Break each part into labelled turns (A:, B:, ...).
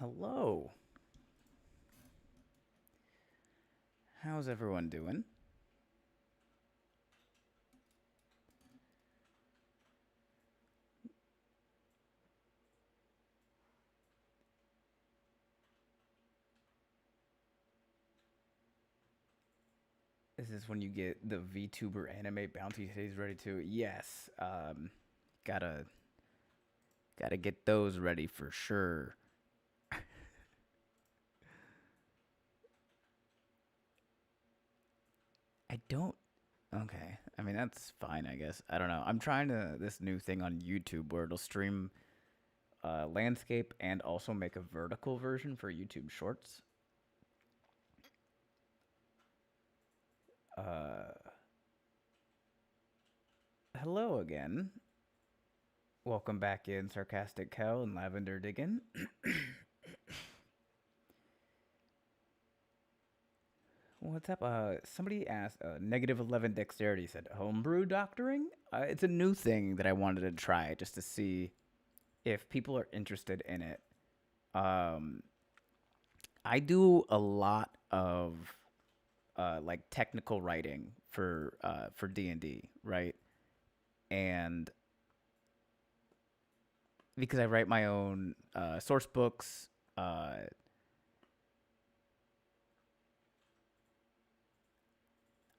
A: Hello. How's everyone doing? Is this when you get the VTuber anime bounty days ready to? Yes. Gotta gotta get those ready for sure. I don't. Okay. I mean that's fine. I guess. I don't know. I'm trying to this new thing on YouTube where it'll stream landscape and also make a vertical version for YouTube Shorts. Uh, Hello again. Welcome back in, Sarcastic Kel and Lavender Diggin. What's up? Somebody asked, negative 11 dexterity said, homebrew doctoring? It's a new thing that I wanted to try just to see if people are interested in it. Um, I do a lot of like technical writing for D&D, right? And because I write my own source books,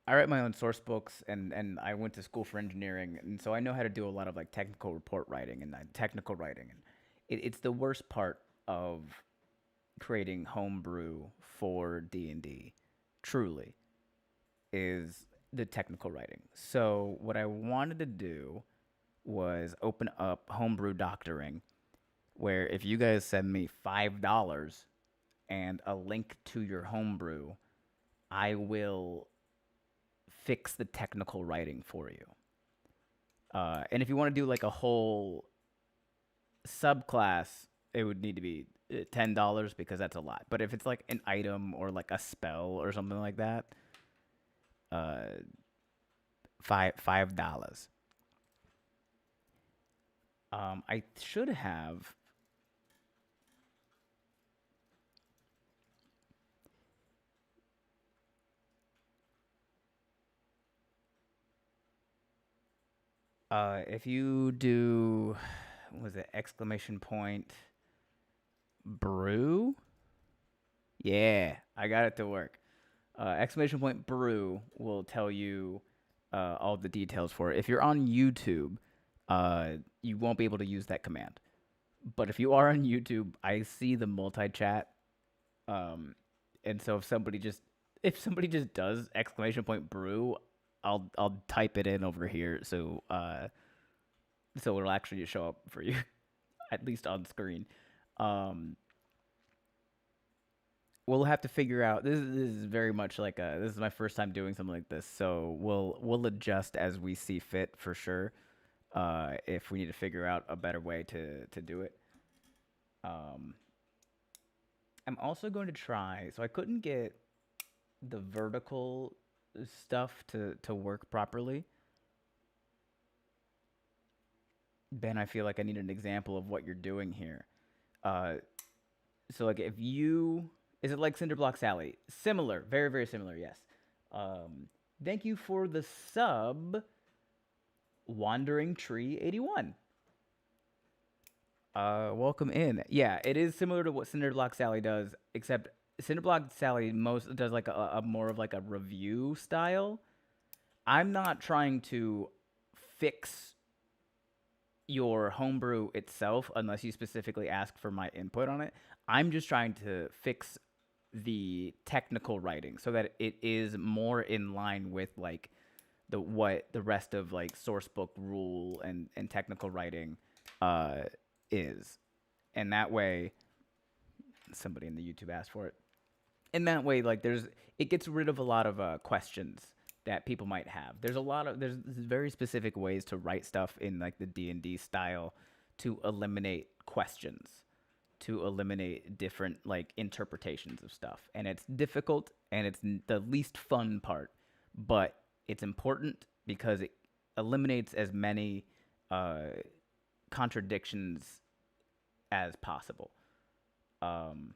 A: I write my own source books, and I went to school for engineering, and so I know how to do a lot of like technical report writing and technical writing, and it's the worst part of creating homebrew for D&D. Truly, is the technical writing. So what I wanted to do was open up homebrew doctoring, where if you guys send me $5 and a link to your homebrew, I will fix the technical writing for you. And if you want to do like a whole subclass, it would need to be $10 because that's a lot. But if it's like an item or like a spell or something like that, uh, $5. I should have. If you do, what was it exclamation point brew? Yeah, I got it to work. Exclamation point brew will tell you all the details for it. If you're on YouTube, you won't be able to use that command. But if you are on YouTube, I see the multi chat, um, and so if somebody just does exclamation point brew, I'll type it in over here so it'll actually show up for you at least on screen. Um, we'll have to figure out. This is very much like a. This is my first time doing something like this, so we'll adjust as we see fit for sure. If we need to figure out a better way to do it. Um, I'm also going to try. So I couldn't get the vertical stuff to work properly. Ben, I feel like I need an example of what you're doing here. Uh, so like if you is it like Cinderblock Sally? Similar, very very similar. Yes. Um, Thank you for the sub, Wandering Tree 81. Welcome in. Yeah, it is similar to what Cinderblock Sally does, except Cinderblock Sally most does like a more of like a review style. I'm not trying to fix your homebrew itself unless you specifically ask for my input on it. I'm just trying to fix the technical writing so that it is more in line with like the rest of like source book rule and technical writing uh is. And that way somebody in the YouTube asked for it. In that way, like it gets rid of a lot of questions that people might have. There's very specific ways to write stuff in like the D&D style to eliminate questions, to eliminate different like interpretations of stuff. And it's difficult and it's the least fun part, but it's important because it eliminates as many uh, contradictions as possible. Um,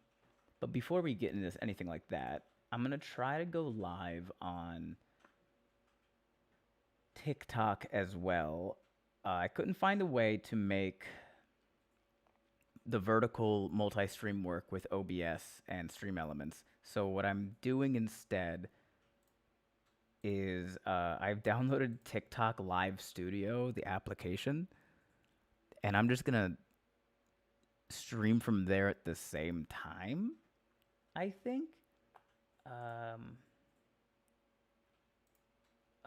A: but before we get into anything like that, I'm gonna try to go live on TikTok as well. I couldn't find a way to make the vertical multi-stream work with OBS and Stream Elements. So what I'm doing instead is I've downloaded TikTok Live Studio, the application, and I'm just gonna stream from there at the same time, I think. Um,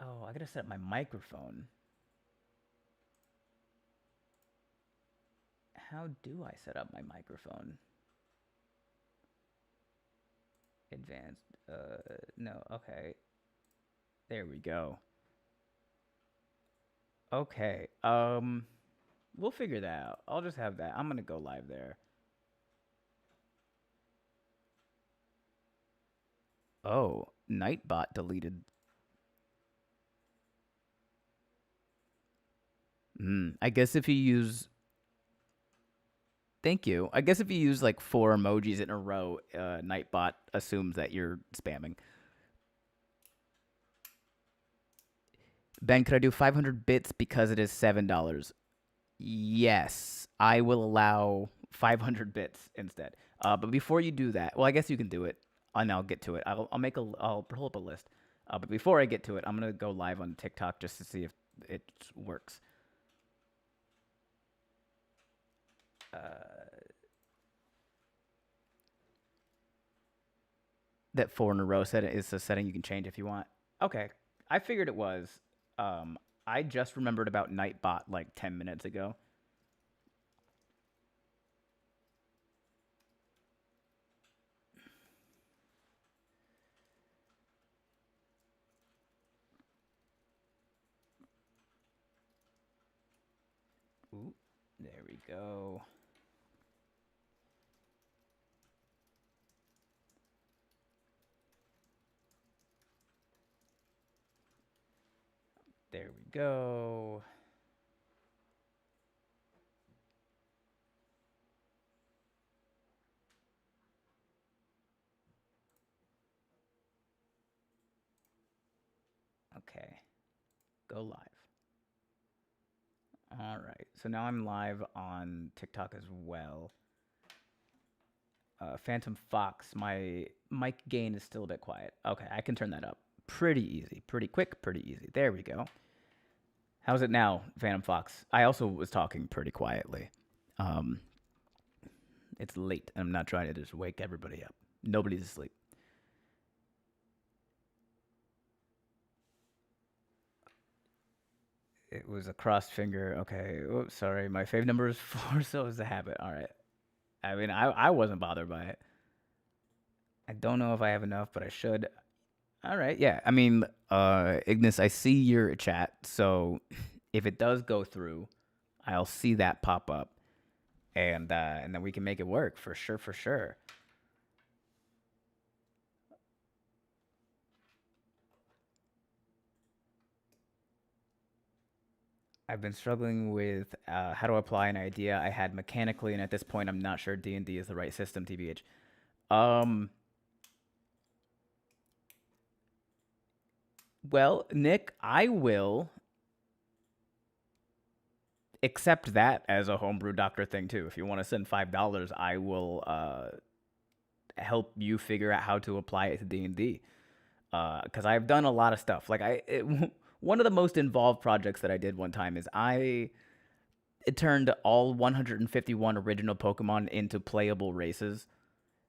A: oh, I gotta set up my microphone. How do I set up my microphone? Advanced. No. Okay. There we go. Okay. We'll figure that out. I'll just have that. I'm gonna go live there. Oh, Nightbot deleted. I guess if you use. Thank you. I guess if you use like 4 emojis in a row, Nightbot assumes that you're spamming. Ben, could I do 500 bits because it is $7? Yes, I will allow 500 bits instead. But before you do that, well, I guess you can do it, and I'll get to it. I'll pull up a list. But before I get to it, I'm gonna go live on TikTok just to see if it works. That 4 in a row setting is a setting you can change if you want. Okay, I figured it was. I just remembered about Nightbot like 10 minutes ago. Ooh, there we go. There we go. Okay, go live. All right, so now I'm live on TikTok as well. Phantom Fox, my mic gain is still a bit quiet. Okay, I can turn that up. Pretty easy, pretty quick, pretty easy. There we go. How's it now, Phantom Fox? I also was talking pretty quietly. It's late, and I'm not trying to just wake everybody up. Nobody's asleep. It was a crossed finger. Okay. Oops, sorry. My fave number is 4, so it's a habit. All right. I mean, I wasn't bothered by it. I don't know if I have enough, but I should. All right. Yeah. I mean, Ignis, I see your chat. So if it does go through, I'll see that pop up, and then we can make it work for sure. For sure. I've been struggling with how to apply an idea I had mechanically, and at this point, I'm not sure D&D is the right system. TBH. Well, Nick, I will accept that as a homebrew doctor thing too. If you want to send $5, I will help you figure out how to apply it to D&D. Because I've done a lot of stuff. One of the most involved projects that I did one time is it turned all 151 original Pokemon into playable races.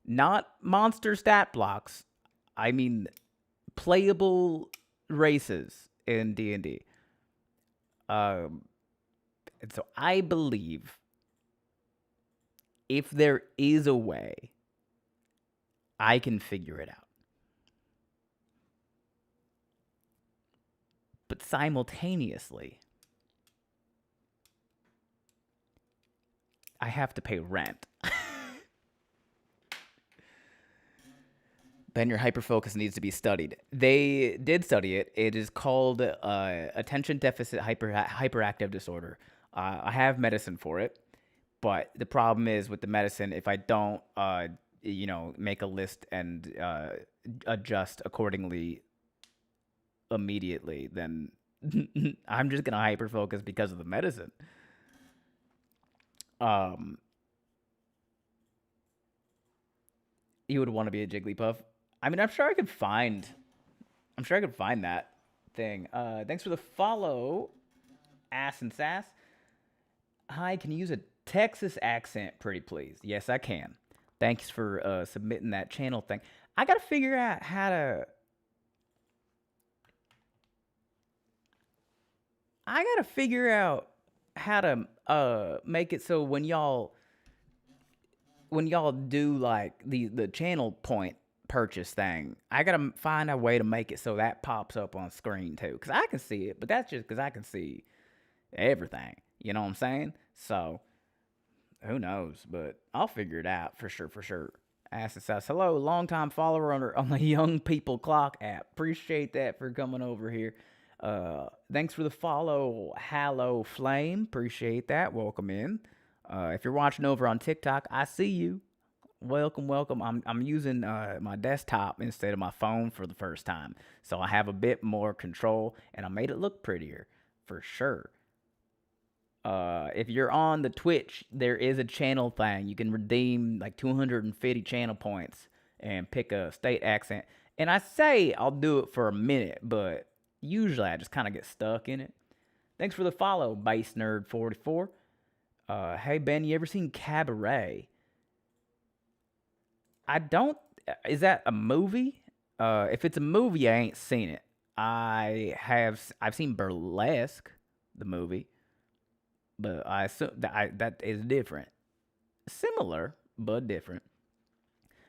A: Not monster stat blocks. I mean playable races in D&D. And so I believe if there is a way, I can figure it out. But simultaneously, I have to pay rent. Ben, your hyperfocus needs to be studied. They did study it. It is called attention deficit hyperactive disorder. I have medicine for it, But the problem is with the medicine, if I don't, make a list and adjust accordingly immediately, then I'm just gonna hyper focus because of the medicine. Um, you would want to be a Jigglypuff. I mean, I'm sure I could find that thing. Thanks for the follow, Ass and Sass. Hi, can you use a Texas accent, pretty please? Yes, I can. Thanks for submitting that channel thing. I gotta figure out how to. I gotta figure out how to make it so when y'all do like the channel point purchase thing, I gotta find a way to make it so that pops up on screen too, cause I can see it, but that's just cause I can see everything. You know what I'm saying? So who knows? But I'll figure it out for sure. For sure. Acid says, hello, longtime follower on the Young People Clock app. Appreciate that for coming over here. Thanks for the follow, Hallow Flame. Appreciate that. Welcome in. If you're watching over on TikTok, I see you. Welcome, welcome. I'm using my desktop instead of my phone for the first time, so I have a bit more control, and I made it look prettier for sure. If you're on the Twitch, there is a channel thing. You can redeem like 250 channel points and pick a state accent. And I say I'll do it for a minute, but usually I just kind of get stuck in it. Thanks for the follow, Base Nerd 44. Hey Ben, you ever seen Cabaret? I don't. Is that a movie? If it's a movie, I ain't seen it. I've seen Burlesque, the movie, but I assume that is different. Similar, but different.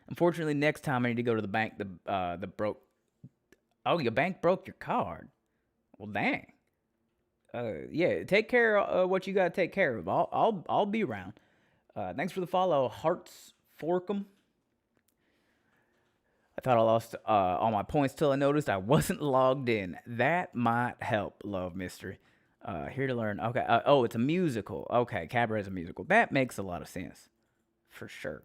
A: Unfortunately, next time I need to go to the bank. The broke. Oh, your bank broke your card. Well, dang. Yeah, take care of what you gotta take care of. I'll be around. Thanks for the follow, Hearts Forkum. I thought I lost all my points till I noticed I wasn't logged in. That might help, Love Mystery. Here to learn. Okay. Oh, it's a musical. Okay, Cabaret is a musical. That makes a lot of sense, for sure.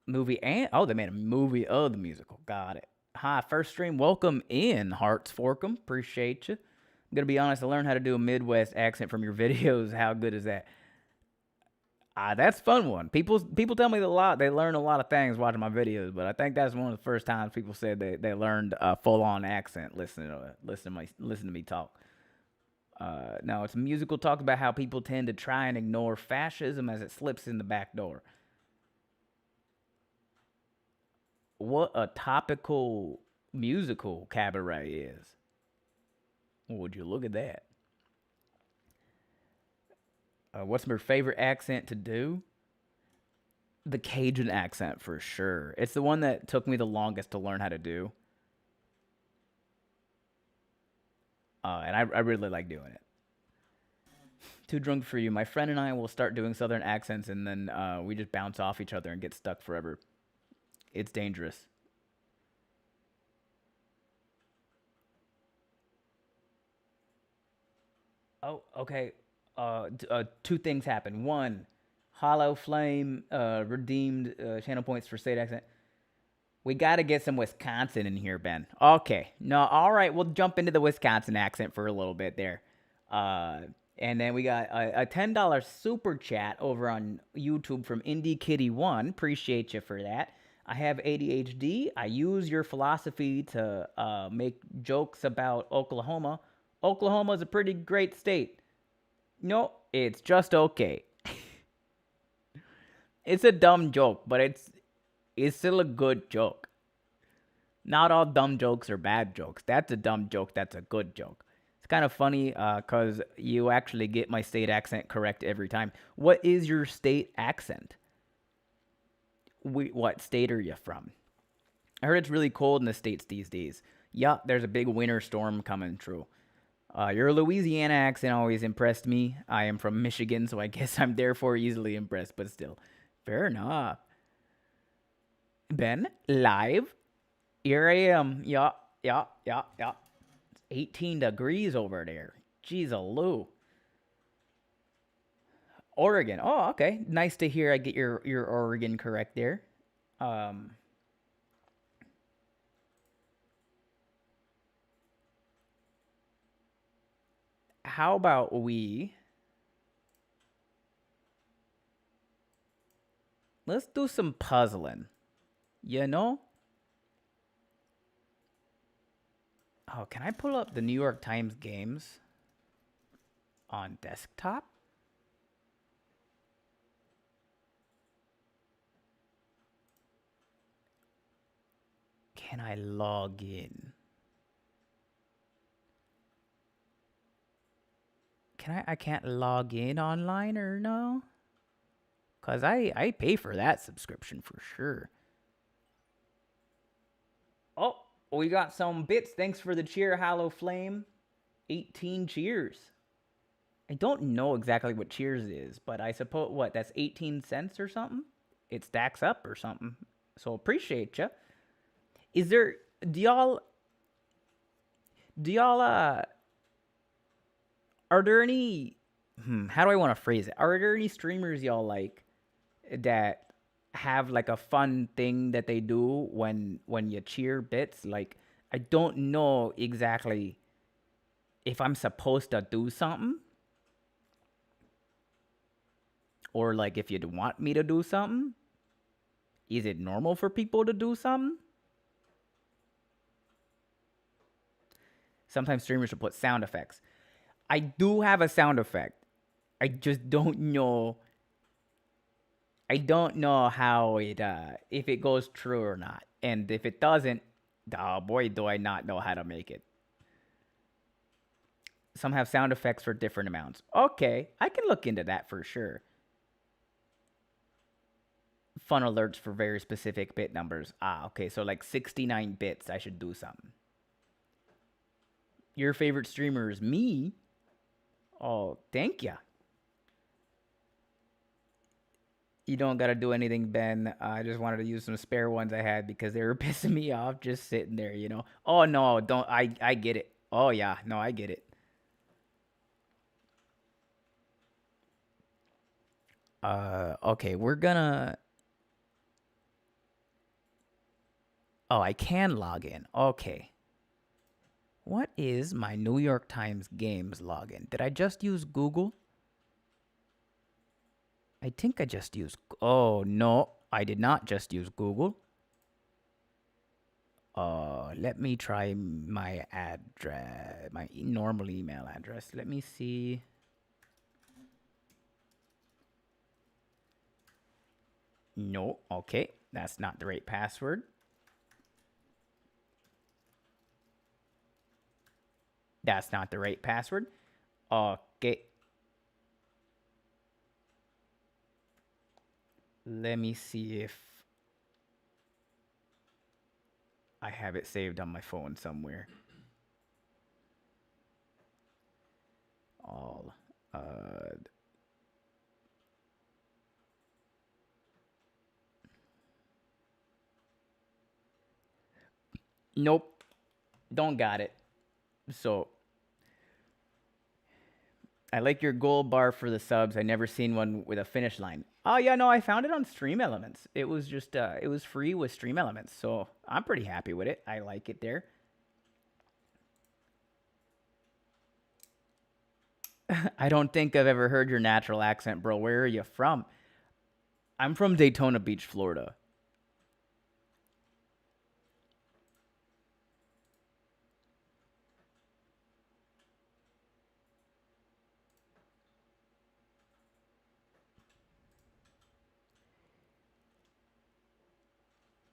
A: Movie and they made a movie of the musical. Got it. Hi, first stream. Welcome in, Hearts Forkum. Appreciate you. I'm gonna be honest. I learned how to do a Midwest accent from your videos. How good is that? That's a fun one. People tell me a lot. They learn a lot of things watching my videos, but I think that's one of the first times people said they learned a full on accent listening to me talk. No, it's a musical. Talks about how people tend to try and ignore fascism as it slips in the back door. What a topical musical Cabaret is. Would you look at that? What's my favorite accent to do? The Cajun accent for sure. It's the one that took me the longest to learn how to do. And I really like doing it. Too drunk for you. My friend and I will start doing southern accents, and then we just bounce off each other and get stuck forever. It's dangerous. Oh, okay. Two things happen. One, Hollow Flame redeemed channel points for state accent. We got to get some Wisconsin in here, Ben. Okay. No, all right. We'll jump into the Wisconsin accent for a little bit there. And then we got a $10 super chat over on YouTube from Indie Kitty One. Appreciate you for that. I have ADHD. I use your philosophy to make jokes about Oklahoma. Oklahoma is a pretty great state. No, it's just okay. It's a dumb joke, but it's still a good joke. Not all dumb jokes are bad jokes. That's a dumb joke. That's a good joke. It's kind of funny because you actually get my state accent correct every time. What is your state accent? What state are you from? I heard it's really cold in the States these days. Yeah, there's a big winter storm coming true. Your Louisiana accent always impressed me. I am from Michigan, so I guess I'm therefore easily impressed, but still. Fair enough. Ben, live. Here I am. Yeah. It's 18 degrees over there. Jeez, Lou. Oregon. Oh, okay. Nice to hear. I get your Oregon correct there. Um, how about let's do some puzzling. You know? Oh, can I pull up the New York Times games on desktop? Can I log in? I can't log in online or no? Cause I pay for that subscription for sure. Oh, we got some bits. Thanks for the cheer, Hollow Flame. 18 cheers. I don't know exactly what cheers is, but I suppose what that's 18 cents or something. It stacks up or something. So appreciate you. Is there do y'all do y'all are there any how do I want to phrase it? Are there any streamers y'all like that have like a fun thing that they do when you cheer bits? Like I don't know exactly if I'm supposed to do something or like if you'd want me to do something. Is it normal for people to do something? Sometimes streamers will put sound effects. I do have a sound effect. I just don't know. I don't know how it if it goes true or not. And if it doesn't, oh boy, do I not know how to make it. Some have sound effects for different amounts. Okay, I can look into that for sure. Fun alerts for very specific bit numbers. Ah, okay, so like 69 bits, I should do something. Your favorite streamer is me? Oh, thank ya. You don't gotta do anything, Ben. I just wanted to use some spare ones I had because they were pissing me off just sitting there, you know. Oh no, don't I get it. Oh yeah, no, I get it. Okay, we're gonna Oh, I can log in. Okay. What is my New York Times Games login? Did I just use Google? I think I just used. Oh, no. I did not just use Google. Let me try my address, my normal email address. Let me see. No, okay. That's not the right password. That's not the right password. Okay. Let me see if I have it saved on my phone somewhere. All. Nope. Don't got it. So I like your gold bar for the subs. I never seen one with a finish line. Oh yeah, no, I found it on Stream Elements. It was just it was free with Stream Elements, so I'm pretty happy with it. I like it there. I don't think I've ever heard your natural accent, bro. Where are you from? I'm from Daytona Beach, Florida.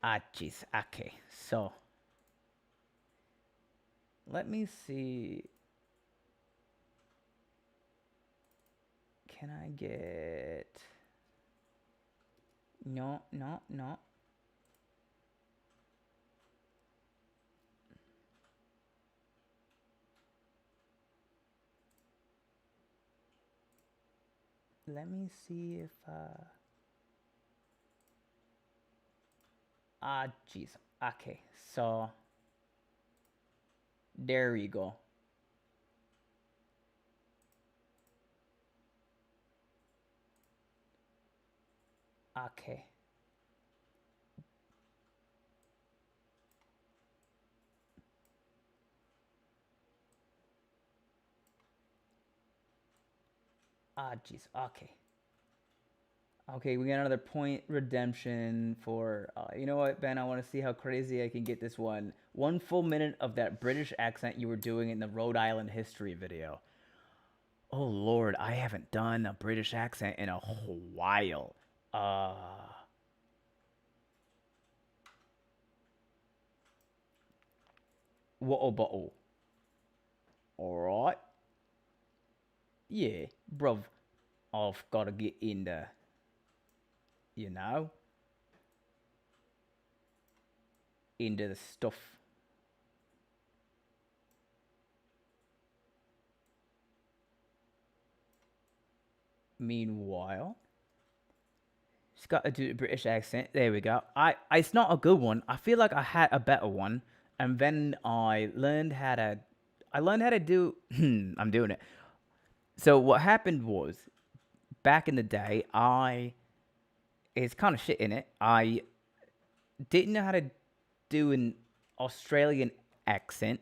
A: Ah, jeez. Okay, so let me see. Can I get? No, no, no. Let me see if ah, jeez. Okay, so there you go. Okay. Ah, jeez. Okay. Okay, we got another point redemption for. You know what, Ben? I want to see how crazy I can get this one. 1 full minute of that British accent you were doing in the Rhode Island history video. Oh Lord, I haven't done a British accent in a while. Uh, what a bottle. All right. Yeah, bruv. I've got to get in the, you know, into the stuff. Meanwhile, she's got to do a British accent. There we go. It's not a good one. I feel like I had a better one, and then I learned how to do. I'm doing it. So what happened was, back in the day, it's kind of shit in it. I didn't know how to do an Australian accent.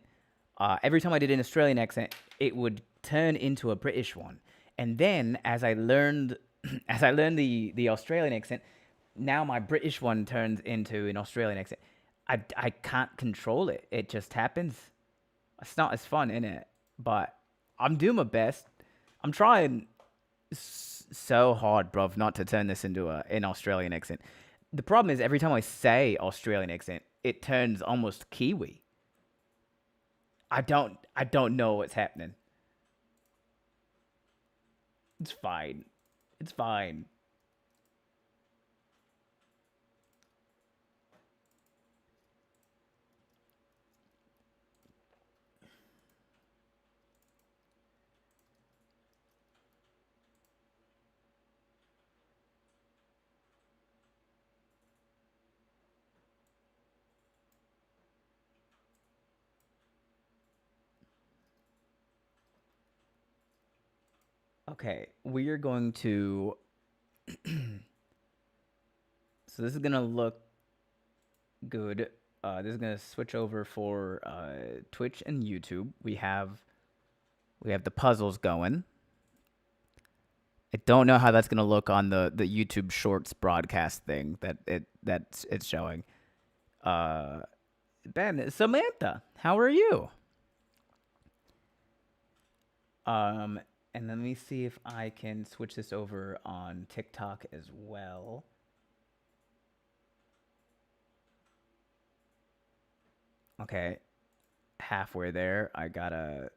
A: Every time I did an Australian accent, it would turn into a British one. And then as I learned, as I learned the Australian accent, now my British one turns into an Australian accent. I can't control it. It just happens. It's not as fun, in it. But I'm doing my best. I'm trying so hard, bruv, not to turn this into an Australian accent. The problem is every time I say Australian accent, it turns almost Kiwi. I don't know what's happening. It's fine. It's fine. Okay, we are going to. So this is gonna look good. This is gonna switch over for Twitch and YouTube. We have the puzzles going. I don't know how that's gonna look on the YouTube Shorts broadcast thing that's showing. Uh, Ben, Samantha, how are you? Um, and let me see if I can switch this over on TikTok as well. Okay, halfway there. I gotta.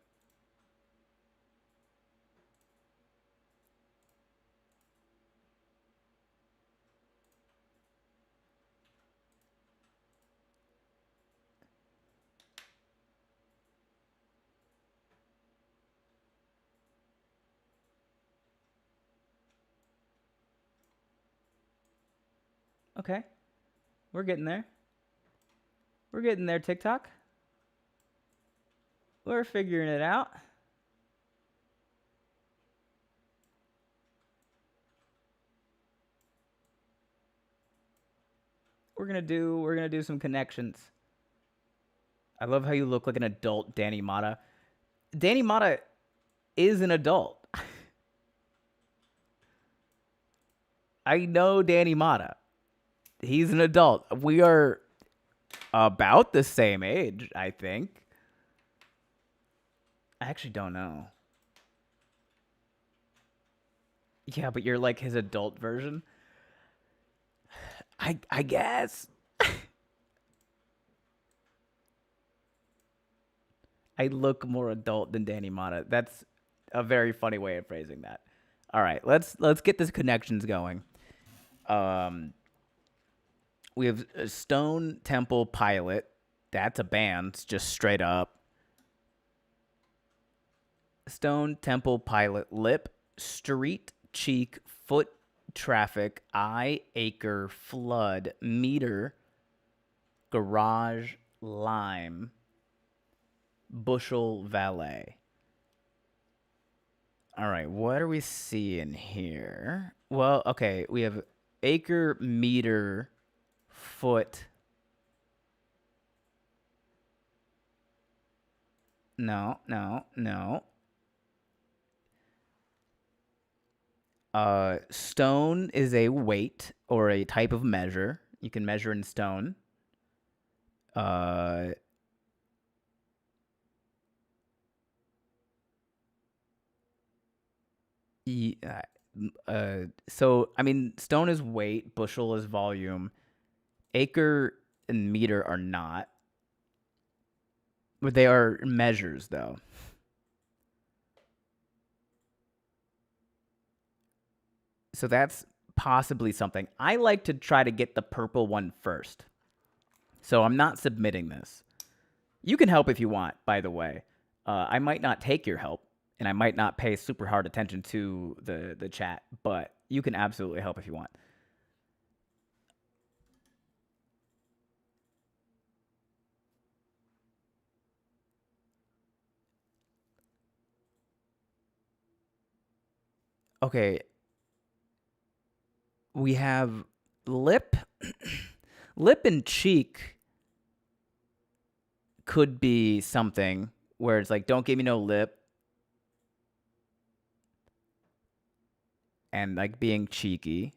A: Okay, we're getting there. We're getting there, TikTok. We're figuring it out. We're gonna do some connections. I love how you look like an adult Danny Mata. Danny Mata is an adult. I know Danny Mata. He's an adult. We are about the same age, I think. I actually don't know. Yeah, but you're like his adult version. I guess. I look more adult than Danny Mata. That's a very funny way of phrasing that. All right, let's get this connections going. Um, we have Stone Temple Pilot. That's a band, just straight up. Stone Temple Pilot. Lip, Street, Cheek, Foot, Traffic, Eye, Acre, Flood, Meter, Garage, Lime, Bushel, Valet. All right, what are we seeing here? Well, okay, we have acre, meter, foot. No, no, no. Stone is a weight or a type of measure. You can measure in stone. Uh, y- uh, so I mean, stone is weight, bushel is volume, acre and meter are not, but they are measures though. So that's possibly something. I like to try to get the purple one first. So I'm not submitting this. You can help if you want, by the way. I might not take your help, and I might not pay super hard attention to the chat, but you can absolutely help if you want. Okay, we have lip. Lip and cheek could be something where it's like, don't give me no lip, and like being cheeky.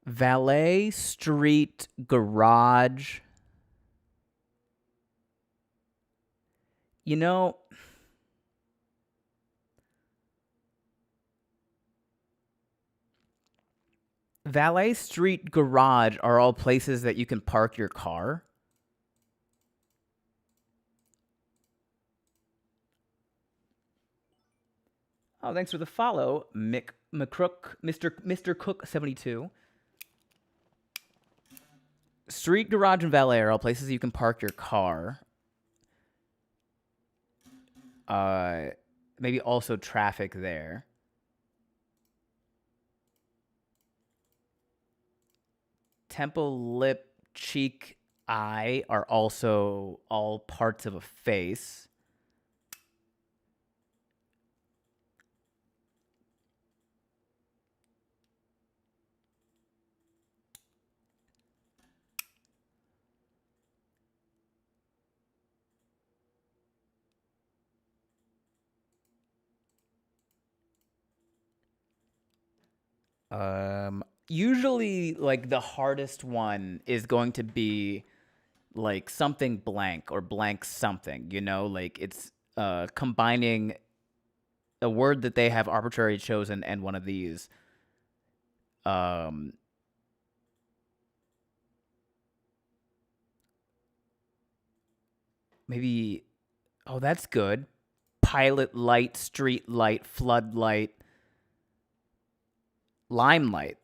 A: Valet, street, garage. You know, valet, street, garage are all places that you can park your car. Oh, thanks for the follow, Mick McCrook, Mr. Cook 72. Street, garage, and valet are all places you can park your car. Uh, maybe also traffic there. Temple, lip, cheek, eye are also all parts of a face. Usually, like the hardest one is going to be like something blank or blank something. You know, like it's combining a word that they have arbitrarily chosen and one of these. Um, maybe. Oh, that's good. Pilot light, street light, floodlight, limelight.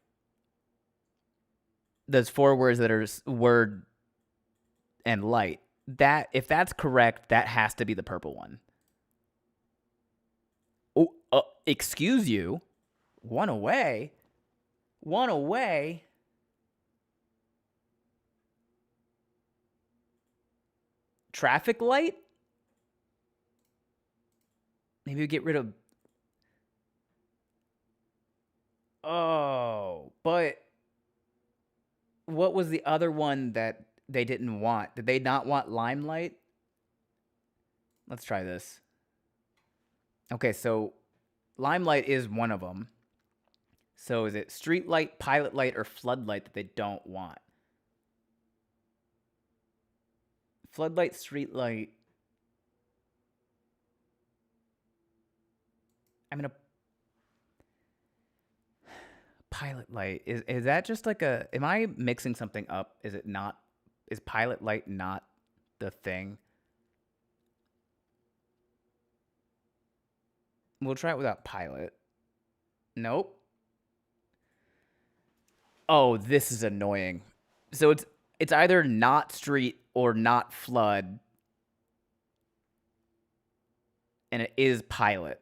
A: Those four words that are word and light. That if that's correct, that has to be the purple one. Oh, excuse you. One away. One away. Traffic light. Maybe we get rid of. Oh, but what was the other one that they didn't want? Did they not want limelight? Let's try this. Okay, so limelight is one of them. So is it street light, pilot light, or floodlight that they don't want? Floodlight, street light. I'm gonna pilot light. Is that just like a? Am I mixing something up? Is it not? Is pilot light not the thing? We'll try it without pilot. Nope. Oh, this is annoying. So it's either not street or not flood, and it is pilot.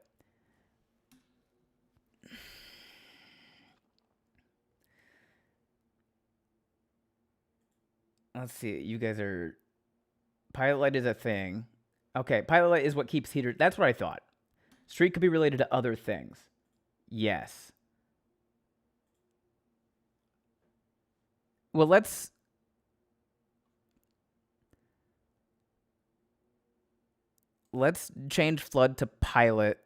A: Let's see. You guys are pilot light is a thing. Okay, pilot light is what keeps heater. That's what I thought. Street could be related to other things. Yes. Well, let's change flood to pilot.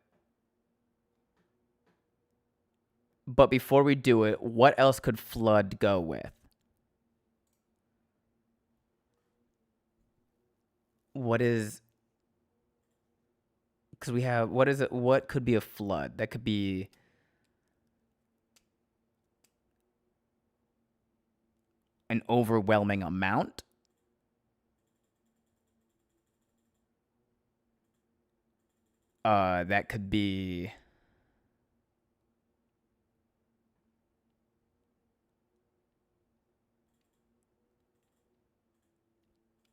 A: But before we do it, what else could flood go with? What is, because we have, what is it? What could be a flood? That could be an overwhelming amount. That could be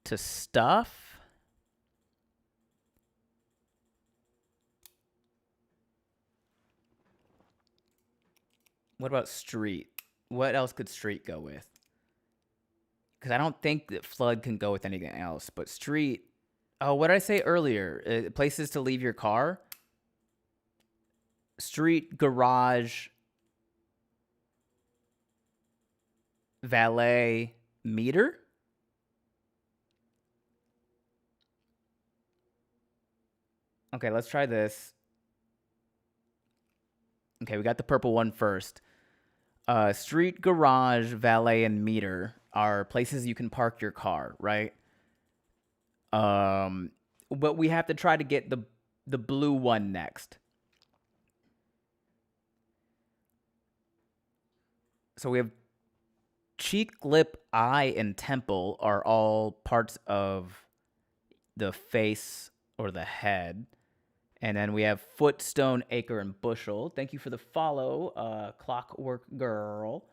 A: to stuff. What about street? What else could street go with? Because I don't think that flood can go with anything else. But street. Oh, what did I say earlier? Places to leave your car. Street, garage, valet, meter. Okay, let's try this. Okay, we got the purple one first. Street, garage, valet, and meter are places you can park your car, right? But we have to try to get the blue one next. So we have cheek, lip, eye, and temple are all parts of the face or the head. And then we have foot, stone, acre, and bushel. Thank you for the follow, Clockwork Girl.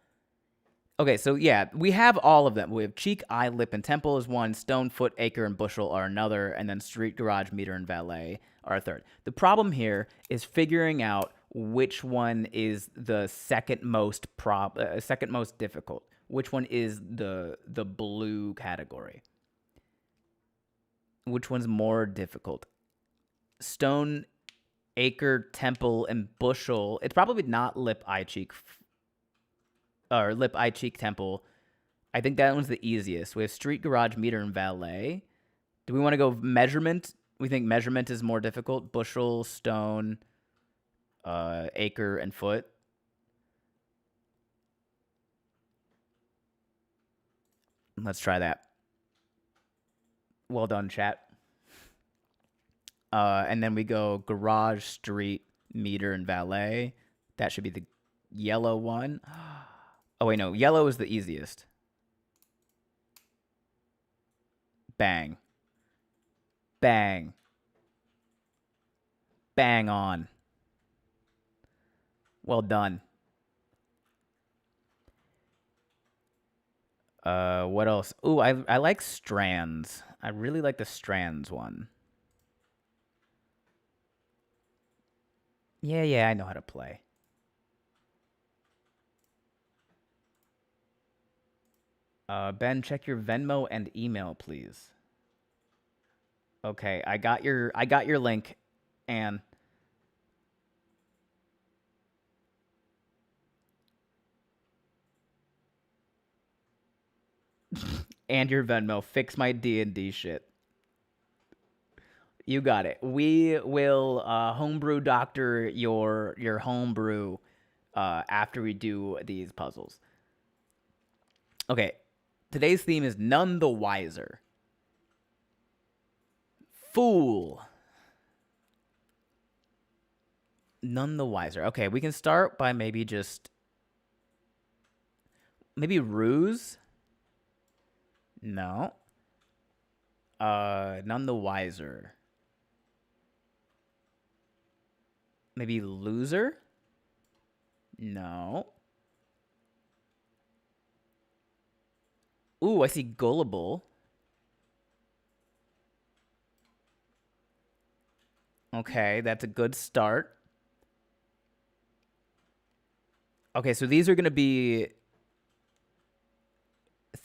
A: Okay, so yeah, we have all of them. We have cheek, eye, lip, and temple is one. Stone, foot, acre, and bushel are another. And then street, garage, meter, and valet are a third. The problem here is figuring out which one is the second most difficult. Which one is the blue category? Which one's more difficult? Stone, acre, temple, and bushel. It's probably not lip, eye, cheek, or lip, eye, cheek, temple. I think that one's the easiest. We have street, garage, meter, and valet. Do we want to go measurement? We think measurement is more difficult. Bushel, stone, acre, and foot. Let's try that. Well done, chat. And then we go garage, street, meter, and valet. That should be the yellow one. Oh, wait, no. Yellow is the easiest. Bang. Bang. Bang on. Well done. What else? Ooh, I like strands. I really like the strands one. Yeah, I know how to play. Ben, check your Venmo and email, please. Okay, I got your link, and your Venmo. Fix my D&D shit. You got it. We will homebrew doctor your homebrew after we do these puzzles. Okay, today's theme is none the wiser. Fool. None the wiser. Okay, we can start by maybe ruse. No. None the wiser. Maybe loser? No. Ooh, I see gullible. Okay, that's a good start. Okay, so these are going to be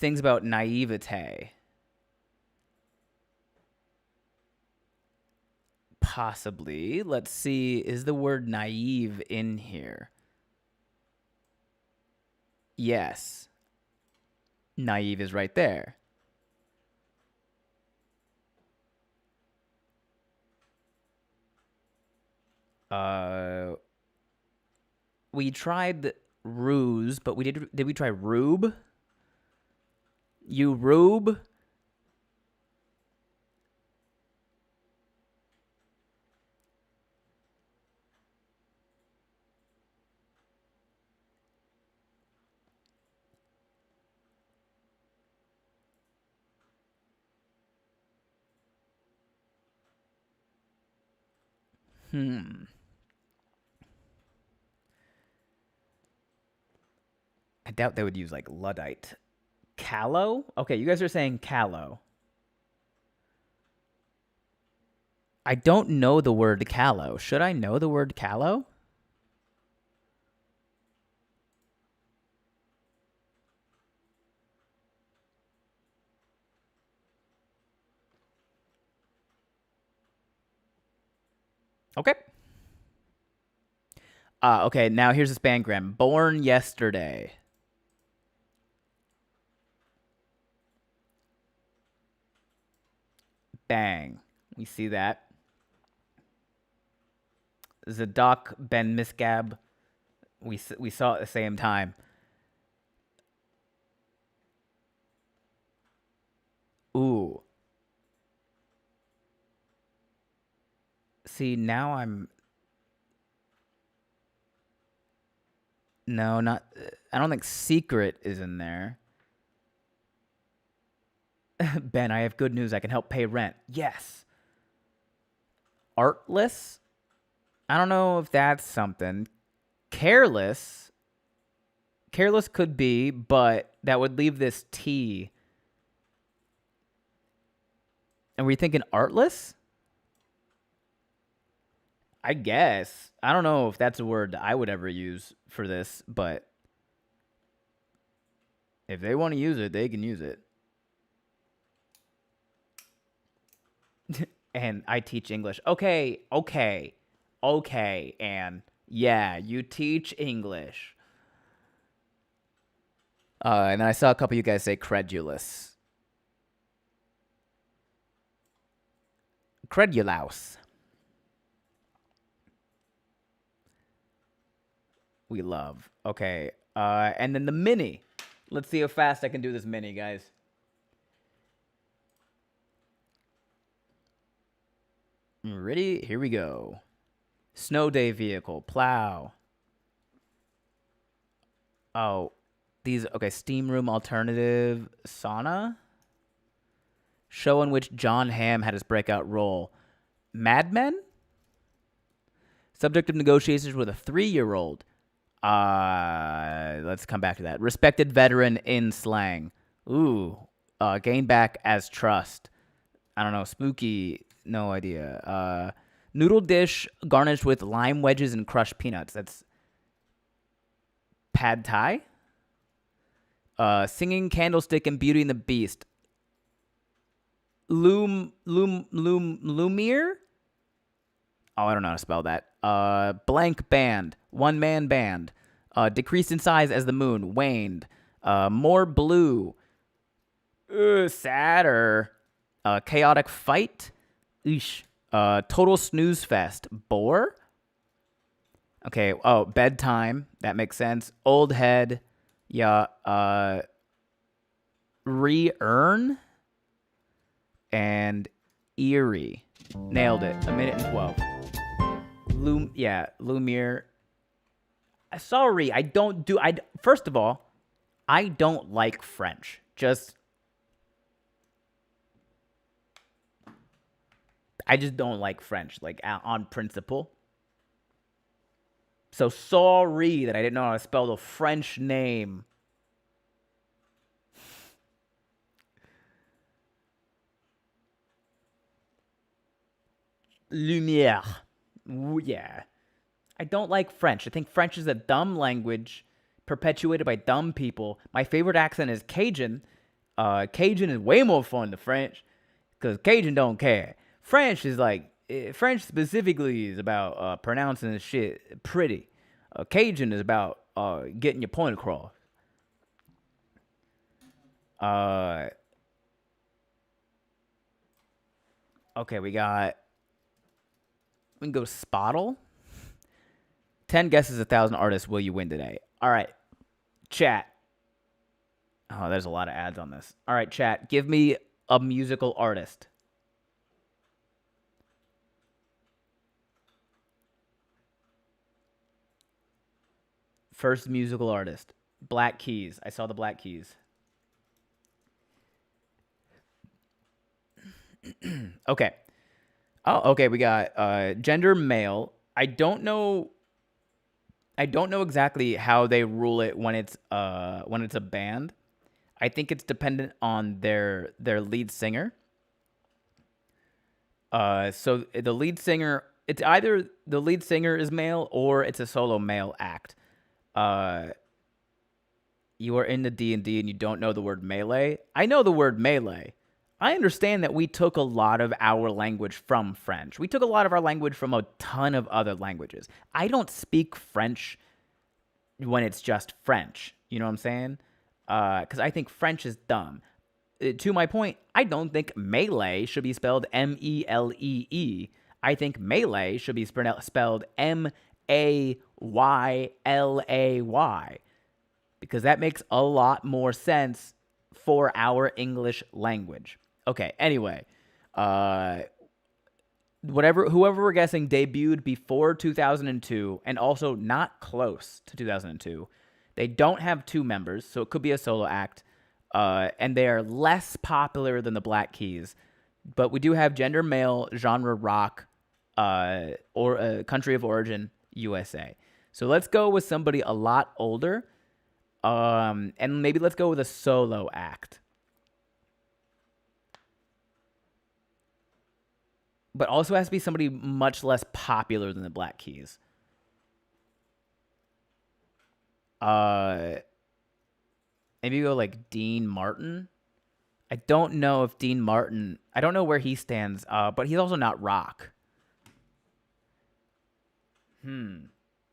A: things about naivete. Possibly. Let's see. Is the word naive in here? Yes. Naive is right there. We tried ruse, but did we try rube? You rube? I doubt they would use like Luddite. Callow? Okay, you guys are saying callow. I don't know the word callow. Should I know the word callow? Okay. Okay, now here's a spangram. Born yesterday. Bang. We see that. Zadok Ben Misgab. We saw at the same time. Ooh. See, now I'm... No, not... I don't think secret is in there. Ben, I have good news. I can help pay rent. Yes. Artless? I don't know if that's something. Careless? Careless could be, but that would leave this T. And were you thinking artless? I guess. I don't know if that's a word I would ever use for this, but if they want to use it, they can use it. And I teach English. Okay. And yeah, you teach English. And then I saw a couple of you guys say credulous. Credulous. We love. Okay. And then the mini. Let's see how fast I can do this mini, guys. Ready? Here we go. Snow day vehicle. Plow. Oh. These, okay. Steam room alternative. Sauna. Show in which John Hamm had his breakout role. Mad Men? Subject of negotiations with a 3-year-old. Let's come back to that. Respected veteran in slang. Ooh. Gain back as trust. I don't know. Spooky. No idea. Noodle dish garnished with lime wedges and crushed peanuts. That's pad thai. Singing candlestick and Beauty and the Beast. Lumiere? Oh, I don't know how to spell that. Blank band. One-man band. Decreased in size as the moon. Waned. More blue. Sadder. Chaotic fight. Eesh. Total snooze fest. Bore? Okay. Oh, bedtime. That makes sense. Old head. Yeah. Re-earn. And eerie. Nailed it. 1:12. Lumiere. Sorry, I don't do... First of all, I don't like French. I just don't like French, like, on principle. So sorry that I didn't know how to spell the French name. Lumiere. Ooh, yeah. I don't like French. I think French is a dumb language perpetuated by dumb people. My favorite accent is Cajun, Cajun is way more fun than French because Cajun don't care. French is like French specifically is about pronouncing the shit pretty. Cajun is about getting your point across. Okay, we can go Spottle. 10 guesses, 1,000 artists. Will you win today? All right, chat. Oh, there's a lot of ads on this. All right, chat. Give me a musical artist. First musical artist. Black Keys. I saw the Black Keys. Okay. Oh, okay. We got gender male. I don't know exactly how they rule it when it's a band. I think it's dependent on their lead singer. So the lead singer, it's either the lead singer is male or it's a solo male act. You are in the D&D and you don't know the word melee. I know the word melee. I understand that we took a lot of our language from French. We took a lot of our language from a ton of other languages. I don't speak French when it's just French. You know what I'm saying? Because I think French is dumb. To my point, I don't think melee should be spelled M-E-L-E-E. I think melee should be spelled M-A-Y-L-A-Y. Because that makes a lot more sense for our English language. Okay, anyway. Whoever we're guessing debuted before 2002 and also not close to 2002. They don't have two members, so it could be a solo act. And they are less popular than the Black Keys. But we do have gender male, genre rock, or country of origin, USA. So let's go with somebody a lot older. And maybe let's go with a solo act. But also has to be somebody much less popular than the Black Keys. Maybe go like Dean Martin. I don't know if Dean Martin, I don't know where he stands, but he's also not rock.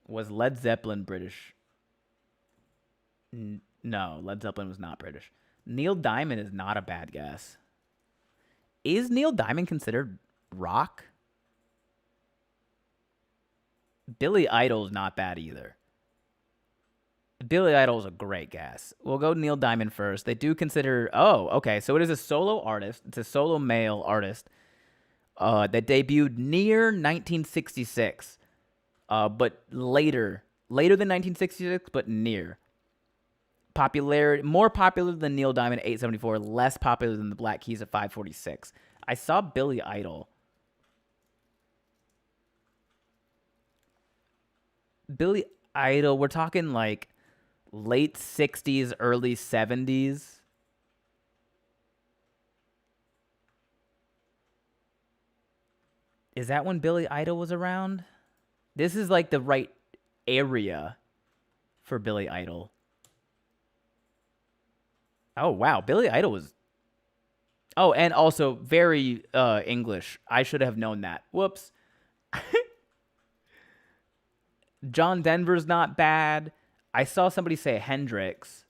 A: Was Led Zeppelin British? No, Led Zeppelin was not British. Neil Diamond is not a bad guess. Is Neil Diamond considered rock? Billy Idol's not bad either. Billy Idol's a great guess. We'll go Neil Diamond first. They do consider... Oh, okay. So it is a solo artist. It's a solo male artist that debuted near 1966. But later than 1966, but near. More popular than Neil Diamond, 874. Less popular than the Black Keys at 546. I saw Billy Idol. Billy Idol, we're talking like late 60s, early 70s. Is that when Billy Idol was around? This is like the right area for Billy Idol. Oh, wow. Billy Idol was... Oh, and also very English. I should have known that. Whoops. John Denver's not bad. I saw somebody say Hendrix.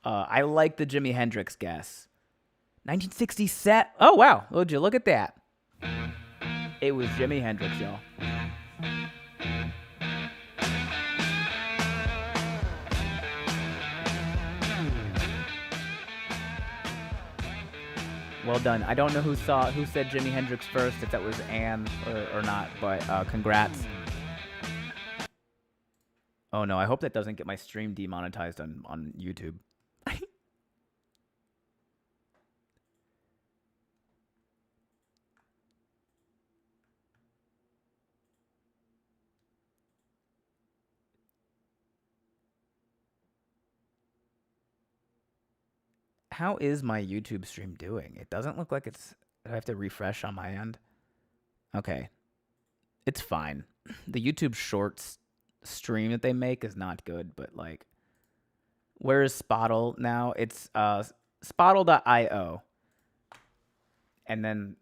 A: I like the Jimi Hendrix guess. 1967. Oh, wow. Would you look at that? It was Jimi Hendrix, y'all. Well done. I don't know who said Jimi Hendrix first, if that was Anne or not, but congrats. Oh no, I hope that doesn't get my stream demonetized on YouTube. How is my YouTube stream doing? It doesn't look like it's... I have to refresh on my end. Okay. It's fine. The YouTube Shorts stream that they make is not good, but like... Where is Spottle now? It's Spottle.io. And then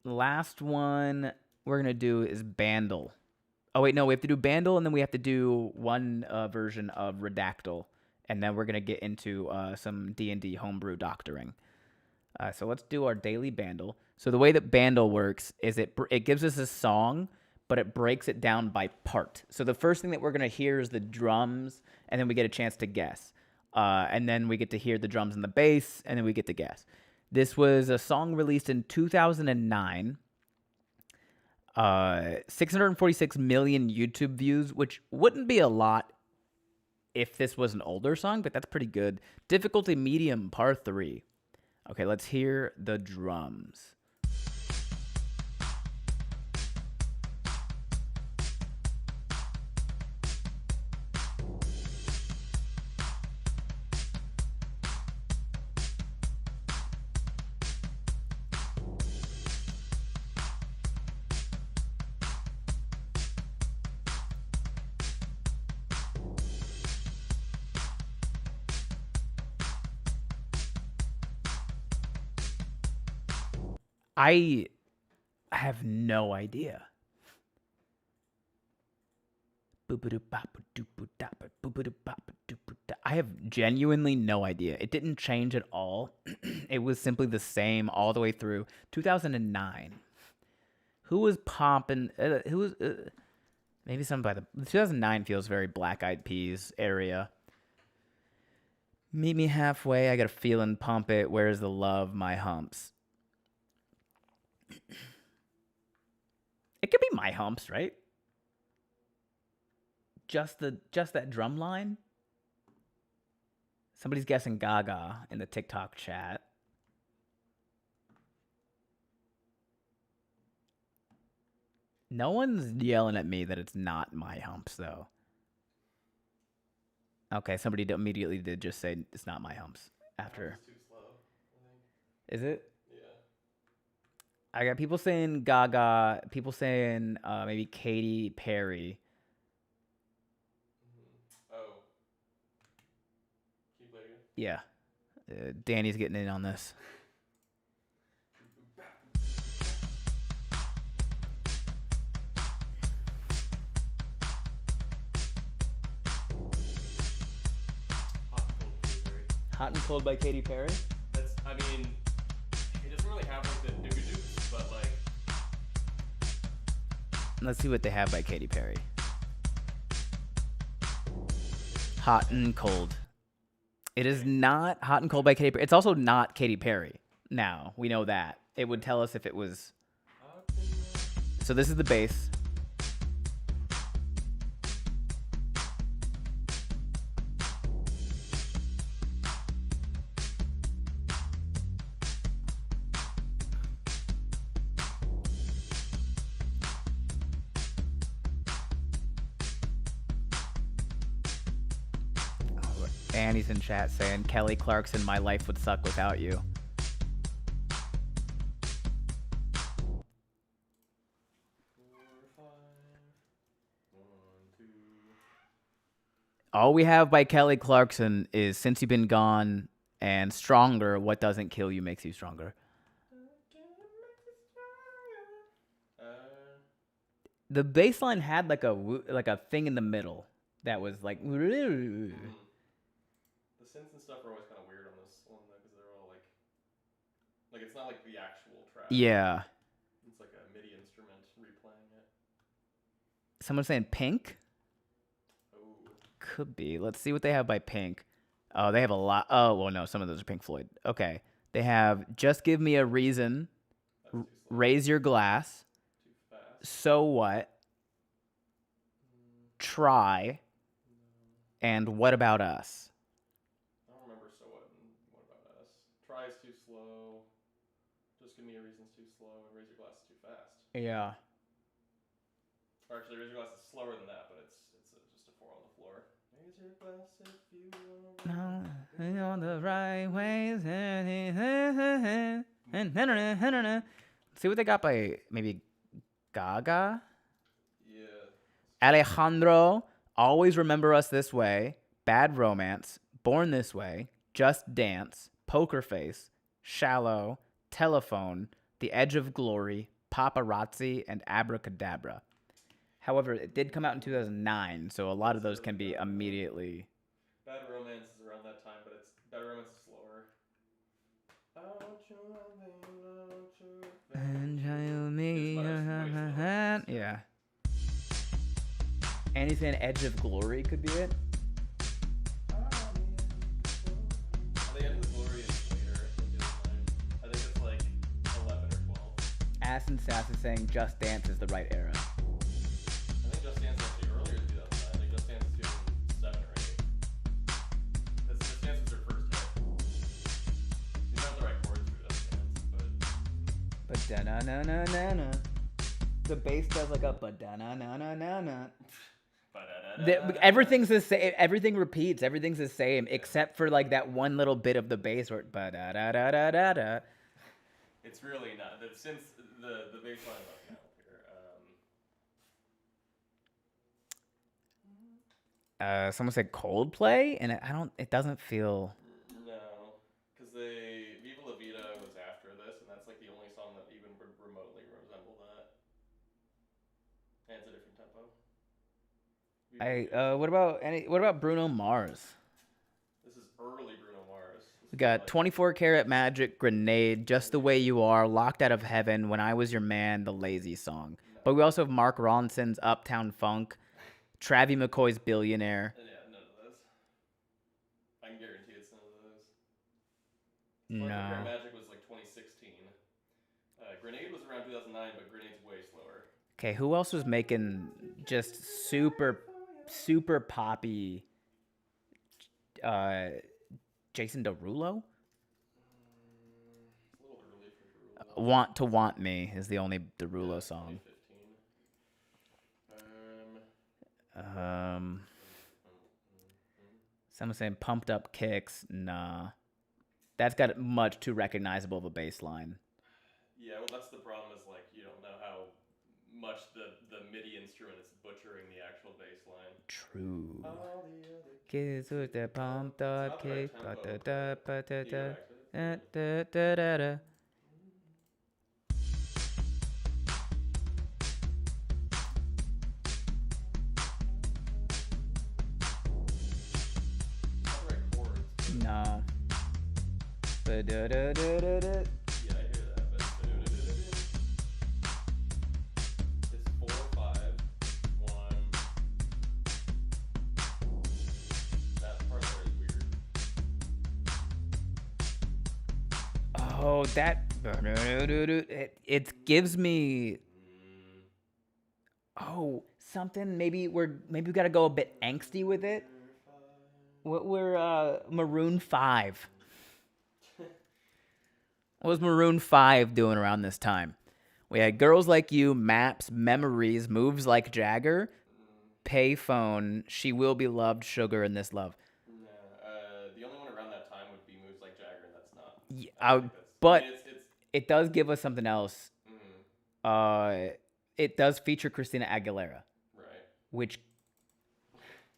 A: the last one we're going to do is Bandle. Oh, wait, no, we have to do Bandle, and then we have to do one version of Redactyl. And then we're going to get into some D&D homebrew doctoring. So let's do our daily Bandle. So the way that Bandle works is it gives us a song, but it breaks it down by part. So the first thing that we're going to hear is the drums, and then we get a chance to guess. And then we get to hear the drums and the bass, and then we get to guess. This was a song released in 2009. 646 million YouTube views, which wouldn't be a lot if this was an older song, but that's pretty good. Difficulty medium, par 3. Okay, let's hear the drums. I have no idea. I have genuinely no idea. It didn't change at all. It was simply the same all the way through 2009. Who was popping? Who was? Maybe something by the 2009 feels very Black Eyed Peas area. Meet me halfway. I got a feeling. Pump it. Where's the love? My humps. It could be my humps, right? Just that drum line. Somebody's guessing Gaga in the TikTok chat. No one's yelling at me that it's not my humps, though. Okay, somebody immediately did just say it's not my humps after.
B: Too slow, I think.
A: Is it?
B: Yeah.
A: I got people saying Gaga, people saying maybe Katy Perry.
B: Oh. Can you play it again?
A: Yeah. Danny's getting in on this. Hot and Cold by Katy Perry?
B: That's, I mean, it doesn't really have like the doo-doo, but like.
A: Let's see what they have by Katy Perry. Hot and Cold. It is not Hot and Cold by Katy Perry. It's also not Katy Perry. Now, we know that. It would tell us if it was. So this is the bass. Annie's in chat saying, Kelly Clarkson, my life would suck without you.
B: 4, 5, 1, 2.
A: All we have by Kelly Clarkson is Since You've Been Gone and Stronger. What doesn't kill you makes you stronger. The bass line had like a thing in the middle that was like.
B: The synths and stuff are always kind of weird on this one though, because they're all like it's not like the actual track.
A: Yeah.
B: It's like a MIDI instrument replaying it.
A: Someone's saying Pink?
B: Oh.
A: Could be. Let's see what they have by Pink. Oh, they have a lot. Oh, well, no, some of those are Pink Floyd. Okay. They have Just Give Me a Reason, Raise Your Glass,
B: Too fast.
A: So What, Try, and What About Us?
B: I don't remember So What and What About Us. Try is too slow. Just Give Me a Reason's too slow, and Raise Your Glass is too fast.
A: Yeah.
B: Or actually, Raise Your Glass is slower than that, but it's just a 4 on the floor. Raise your glass if you
A: No, on the right ways. See what they got by maybe Gaga?
B: Yeah.
A: Alejandro, Always Remember Us This Way, Bad Romance, Born This Way, Just Dance, Poker Face, Shallow, Telephone, The Edge of Glory, Paparazzi, and Abracadabra. However, it did come out in 2009, so a lot of those can be immediately.
B: Bad Romance is around that time, but it's Bad Romance is slower. I want you loving, I want you
A: And
B: adventure.
A: me,
B: It's way slower.
A: yeah. Anything Edge of Glory could be it.
B: I think End of the Glory is later in 2009. I think it's like 11 or 12.
A: Ass and Sass is saying Just Dance is the right era.
B: I think Just Dance is actually earlier than 2009. I think Just Dance is 2007 or 8. Just Dance was their first hit. You don't have the right chords for Just Dance,
A: But da na na na na na. The bass does like a but da na na na na na. Everything's the same. Everything repeats. Everything's the same except for like that one little bit of the bass where ba da da da da da da.
B: It's really not. Since the bass line left now here.
A: Someone said Coldplay, and it doesn't feel.
B: No, because Viva La Vida was after this, and that's like the only song that even remotely resembled that. And it's a different tempo.
A: What about Bruno Mars?
B: This is early Bruno Mars.
A: We got 24 Karat Magic, Grenade, Just the Way You Are, Locked Out of Heaven, When I Was Your Man, The Lazy Song.
B: No.
A: But we also have Mark Ronson's Uptown Funk, Travie McCoy's Billionaire.
B: Yeah, none of those. I can guarantee it's none of those.
A: No.
B: 24 Karat Magic was like 2016. Grenade was around 2009, but Grenade's way slower.
A: Okay, who else was making just super poppy? Jason Derulo?
B: It's a little early for Derulo.
A: Want to Want Me is the only Derulo song.
B: 2015.
A: Someone saying Pumped Up Kicks. Nah. That's got much too recognizable of a bass line.
B: Yeah, well, that's the problem is, like, you don't know how much the MIDI instrument is butchering the actual bass line.
A: True.
B: All the other
A: Kids with the pumped up kick. No.
B: Yeah, I hear that, but it's 4, 5, 1. That part there is weird.
A: Oh, that. It gives me. Oh, something. Maybe we gotta go a bit angsty with it. We're Maroon 5. What was Maroon 5 doing around this time? We had Girls Like You, Maps, Memories, Moves Like Jagger, Payphone, She Will Be Loved, Sugar, and This Love.
B: No, the only one around that time would be Moves Like Jagger, and that's not.
A: Yeah, but it does give us something else. It does feature Christina Aguilera.
B: Right.
A: Which.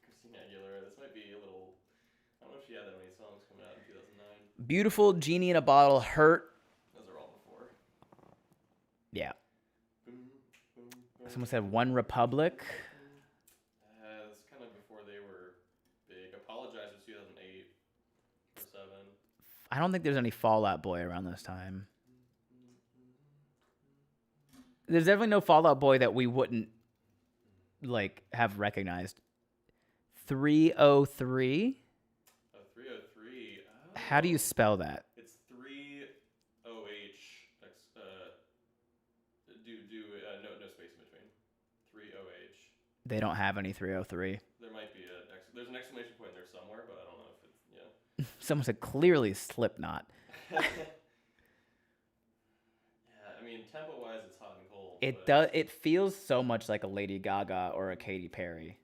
B: Christina Aguilera, this might be a little. I don't know if she had that many songs coming out in 2009.
A: Beautiful, Genie in a Bottle, Hurt.
B: Those are all before.
A: Yeah. Someone said One Republic.
B: It's kind of before they were big. Apologize was 2008 or 7.
A: I don't think there's any Fall Out Boy around this time. There's definitely no Fall Out Boy that we wouldn't like have recognized. 303.
B: Oh, 303. Oh.
A: How do you spell that?
B: It's 3OH. No space in between. 3OH.
A: They don't have any 303.
B: There might be there's an exclamation point there somewhere, but I don't know if it's
A: Someone said clearly Slipknot.
B: Yeah, I mean tempo wise, it's hot and cold.
A: It does. It feels so much like a Lady Gaga or a Katy Perry.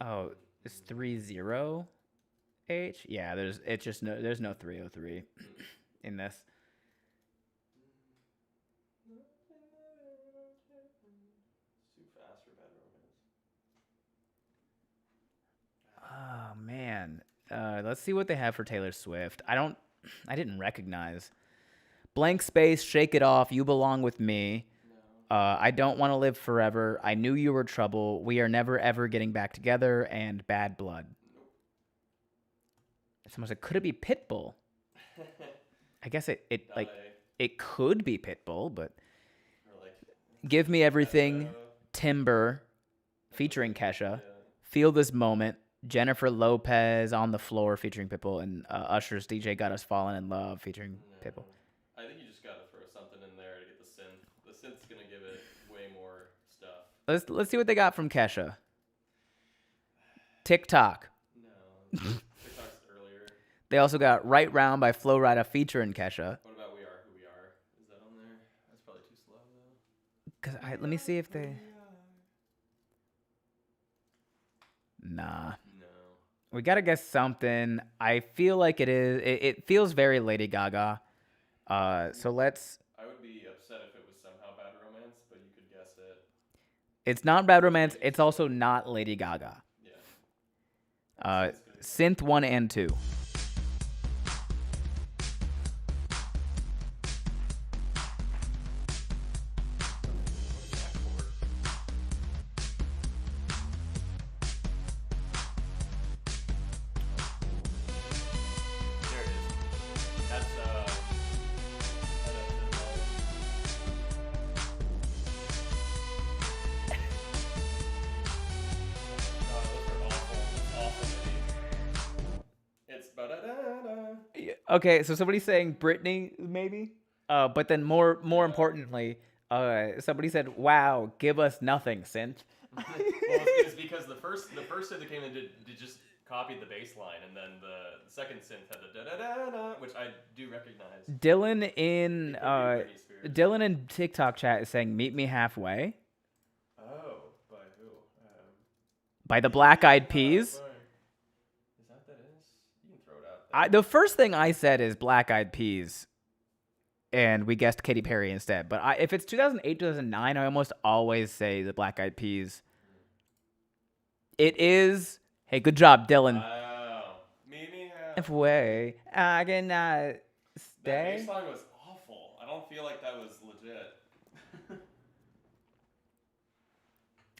A: Oh, it's 30H. Yeah, there's no 303 in this.
B: It's too fast for Bad Romance.
A: Oh man. Let's see what they have for Taylor Swift. I didn't recognize. Blank space, shake it off. You belong with me.
B: No.
A: I don't want to live forever. I knew you were trouble. We are never ever getting back together. And bad blood.
B: Nope.
A: Someone said, could it be Pitbull? I guess it
B: Not
A: like
B: a.
A: it could be Pitbull, but
B: Or like.
A: give me everything.
B: Kesha.
A: Timber, featuring Kesha.
B: Yeah.
A: Feel this moment. Jennifer Lopez on the floor featuring Pitbull, and Usher's DJ Got Us Falling in Love featuring
B: No.
A: Pitbull.
B: I think you just gotta throw something in there to get the synth. The synth's gonna give it way more stuff.
A: Let's see what they got from Kesha. TikTok.
B: No. TikTok's earlier.
A: They also got Right Round by Flo Rida featuring Kesha.
B: What about We Are Who We Are? Is that on there? That's probably too slow though.
A: Let me see if they. Nah.
B: No.
A: We gotta guess something. I feel like it is. It feels very Lady Gaga. So let's.
B: I would be upset if it was somehow Bad Romance, but you could guess it.
A: It's not Bad Romance. It's also not Lady Gaga.
B: Yeah.
A: Synth 1 and 2.
B: There it is. That's those are awful. Awful. It's ba-da-da-da.
A: Okay, so somebody's saying Britney maybe. But then more importantly, somebody said, "Wow, give us nothing, synth."
B: Well, it's because the first synth that came in did just copied the bass line, and then the second synth had the da-da-da-da, which I do recognize.
A: Dylan in
B: It could be Britney Spears.
A: Dylan in TikTok chat is saying "Meet Me Halfway"
B: Oh, by who?
A: by the Black Eyed Peas.
B: Is that what that is? You can throw it out there.
A: The first thing I said is Black Eyed Peas, and we guessed Katy Perry instead. But if it's 2008, 2009, I almost always say the Black Eyed Peas. It is. Hey, good job, Dylan.
B: Wow. Meet me
A: Halfway, I cannot
B: That
A: stay.
B: bass line was awful. I don't feel like that was legit.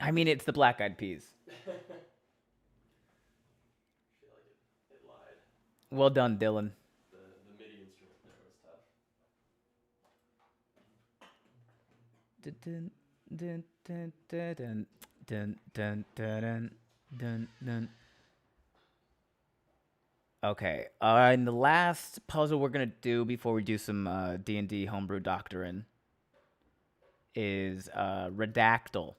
A: I mean, it's the Black Eyed Peas.
B: I feel like it lied.
A: Well done, Dylan.
B: The MIDI instrument there was tough.
A: Dun, dun, dun, dun, dun, dun, dun, dun, dun. Okay, and the last puzzle we're gonna do before we do some D&D homebrew doctrine is Redactyl.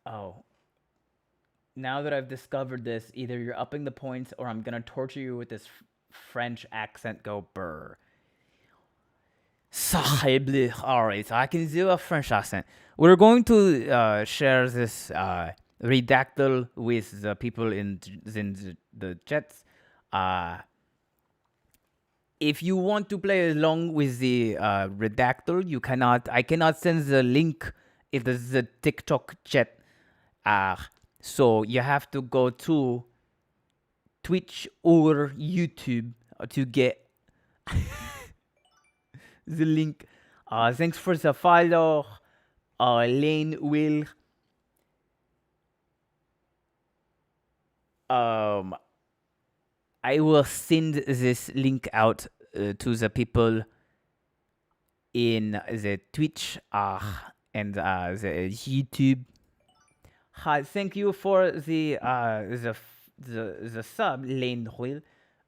A: Oh. Now that I've discovered this, either you're upping the points or I'm gonna torture you with this French accent. Go burr. Sahibli. Alright, I can do a French accent. We're going to share this redactyl with the people in the chats. If you want to play along with the redactyl, you cannot. I cannot send the link if this is a TikTok chat. So you have to go to Twitch or YouTube to get the link. Thanks for the follow, Lane Will. I will send this link out to the people in the Twitch and the YouTube. Hi, thank you for the sub, Lane Will.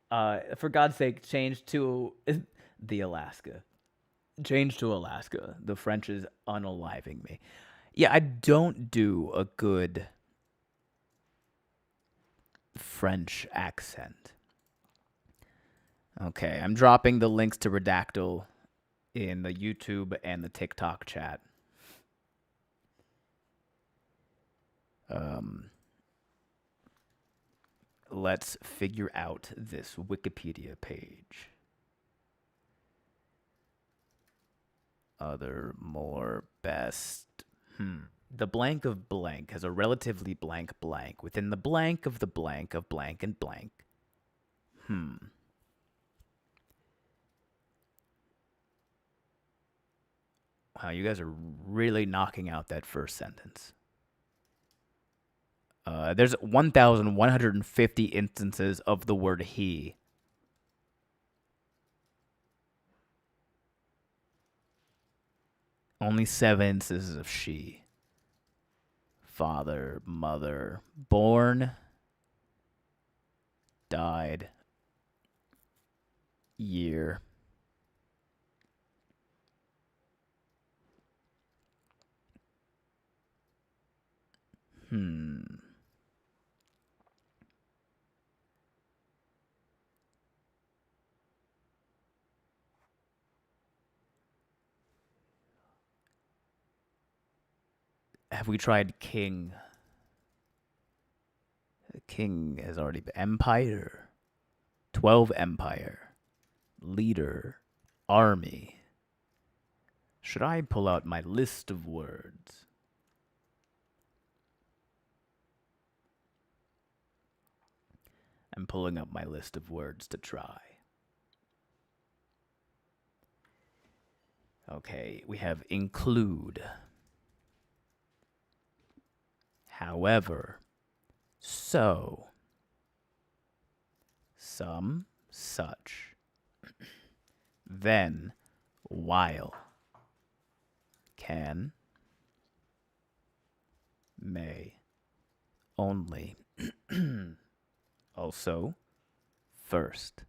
A: For God's sake, change to the Alaska. Change to Alaska. The French is unaliving me. Yeah, I don't do a good French accent. Okay, I'm dropping the links to Redactyl in the YouTube and the TikTok chat. Let's figure out this Wikipedia page. other, more, best. The blank of blank has a relatively blank blank within the blank of blank and blank. Wow, you guys are really knocking out that first sentence. There's 1,150 instances of the word he. Only 7 instances of she. Father, mother, born, died, year. Have we tried king? King has already been. Empire. 12 empire. Leader. Army. Should I pull out my list of words? I'm pulling up my list of words to try. Okay, we have include. However, so, some, such, then, while, can, may, only, also, first,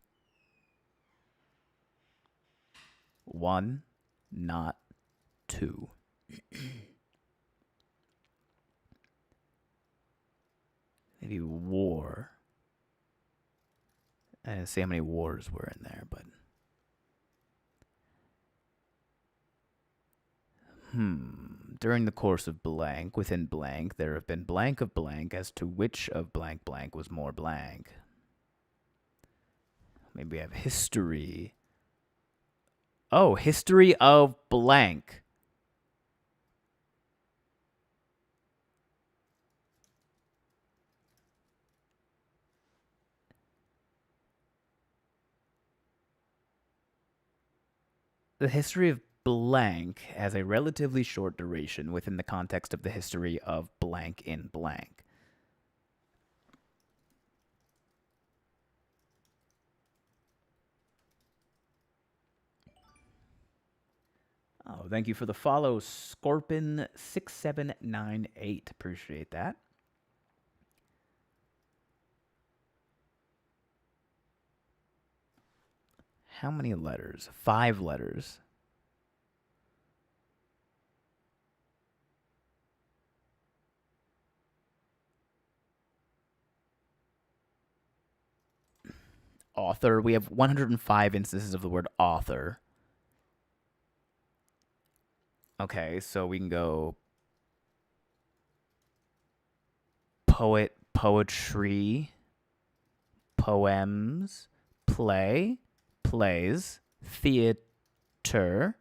A: one, not, two. Maybe war. I didn't see how many wars were in there, but. During the course of blank, within blank, there have been blank of blank as to which of blank blank was more blank. Maybe we have history. Oh, history of blank. The history of blank has a relatively short duration within the context of the history of blank in blank. Oh, thank you for the follow, Scorpion6798. Appreciate that. How many letters? 5 letters. Author. We have 105 instances of the word author. Okay, so we can go poet, poetry, poems, play, plays, theater,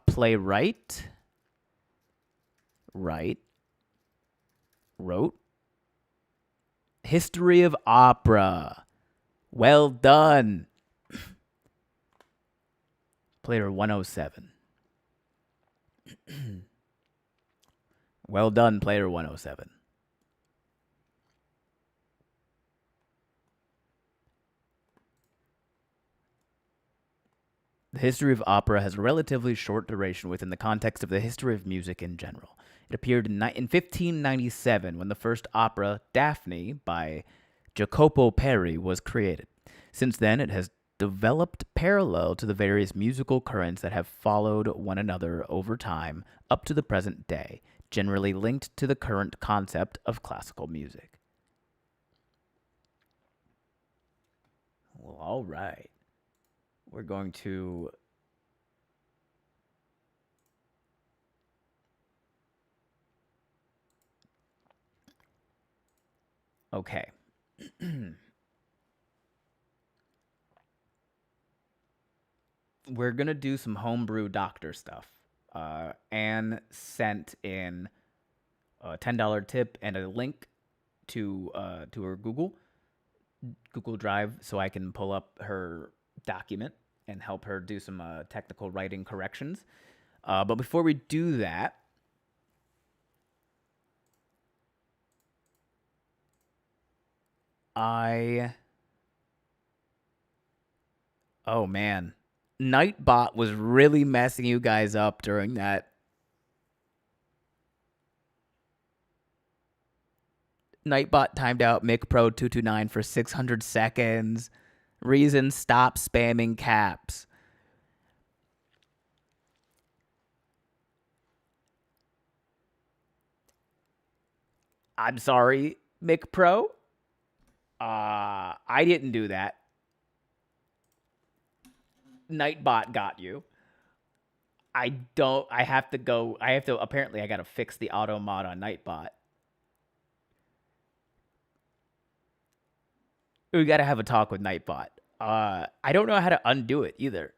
A: playwright, write, wrote, history of opera. Well done. Player 107. Well done, player 107. The history of opera has a relatively short duration within the context of the history of music in general. It appeared in 1597 when the first opera, Daphne, by Jacopo Peri, was created. Since then, it has developed parallel to the various musical currents that have followed one another over time up to the present day, generally linked to the current concept of classical music. Well, all right. We're going to okay. we're gonna do some homebrew doctor stuff. Anne sent in a $10 tip and a link to her Google Drive so I can pull up her document and help her do some technical writing corrections. But before we do that, I oh man, Nightbot was really messing you guys up during that. Nightbot timed out MicPro229 for 600 seconds. Reason, stop spamming caps. I'm sorry, MicPro. I didn't do that. Nightbot got you. I don't. I have to go. I have to. Apparently, I got to fix the auto mod on Nightbot. We got to have a talk with Nightbot. I don't know how to undo it either.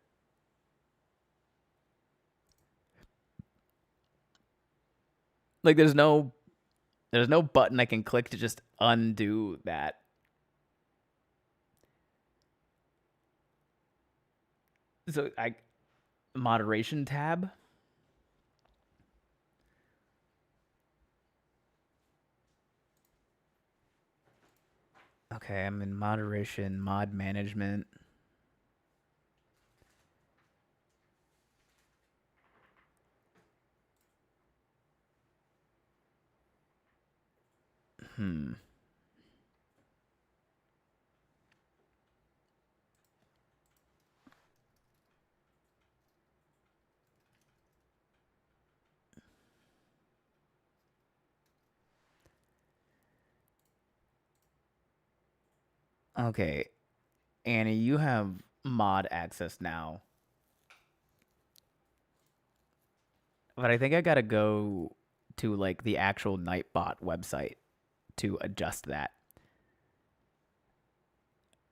A: Like, there's no button I can click to just undo that. So I moderation tab. Okay, I'm in moderation, mod management. Hmm. Okay, Annie, you have mod access now. But I think I gotta go to like the actual Nightbot website to adjust that.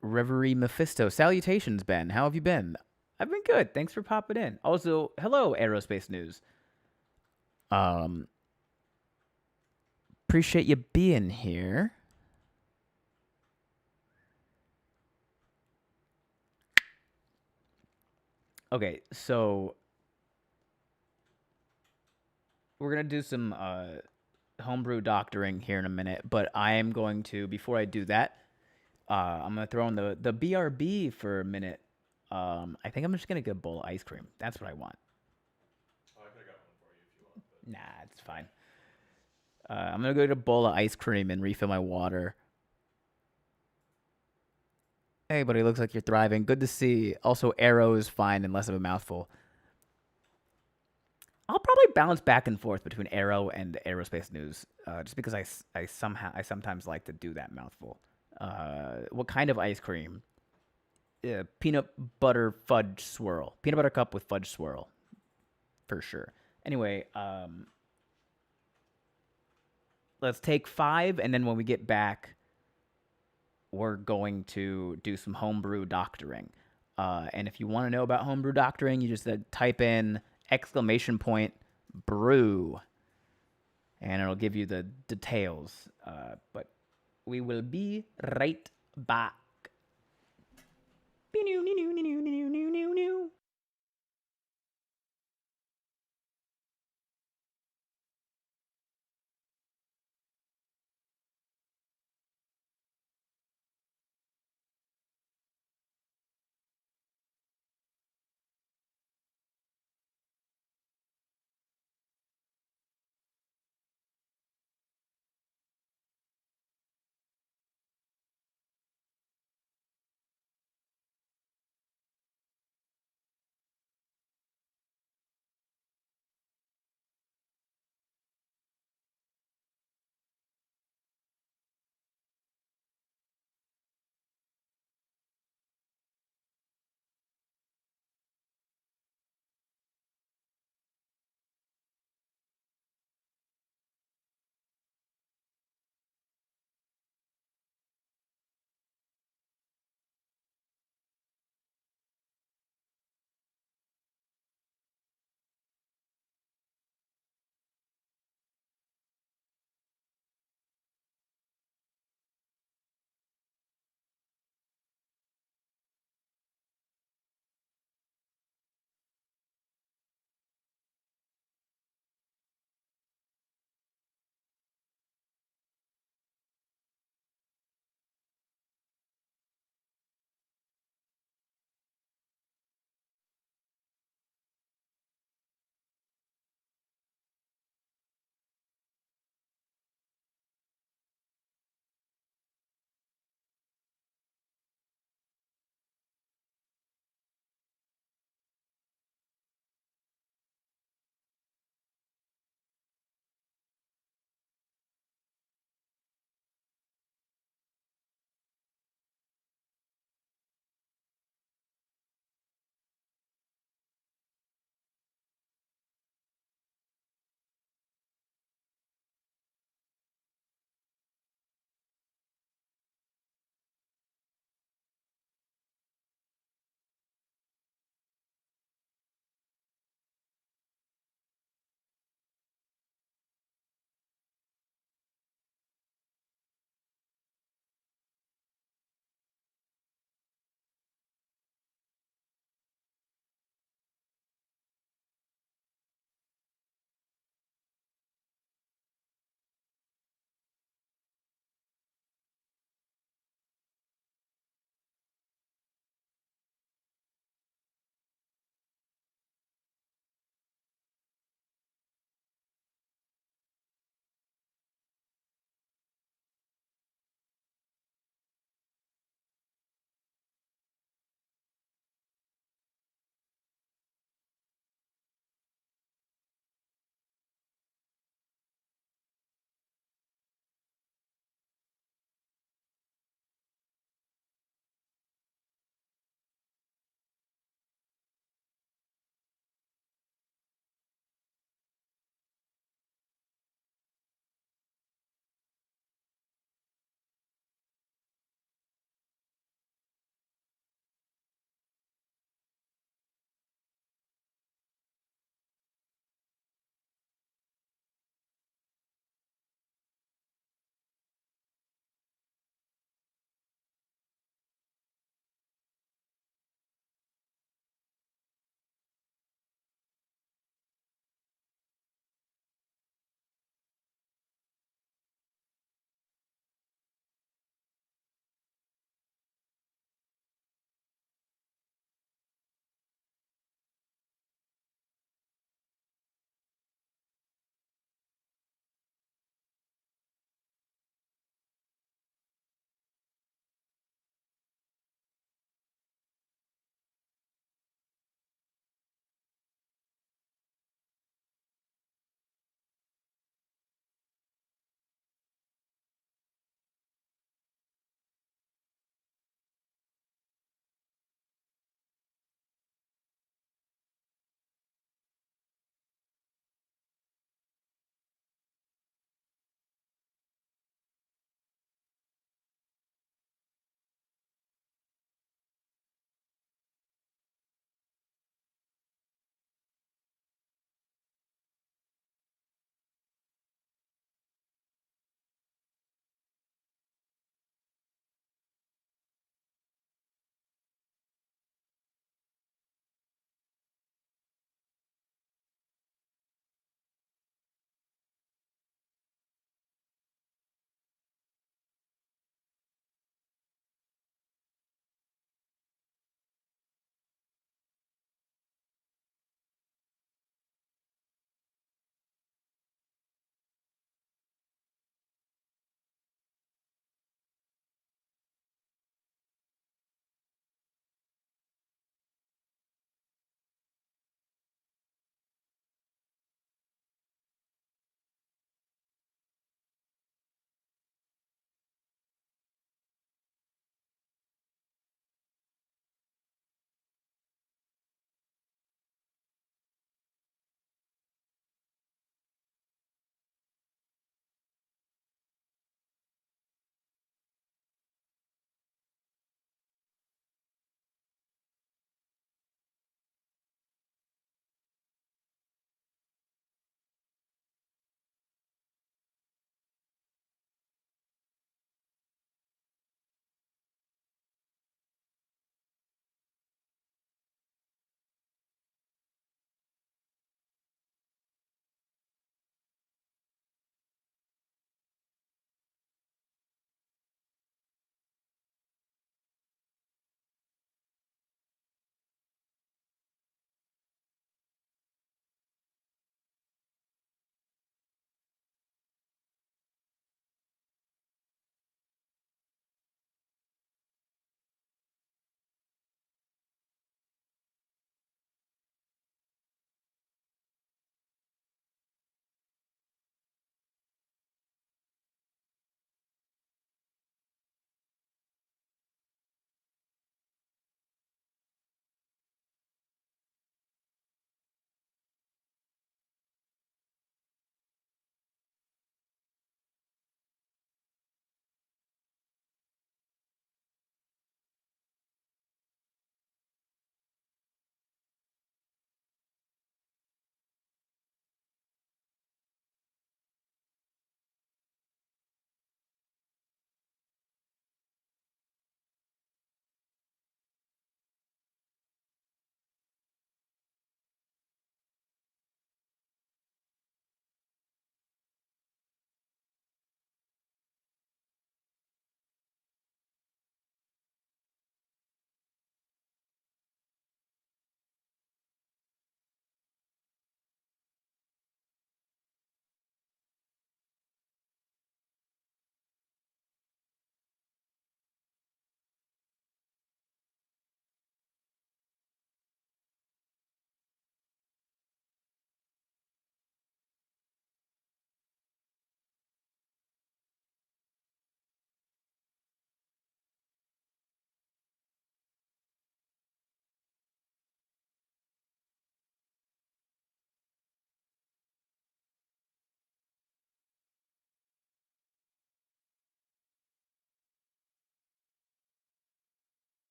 A: Reverie Mephisto. Salutations, Ben. How have you been? I've been good. Thanks for popping in. Also, hello, Aerospace News. Um, appreciate you being here. Okay, so we're gonna do some homebrew doctoring here in a minute, but I am going to before I do that, I'm gonna throw in the BRB for a minute. I think I'm just gonna get a bowl of ice cream. That's what I want.
B: Oh, I could have got one for you if you want, but
A: Nah, it's fine. I'm gonna go get a bowl of ice cream and refill my water. Hey, buddy, looks like you're thriving. Good to see. Also, Arrow is fine and less of a mouthful. I'll probably bounce back and forth between Arrow and Aerospace News, just because I sometimes like to do that mouthful. What kind of ice cream? Peanut butter fudge swirl. Peanut butter cup with fudge swirl, for sure. Anyway, let's take 5, and then when we get back, we're going to do some homebrew doctoring. And if you want to know about homebrew doctoring, you just type in !brew, and it'll give you the details. But we will be right back.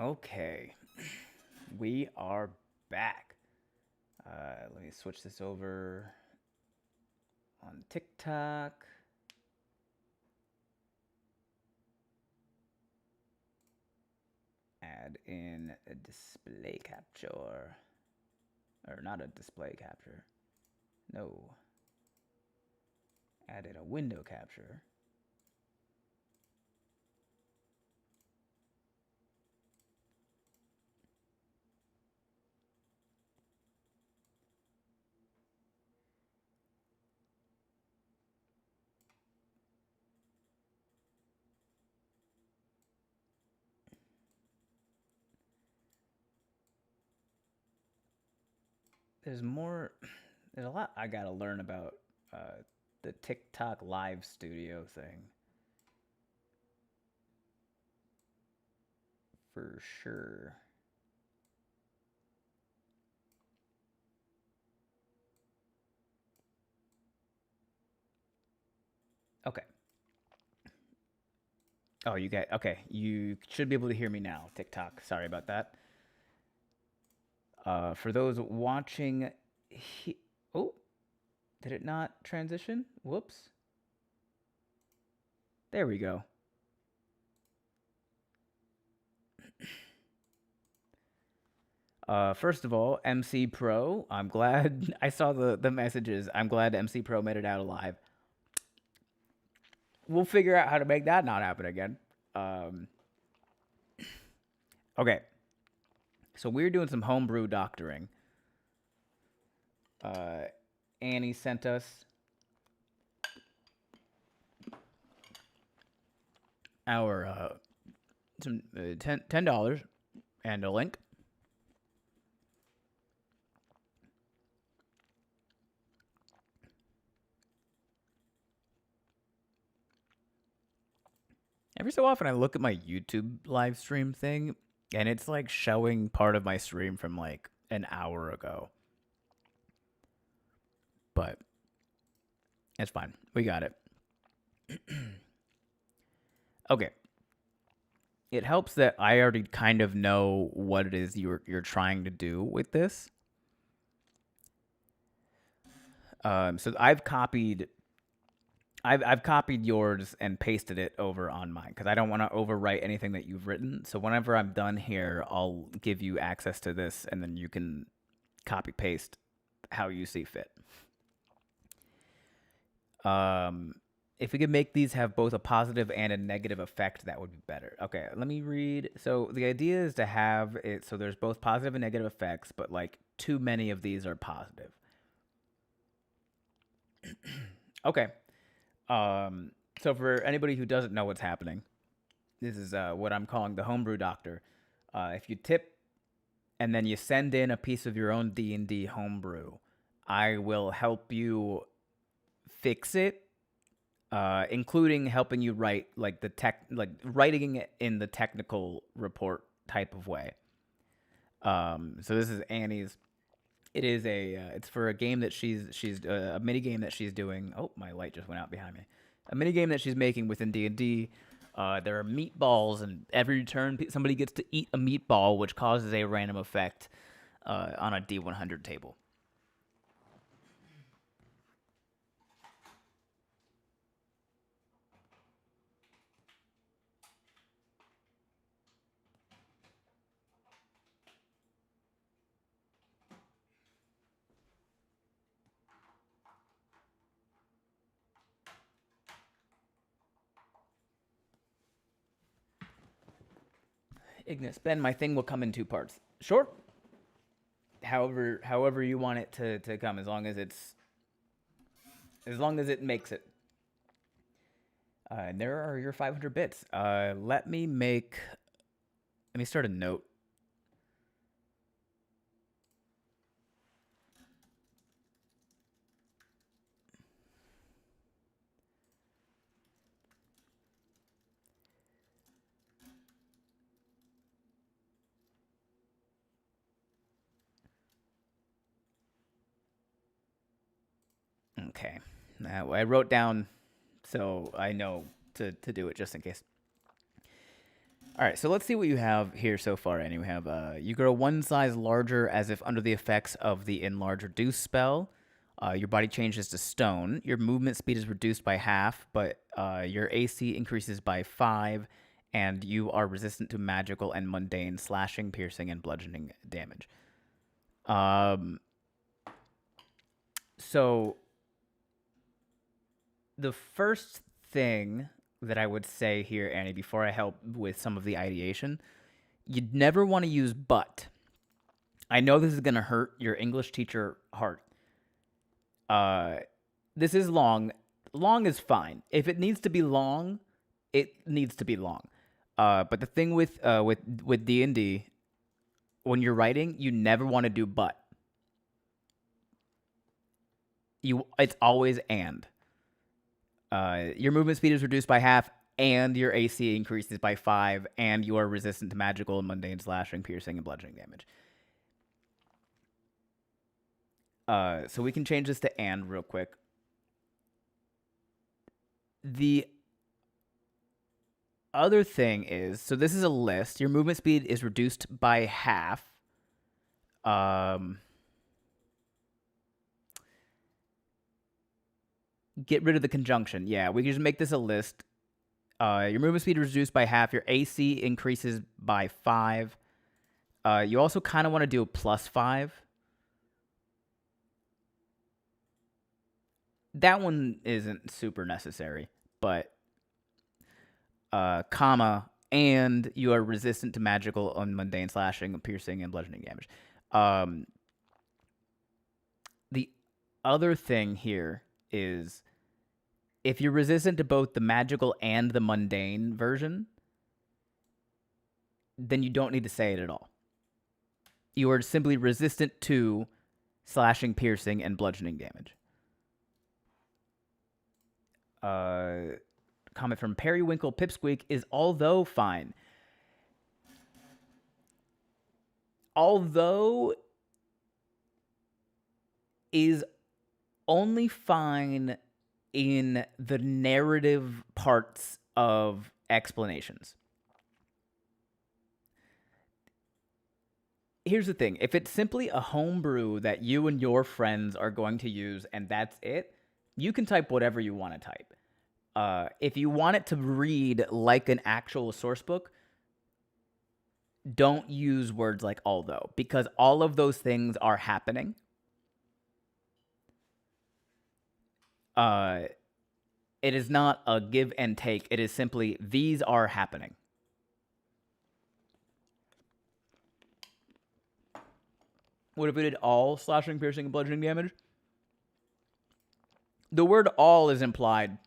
A: Okay, we are back. Let me switch this over on TikTok. Add in a display capture. Or not a display capture. No. Add in a window capture. There's more. There's a lot I gotta learn about the TikTok live studio thing. For sure. Okay. Oh, you get okay. You should be able to hear me now. TikTok. Sorry about that. For those watching, oh, did it not transition? Whoops. There we go. First of all, MC Pro. I'm glad I saw the messages. I'm glad MC Pro made it out alive. We'll figure out how to make that not happen again. Um, okay. So we're doing some homebrew doctoring. Annie sent us our some $10 and a link. Every so often, I look at my YouTube live stream thing, and it's like showing part of my stream from like an hour ago. But it's fine. We got it. Okay. It helps that I already kind of know what it is you're trying to do with this. So I've copied yours and pasted it over on mine because I don't want to overwrite anything that you've written. So whenever I'm done here, I'll give you access to this, and then you can copy paste how you see fit. If we could make these have both a positive and a negative effect, that would be better. Okay, let me read. So the idea is to have it so there's both positive and negative effects, but like too many of these are positive. Okay. So for anybody who doesn't know what's happening, this is what I'm calling the homebrew doctor. If you tip and then you send in a piece of your own D&D homebrew, I will help you fix it, including helping you write like writing it in the technical report type of way. So this is Annie's. It is it's for a game that she's a mini game that she's doing. Oh, my light just went out behind me. A mini game that she's making within D&D. There are meatballs, and every turn somebody gets to eat a meatball, which causes a random effect on a D100 table. Ignis, Ben, my thing will come in two parts. Sure. However you want it to come, as long as it makes it. And there are your 500 bits. Let me start a note. Okay. Now I wrote down so I know to do it just in case. All right, so let's see what you have here so far. And you have you grow one size larger as if under the effects of the enlarge reduce spell. Your body changes to stone. Your movement speed is reduced by half, but your AC increases by 5, and you are resistant to magical and mundane slashing, piercing, and bludgeoning damage. So the first thing that I would say here, Annie, before I help with some of the ideation, you'd never want to use but. I know this is going to hurt your English teacher heart. This is long. Long is fine. If it needs to be long, it needs to be long. But the thing with D&D, when you're writing, you never want to do but. It's always and. Your movement speed is reduced by half, and your AC increases by 5, and you are resistant to magical and mundane slashing, piercing, and bludgeoning damage. So we can change this to and real quick. The other thing is, so this is a list. Your movement speed is reduced by half. Get rid of the conjunction. Yeah, we can just make this a list. Your movement speed is reduced by half. Your AC increases by 5. You also kind of want to do a +5. That one isn't super necessary, but comma, and you are resistant to magical and mundane slashing, piercing, and bludgeoning damage. The other thing here is if you're resistant to both the magical and the mundane version, then you don't need to say it at all. You are simply resistant to slashing, piercing, and bludgeoning damage. Comment from Periwinkle Pipsqueak is although fine. Although is only fine in the narrative parts of explanations. Here's the thing. If it's simply a homebrew that you and your friends are going to use and that's it, you can type whatever you want to type. If you want it to read like an actual source book, don't use words like although, because all of those things are happening. It is not a give and take. It is simply these are happening. What if we did all slashing, piercing, and bludgeoning damage? The word all is implied.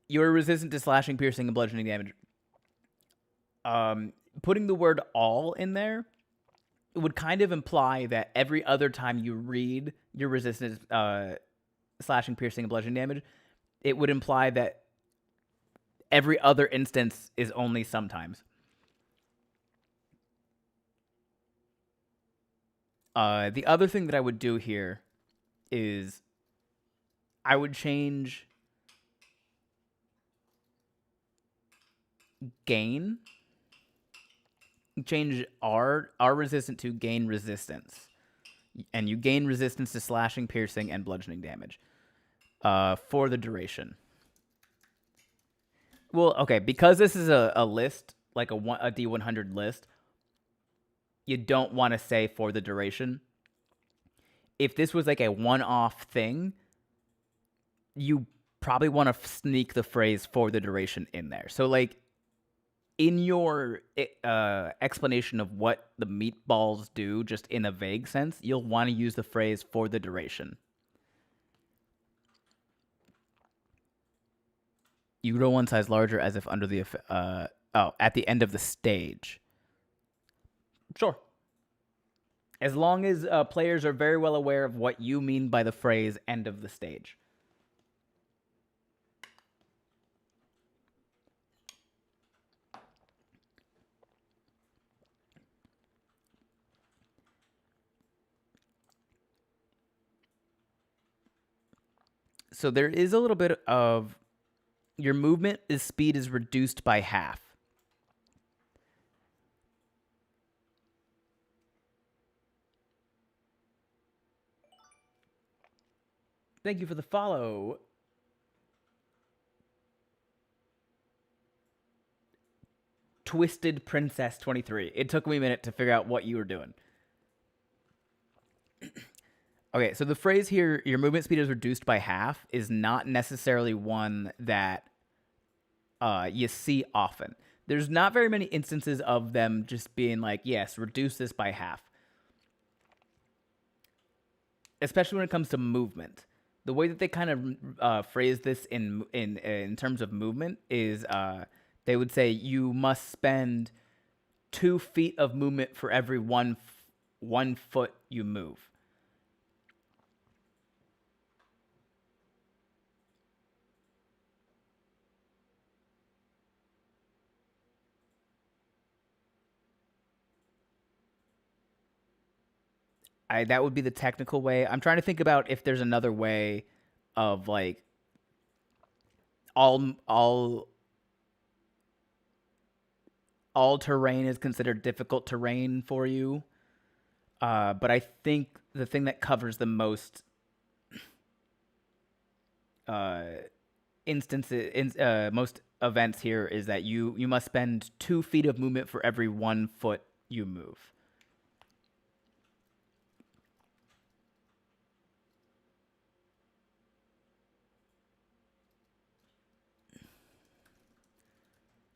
A: You're resistant to slashing, piercing, and bludgeoning damage. Putting the word all in there would kind of imply that every other time you read your resistance, slashing, piercing, and bludgeoning damage, it would imply that every other instance is only sometimes. The other thing that I would do here is I would change gain. Change R resistant to gain resistance. And you gain resistance to slashing, piercing, and bludgeoning damage for the duration. Well, okay, because this is a list, like a D100 list, you don't want to say for the duration. If this was like a one-off thing, you probably want to sneak the phrase for the duration in there. So, like, in your explanation of what the meatballs do, just in a vague sense, you'll want to use the phrase for the duration. You grow one size larger as if under the at the end of the stage. Sure. As long as players are very well aware of what you mean by the phrase end of the stage. So there is a little bit of your movement speed is reduced by half. Thank you for the follow. Twisted Princess 23. It took me a minute to figure out what you were doing. Okay, so the phrase here, your movement speed is reduced by half, is not necessarily one that you see often. There's not very many instances of them just being like, yes, reduce this by half. Especially when it comes to movement. The way that they kind of phrase this in terms of movement is they would say you must spend 2 feet of movement for every 1 foot you move. That would be the technical way. I'm trying to think about if there's another way of like all terrain is considered difficult terrain for you. But I think the thing that covers the most most events here is that you must spend 2 feet of movement for every 1 foot you move.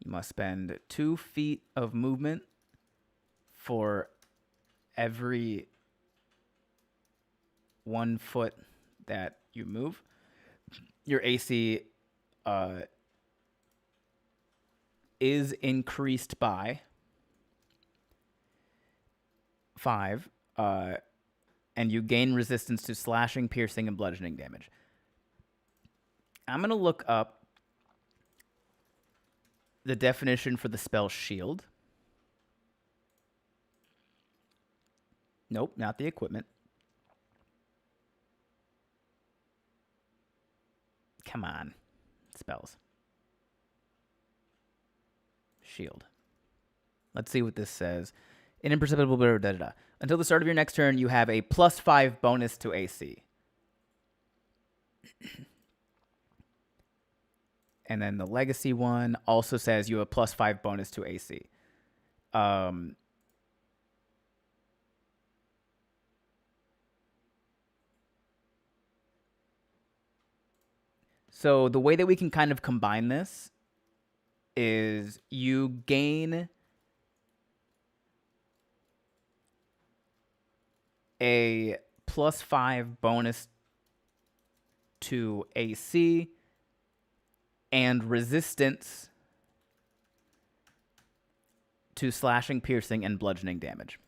A: You must spend 2 feet of movement for every 1 foot that you move. Your AC is increased by 5, and you gain resistance to slashing, piercing, and bludgeoning damage. I'm going to look up the definition for the spell shield. Nope, not the equipment. Come on. Spells. Shield. Let's see what this says. An imperceptible da-da-da. Until the start of your next turn, you have a +5 bonus to AC. And then the legacy one also says you have a +5 bonus to AC. So the way that we can kind of combine this is you gain a +5 bonus to AC and resistance to slashing, piercing, and bludgeoning damage.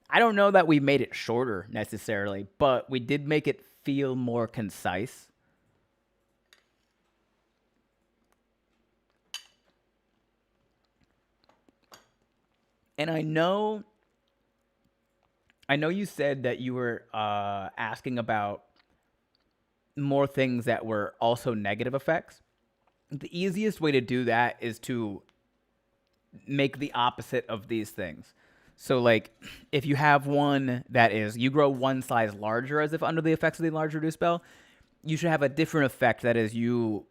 A: I don't know that we made it shorter necessarily, but we did make it feel more concise. And I know you said that you were asking about more things that were also negative effects. The easiest way to do that is to make the opposite of these things. So, like, if you have one that is, you grow 1 size larger as if under the effects of the enlarge reduce spell, you should have a different effect that is you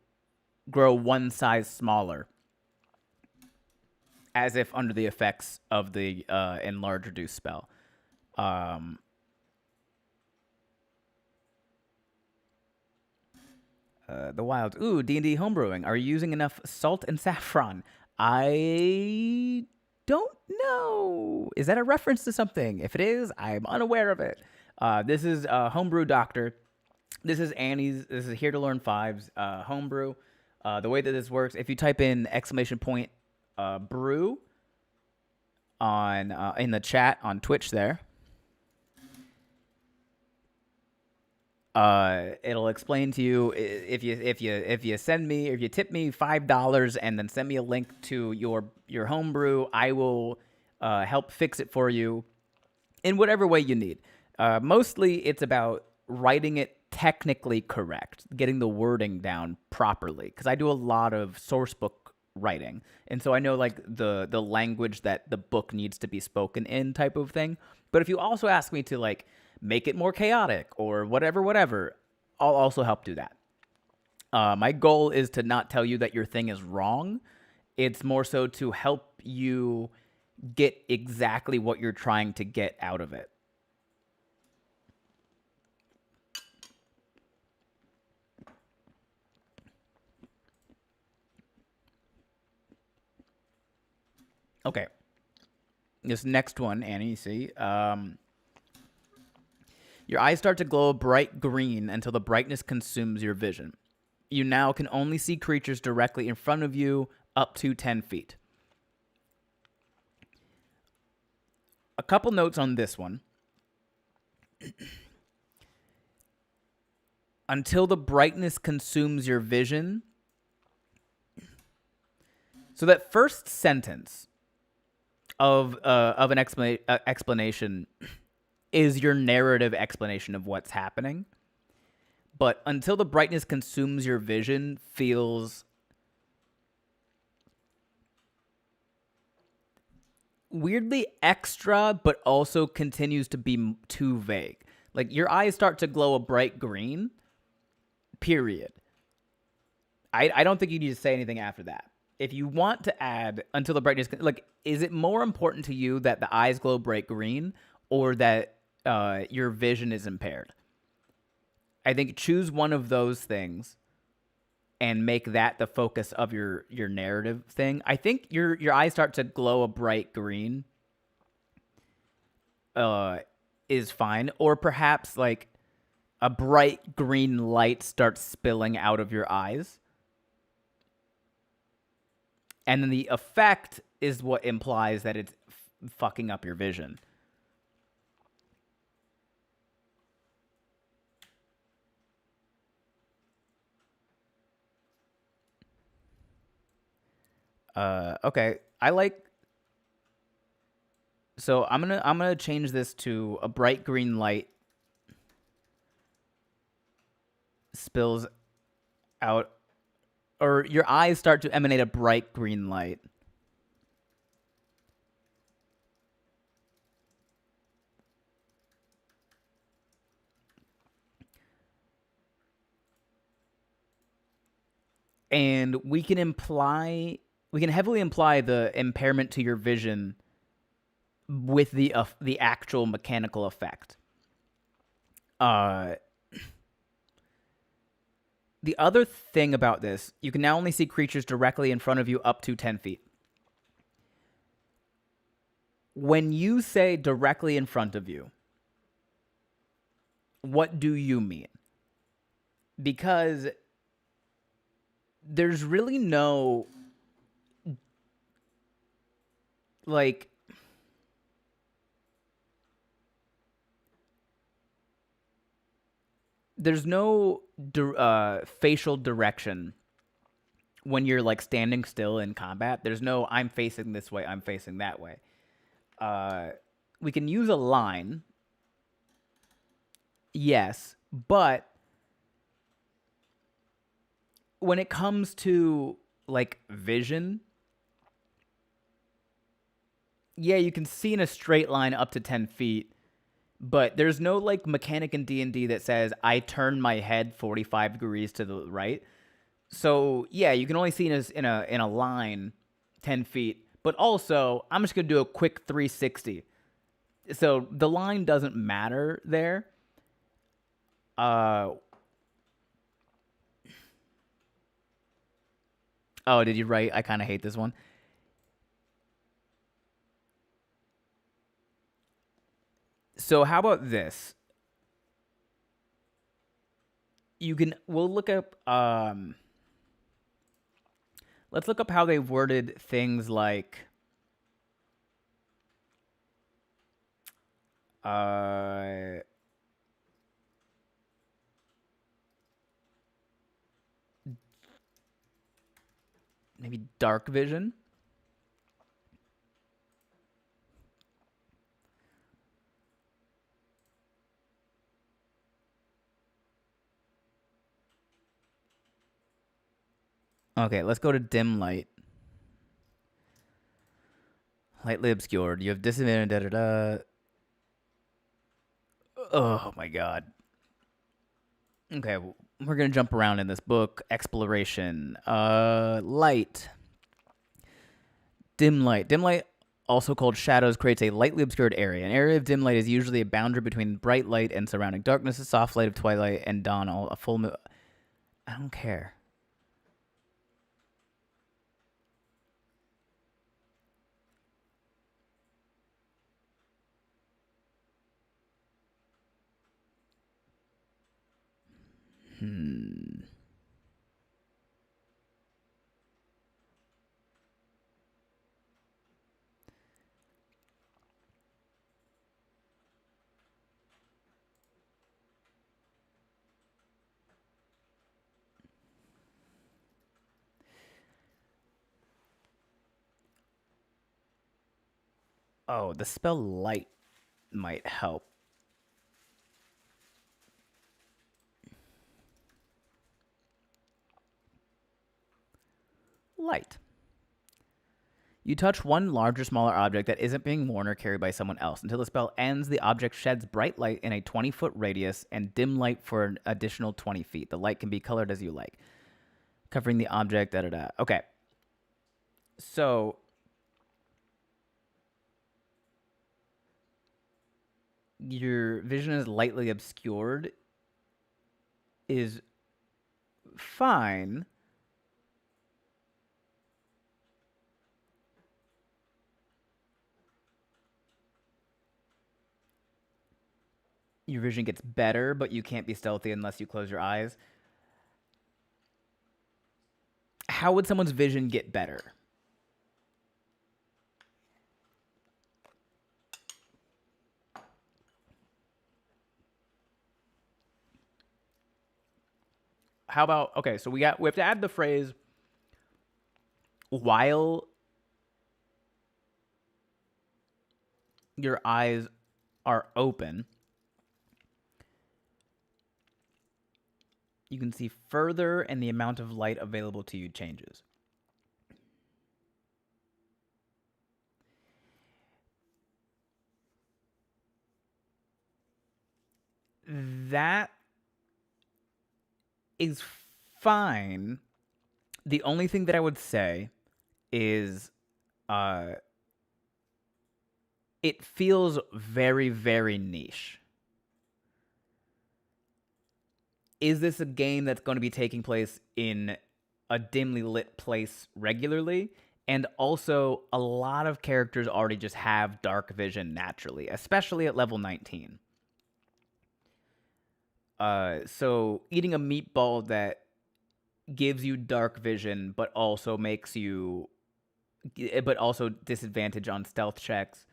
A: grow 1 size smaller as if under the effects of the enlarge reduce spell. The Wilds. Ooh, D&D homebrewing. Are you using enough salt and saffron? I don't know. Is that a reference to something? If it is, I'm unaware of it. This is Homebrew Doctor. This is Annie's. This is Here to Learn 5's homebrew. The way that this works, if you type in !brew on in the chat on Twitch there, it'll explain to you if you send me, or if you tip me $5 and then send me a link to your homebrew, I will help fix it for you in whatever way you need. Mostly it's about writing it technically correct, getting the wording down properly. Because I do a lot of source book writing, and so I know like the language that the book needs to be spoken in type of thing. But if you also ask me to like make it more chaotic or whatever, I'll also help do that. My goal is to not tell you that your thing is wrong. It's more so to help you get exactly what you're trying to get out of it. Okay. This next one, Annie, you see. Your eyes start to glow a bright green until the brightness consumes your vision. You now can only see creatures directly in front of you up to 10 feet. A couple notes on this one. Until the brightness consumes your vision. So that first sentence of an explanation is your narrative explanation of what's happening. But until the brightness consumes your vision feels weirdly extra, but also continues to be too vague. Like your eyes start to glow a bright green, period. I don't think you need to say anything after that. If you want to add until the brightness, like, is it more important to you that the eyes glow bright green or that your vision is impaired? I think choose one of those things and make that the focus of your narrative thing. I think your eyes start to glow a bright green is fine. Or perhaps like a bright green light starts spilling out of your eyes. And then the effect is what implies that it's fucking up your vision. Okay. So I'm gonna change this to a bright green light spills out, or your eyes start to emanate a bright green light. And we can heavily imply the impairment to your vision with the actual mechanical effect. The other thing about this, you can now only see creatures directly in front of you up to 10 feet. When you say directly in front of you, what do you mean? Because there's really no, like, there's no facial direction when you're like standing still in combat. There's no I'm facing this way, I'm facing that way. We can use a line, yes, but when it comes to like vision, yeah, you can see in a straight line up to 10 feet, but there's no like mechanic in D&D that says I turn my head 45 degrees to the right. So yeah, you can only see in a line 10 feet, but also I'm just gonna do a quick 360. So the line doesn't matter there. Oh, did you write? I kind of hate this one. So how about this? We'll look up, let's look up how they worded things like, maybe dark vision. Okay, let's go to dim light. Lightly obscured. You have disadvantage. Da, da, da. Oh my god. Okay, we're gonna jump around in this book. Exploration. Light. Dim light. Dim light, also called shadows, creates a lightly obscured area. An area of dim light is usually a boundary between bright light and surrounding darkness. A soft light of twilight and dawn. All a full moon. I don't care. Hmm. Oh, the spell light might help. Light. You touch one large or smaller object that isn't being worn or carried by someone else. Until the spell ends, the object sheds bright light in a 20-foot radius and dim light for an additional 20 feet. The light can be colored as you like, covering the object. Da da da. Okay. So your vision is lightly obscured is fine. Your vision gets better, but you can't be stealthy unless you close your eyes. How would someone's vision get better? How about, okay, so we have to add the phrase while your eyes are open, you can see further and the amount of light available to you changes. That is fine. The only thing that I would say is it feels very, very niche. Is this a game that's going to be taking place in a dimly lit place regularly? And also, a lot of characters already just have dark vision naturally, especially at level 19. So eating a meatball that gives you dark vision, but also disadvantage on stealth checks.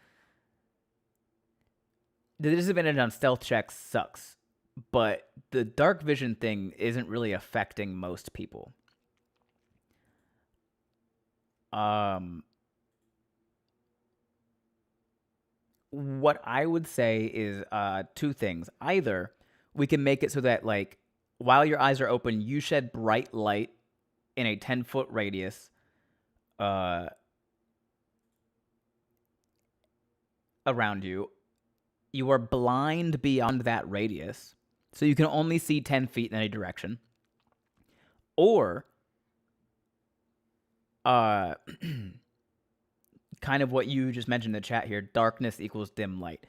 A: The disadvantage on stealth checks sucks, but the dark vision thing isn't really affecting most people. What I would say is two things. Either we can make it so that, like, while your eyes are open, you shed bright light in a 10-foot radius around you. You are blind beyond that radius, so you can only see 10 feet in any direction. Or, kind of what you just mentioned in the chat here, darkness equals dim light.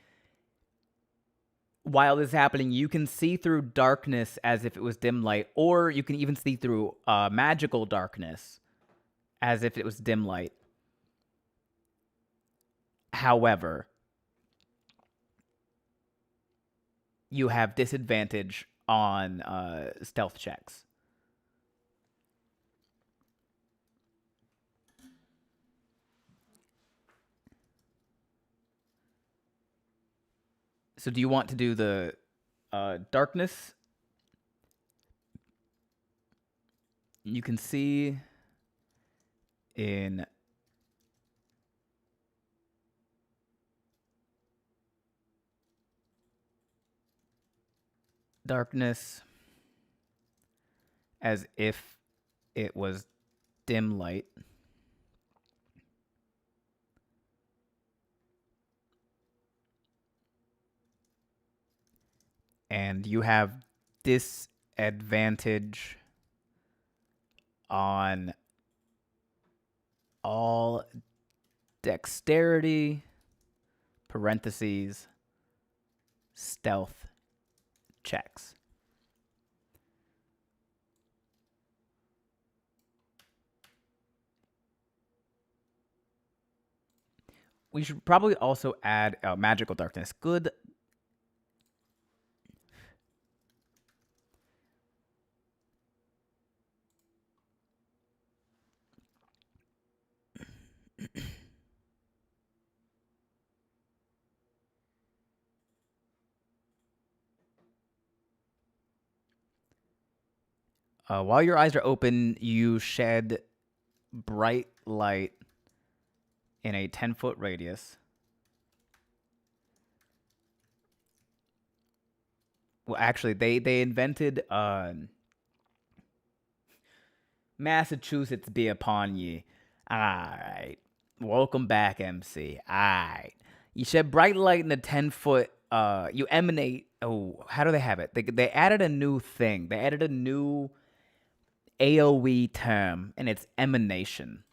A: While this is happening, you can see through darkness as if it was dim light, or you can even see through magical darkness as if it was dim light. However, you have disadvantage on stealth checks. So do you want to do the darkness? You can see in darkness as if it was dim light. And you have disadvantage on all dexterity, parentheses, stealth checks. We should probably also add magical darkness. Good. While your eyes are open, you shed bright light in a 10-foot radius. Well, actually, they invented Massachusetts be upon ye. All right. Welcome back, MC. All right. You shed bright light in a 10-foot. You emanate. Oh, how do they have it? They added a new thing. They added a new AOE term, and it's emanation.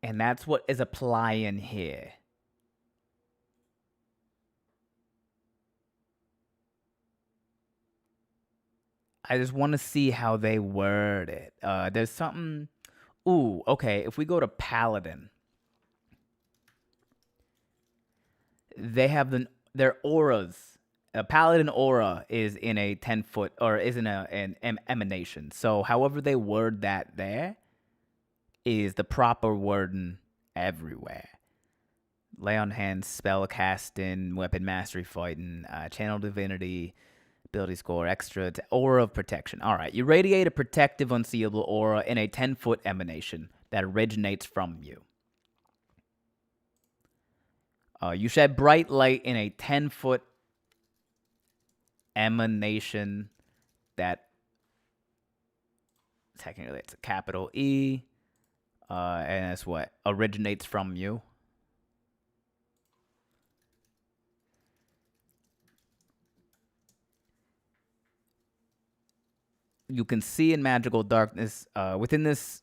A: And that's what is applying here. I just want to see how they word it. There's something. Ooh, okay. If we go to Paladin, they have their auras. A Paladin aura is in a 10-foot, or is in an emanation. So, however they word that there is the proper wording everywhere. Lay on hands, spell casting, weapon mastery fighting, channel divinity, ability score, extra, aura of protection. All right, you radiate a protective, unseeable aura in a 10-foot emanation that originates from you. You shed bright light in a 10-foot emanation that technically it's a capital E, and it's what originates from you. You can see in magical darkness within this.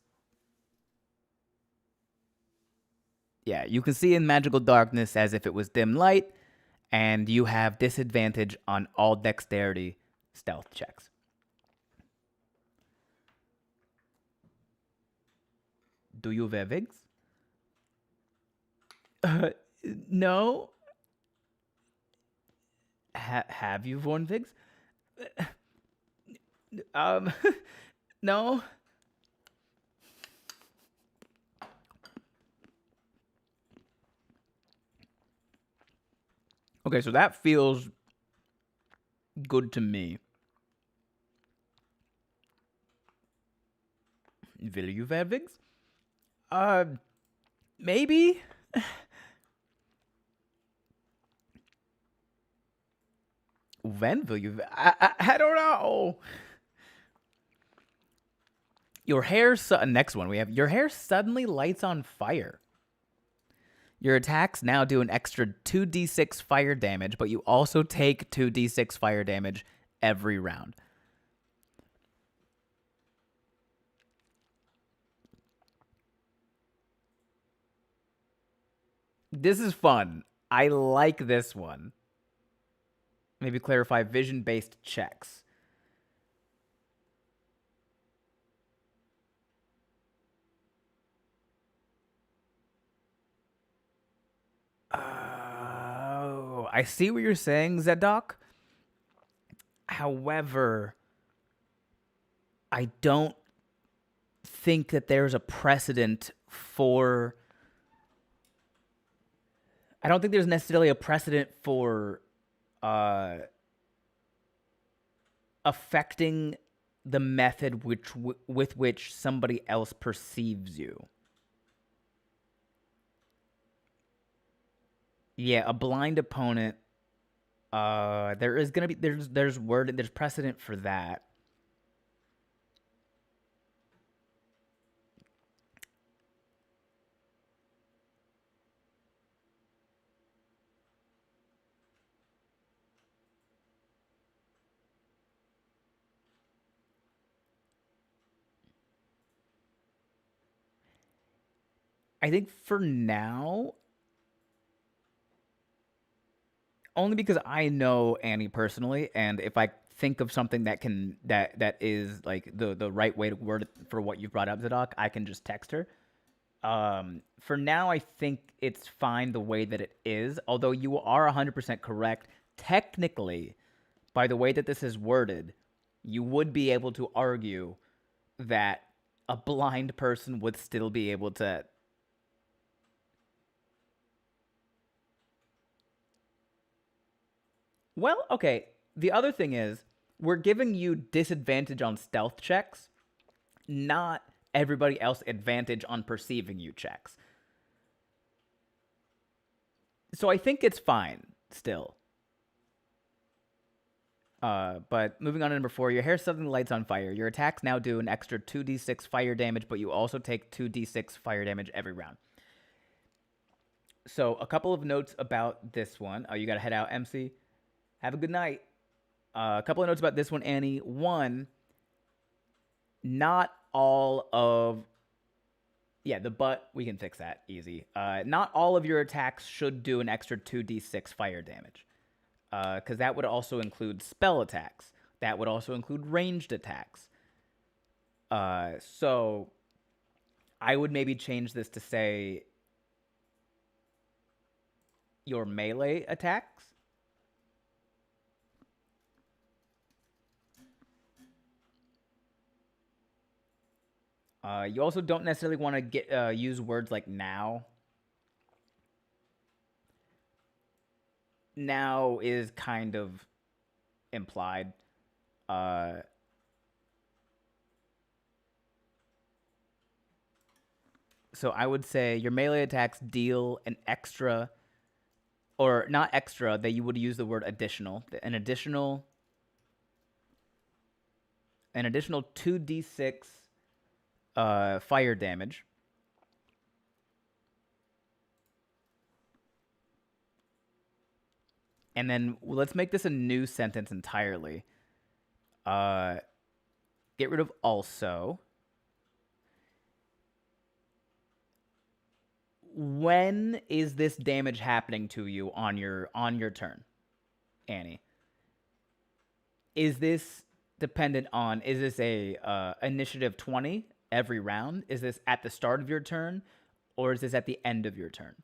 A: Yeah, you can see in magical darkness as if it was dim light, and you have disadvantage on all dexterity stealth checks. Do you wear wigs? No. Have you worn wigs? No. Okay, so that feels good to me. Will you wear wigs? Maybe. When will you? I don't know. Your hair. Next one we have. Your hair suddenly lights on fire. Your attacks now do an extra 2d6 fire damage, but you also take 2d6 fire damage every round. This is fun. I like this one. Maybe clarify vision-based checks. Oh, I see what you're saying, Zedok. However, I don't think that there's a precedent for. I don't think there's necessarily a precedent for affecting the method with which somebody else perceives you. Yeah, a blind opponent There is gonna be there's precedent for that. I think for now, only because I know Annie personally, and if I think of something that is like the right way to word it for what you've brought up, Zadok, I can just text her. For now, I think it's fine the way that it is. Although you are 100% correct, technically, by the way that this is worded, you would be able to argue that a blind person would still be able to. Well, okay. The other thing is, we're giving you disadvantage on stealth checks, not everybody else advantage on perceiving you checks. So I think it's fine still. But moving on to number 4, your hair suddenly lights on fire. Your attacks now do an extra 2d6 fire damage, but you also take 2d6 fire damage every round. So a couple of notes about this one. Oh, you got to head out, MC. Have a good night. A couple of notes about this one, Annie. One, not all of the butt, we can fix that easy. Not all of your attacks should do an extra 2d6 fire damage, because that would also include spell attacks. That would also include ranged attacks. So I would maybe change this to say your melee attacks. You also don't necessarily want to get use words like now. Now is kind of implied. So I would say your melee attacks deal an extra, or not extra, that you would use the word additional. An additional 2d6 fire damage. And then let's make this a new sentence entirely. Get rid of also. When is this damage happening to you on your turn, Annie? Is this dependent on? Is this a initiative 20 every round? Is this at the start of your turn, or is this at the end of your turn?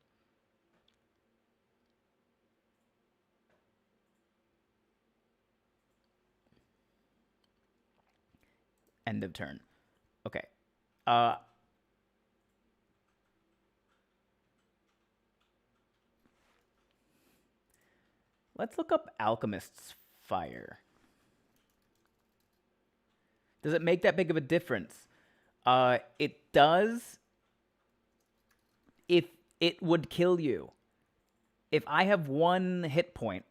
A: End of turn. Okay. Let's look up Alchemist's Fire. Does it make that big of a difference? It does if it would kill you. If I have 1 hit point,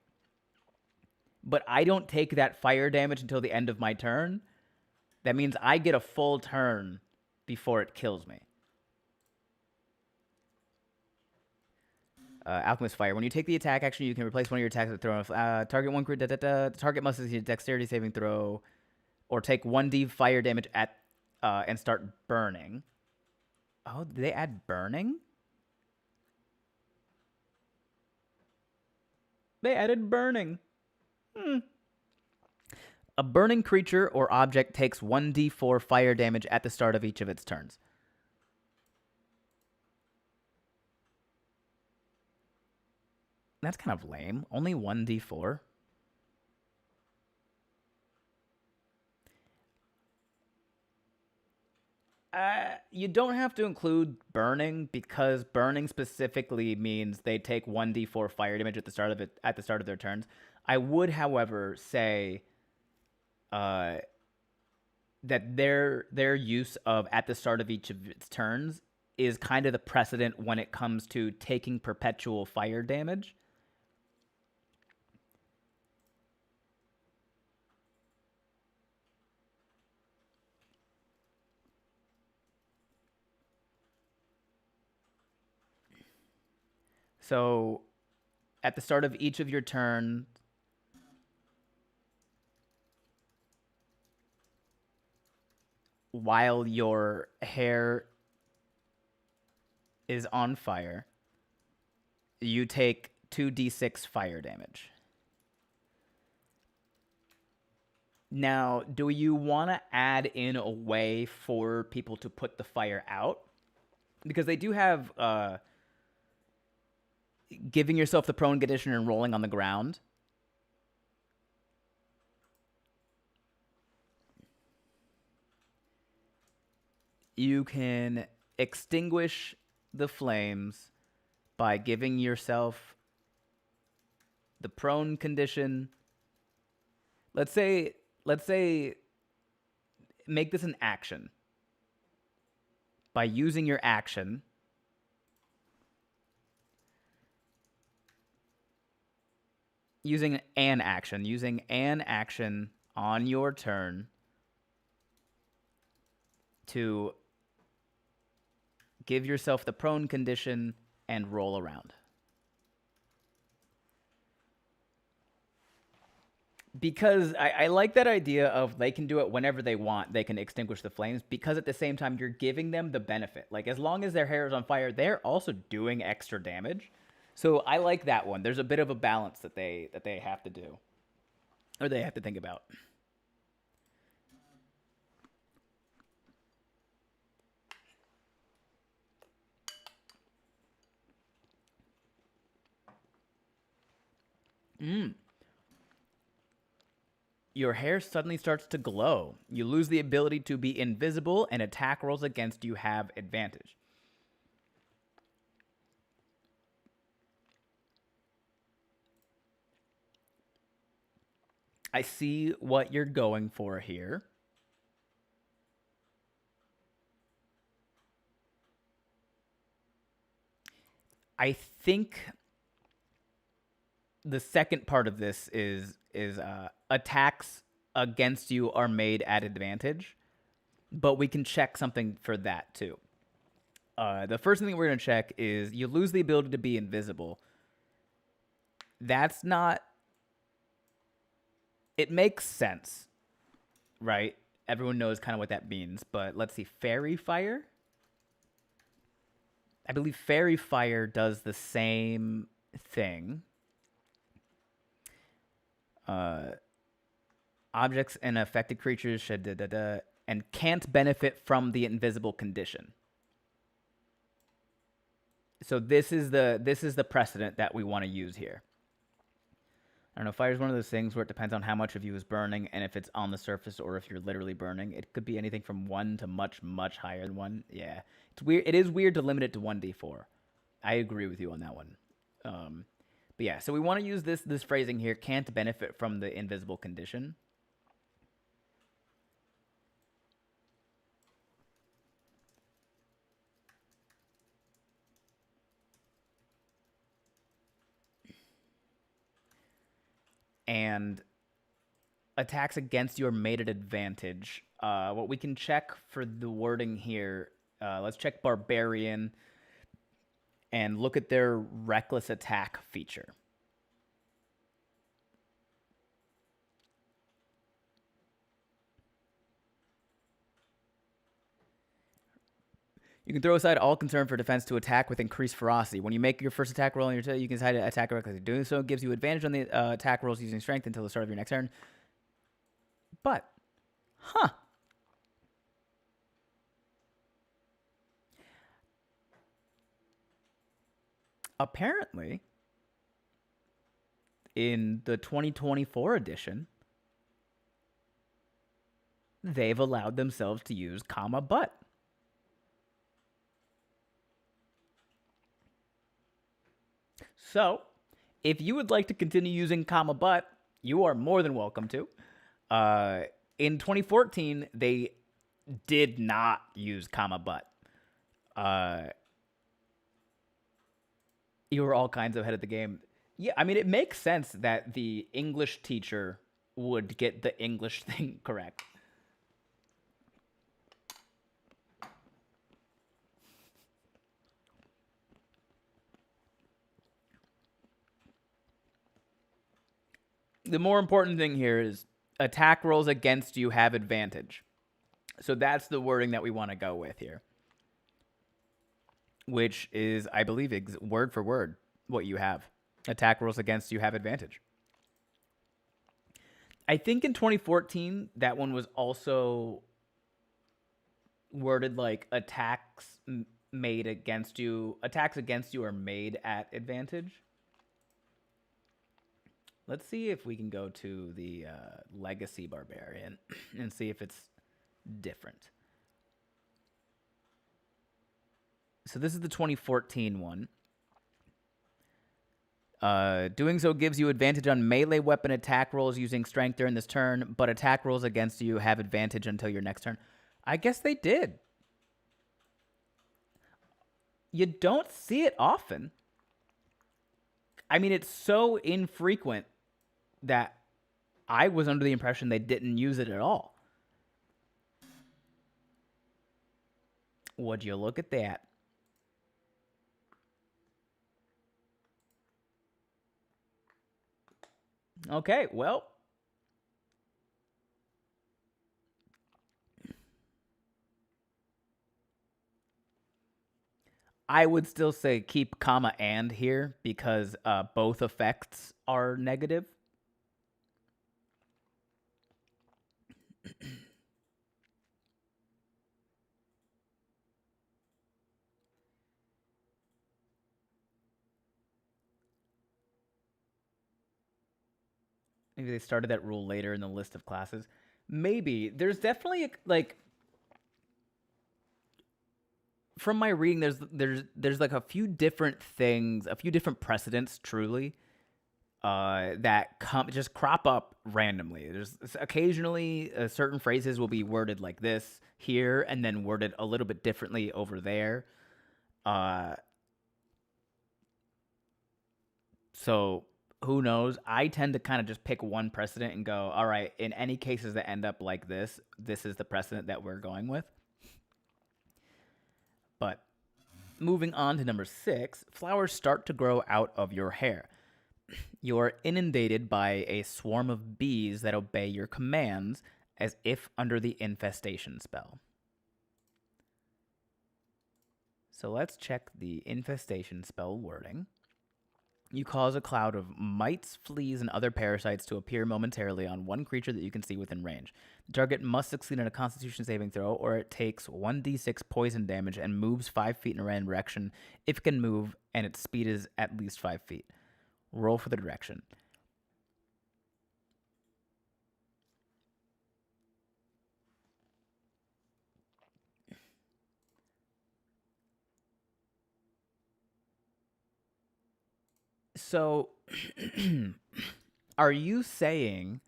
A: but I don't take that fire damage until the end of my turn, that means I get a full turn before it kills me. Alchemist Fire. When you take the attack action, you can replace one of your attacks with throwing target one crit. The target must succeed a dexterity saving throw, or take 1d fire damage at and start burning. Oh, did they add burning? They added burning. A burning creature or object takes 1d4 fire damage at the start of each of its turns. That's kind of lame. Only 1d4. You don't have to include burning, because burning specifically means they take 1d4 fire damage at the start of their turns. I would, however, say that their use of at the start of each of its turns is kind of the precedent when it comes to taking perpetual fire damage. So at the start of each of your turns, while your hair is on fire, you take 2d6 fire damage. Now, do you want to add in a way for people to put the fire out? Because they do have giving yourself the prone condition and rolling on the ground. You can extinguish the flames by giving yourself the prone condition. Let's say make this an action. By using your action, using an action on your turn to give yourself the prone condition and roll around. Because I like that idea of they can do it whenever they want. They can extinguish the flames because at the same time you're giving them the benefit. Like as long as their hair is on fire, they're also doing extra damage. So I like that one. There's a bit of a balance that they have to do, or they have to think about. Your hair suddenly starts to glow. You lose the ability to be invisible, and attack rolls against you have advantage. I see what you're going for here. I think the second part of this is attacks against you are made at advantage, but we can check something for that too. The first thing we're going to check is you lose the ability to be invisible. That's not... It makes sense, right? Everyone knows kind of what that means, but let's see. Fairy Fire? I believe Fairy Fire does the same thing. Objects and affected creatures should and can't benefit from the invisible condition. So this is the precedent that we want to use here. I don't know, fire is one of those things where it depends on how much of you is burning and if it's on the surface or if you're literally burning. It could be anything from 1 to much, much higher than 1. Yeah. It's weird. It is weird to limit it to 1d4. I agree with you on that one. But yeah, so we want to use this phrasing here, can't benefit from the invisible condition. And attacks against you are made at advantage. What we can check for the wording here, let's check Barbarian and look at their reckless attack feature. You can throw aside all concern for defense to attack with increased ferocity. When you make your first attack roll on your turn, you can decide to attack recklessly. Doing so gives you advantage on the attack rolls using strength until the start of your next turn. But, apparently, in the 2024 edition, they've allowed themselves to use comma but. So, if you would like to continue using comma but, you are more than welcome to. In 2014, they did not use comma but. You were all kinds of ahead of the game. Yeah, I mean, it makes sense that the English teacher would get the English thing correct. The more important thing here is attack rolls against you have advantage. So that's the wording that we want to go with here, which is, I believe, word for word what you have. Attack rolls against you have advantage. I think in 2014, that one was also worded like attacks against you are made at advantage. Let's see if we can go to the Legacy Barbarian and see if it's different. So this is the 2014 one. Doing so gives you advantage on melee weapon attack rolls using strength during this turn, but attack rolls against you have advantage until your next turn. I guess they did. You don't see it often. I mean, it's so infrequent that I was under the impression they didn't use it at all. Would you look at that? Okay, well. I would still say keep comma and here because both effects are negative. Maybe they started that rule later in the list of classes. Maybe. There's definitely like from my reading there's like a few different things, a few different precedents truly that just crop up randomly. There's occasionally certain phrases will be worded like this here and then worded a little bit differently over there. So who knows? I tend to kind of just pick one precedent and go, all right, in any cases that end up like this, this is the precedent that we're going with. But moving on to number 6, flowers start to grow out of your hair. You are inundated by a swarm of bees that obey your commands as if under the infestation spell. So let's check the infestation spell wording. You cause a cloud of mites, fleas, and other parasites to appear momentarily on one creature that you can see within range. The target must succeed in a Constitution saving throw, or it takes 1d6 poison damage and moves 5 feet in a random direction if it can move, and its speed is at least 5 feet. Roll for the direction. So, are you saying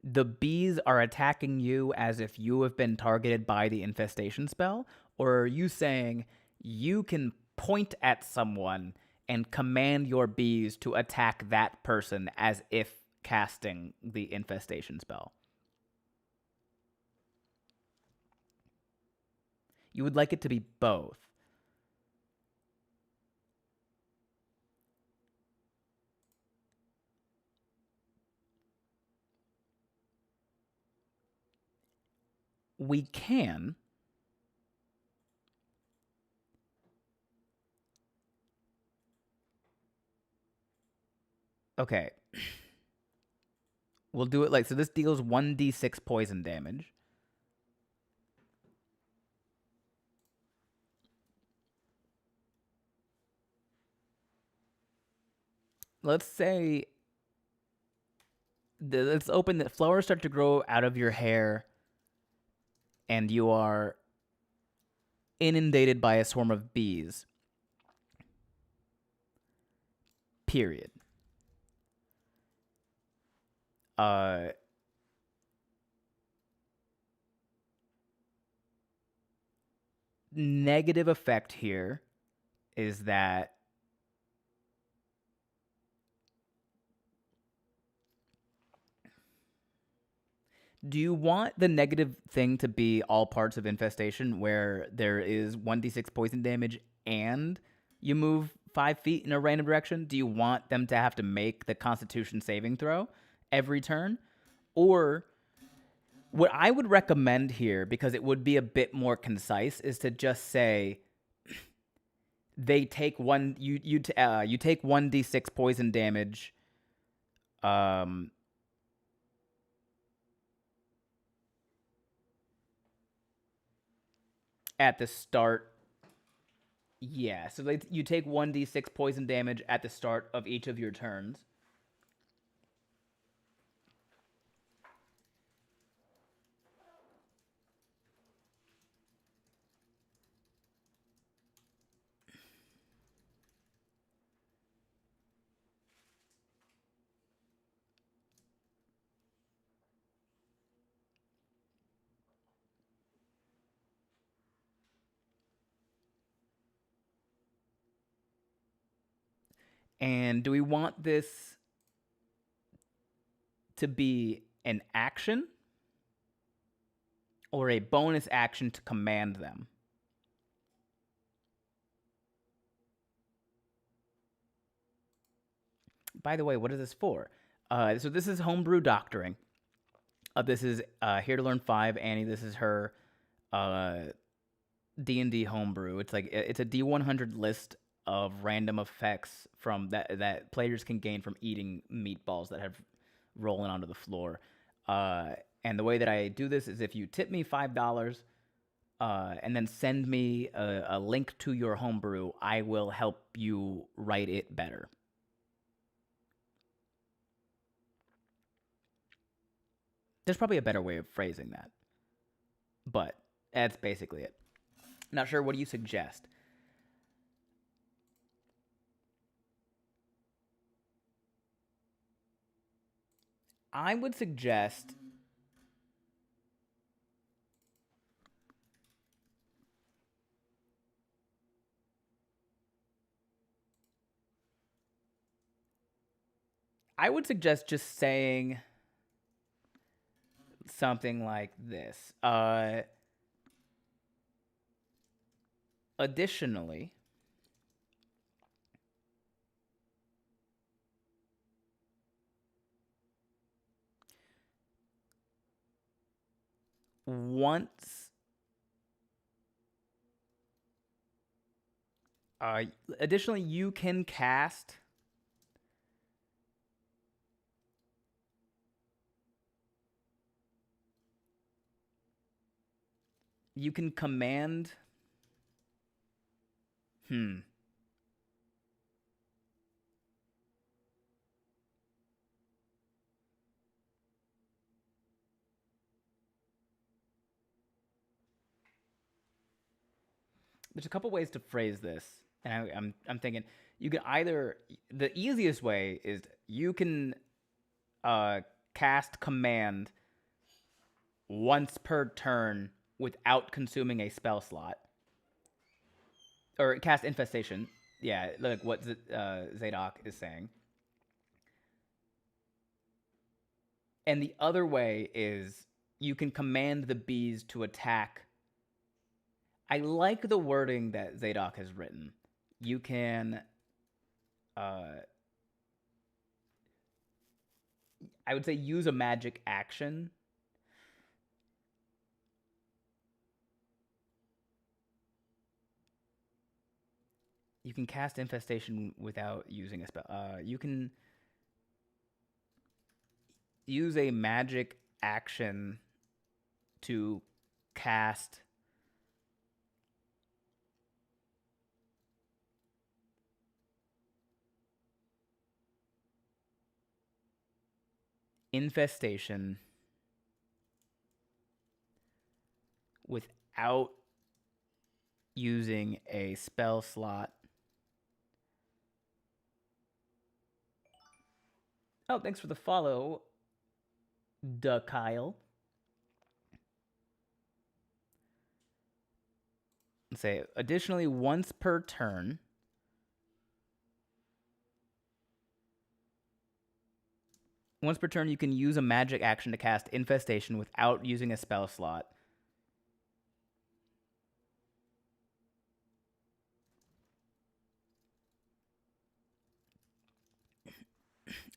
A: the bees are attacking you as if you have been targeted by the infestation spell? Or are you saying you can point at someone and command your bees to attack that person as if casting the infestation spell? You would like it to be both. We can. Okay. We'll do it like, so this deals 1d6 poison damage. Let's say, let's open the flowers start to grow out of your hair and you are inundated by a swarm of bees. Period. Negative effect here is that do you want the negative thing to be all parts of infestation where there is 1d6 poison damage and you move 5 feet in a random direction? Do you want them to have to make the Constitution saving throw every turn? Or what I would recommend here, because it would be a bit more concise, is to just say they take you take 1d6 poison damage um at the start. Yeah, so you take 1d6 poison damage at the start of each of your turns. And do we want this to be an action or a bonus action to command them? By the way, what is this for? So this is homebrew doctoring. This is Here to Learn 5. Annie, this is her D&D homebrew. It's like it's a D100 list of random effects from that players can gain from eating meatballs that have rolling onto the floor. And the way that I do this is if you tip me $5 and then send me a link to your homebrew, I will help you write it better. There's probably a better way of phrasing that, but that's basically it. Not sure. What do you suggest? I would suggest just saying something like this. Additionally, once additionally you can cast you can command there's a couple ways to phrase this, and I'm thinking you can either the easiest way is you can cast command once per turn without consuming a spell slot, or cast infestation. Yeah, like what Zadok is saying. And the other way is you can command the bees to attack. I like the wording that Zadok has written. You can, I would say, use a magic action. You can cast infestation without using a spell. You can use a magic action to cast infestation without using a spell slot. Oh, thanks for the follow, Duh Kyle. Let's say, additionally, once per turn, you can use a magic action to cast infestation without using a spell slot.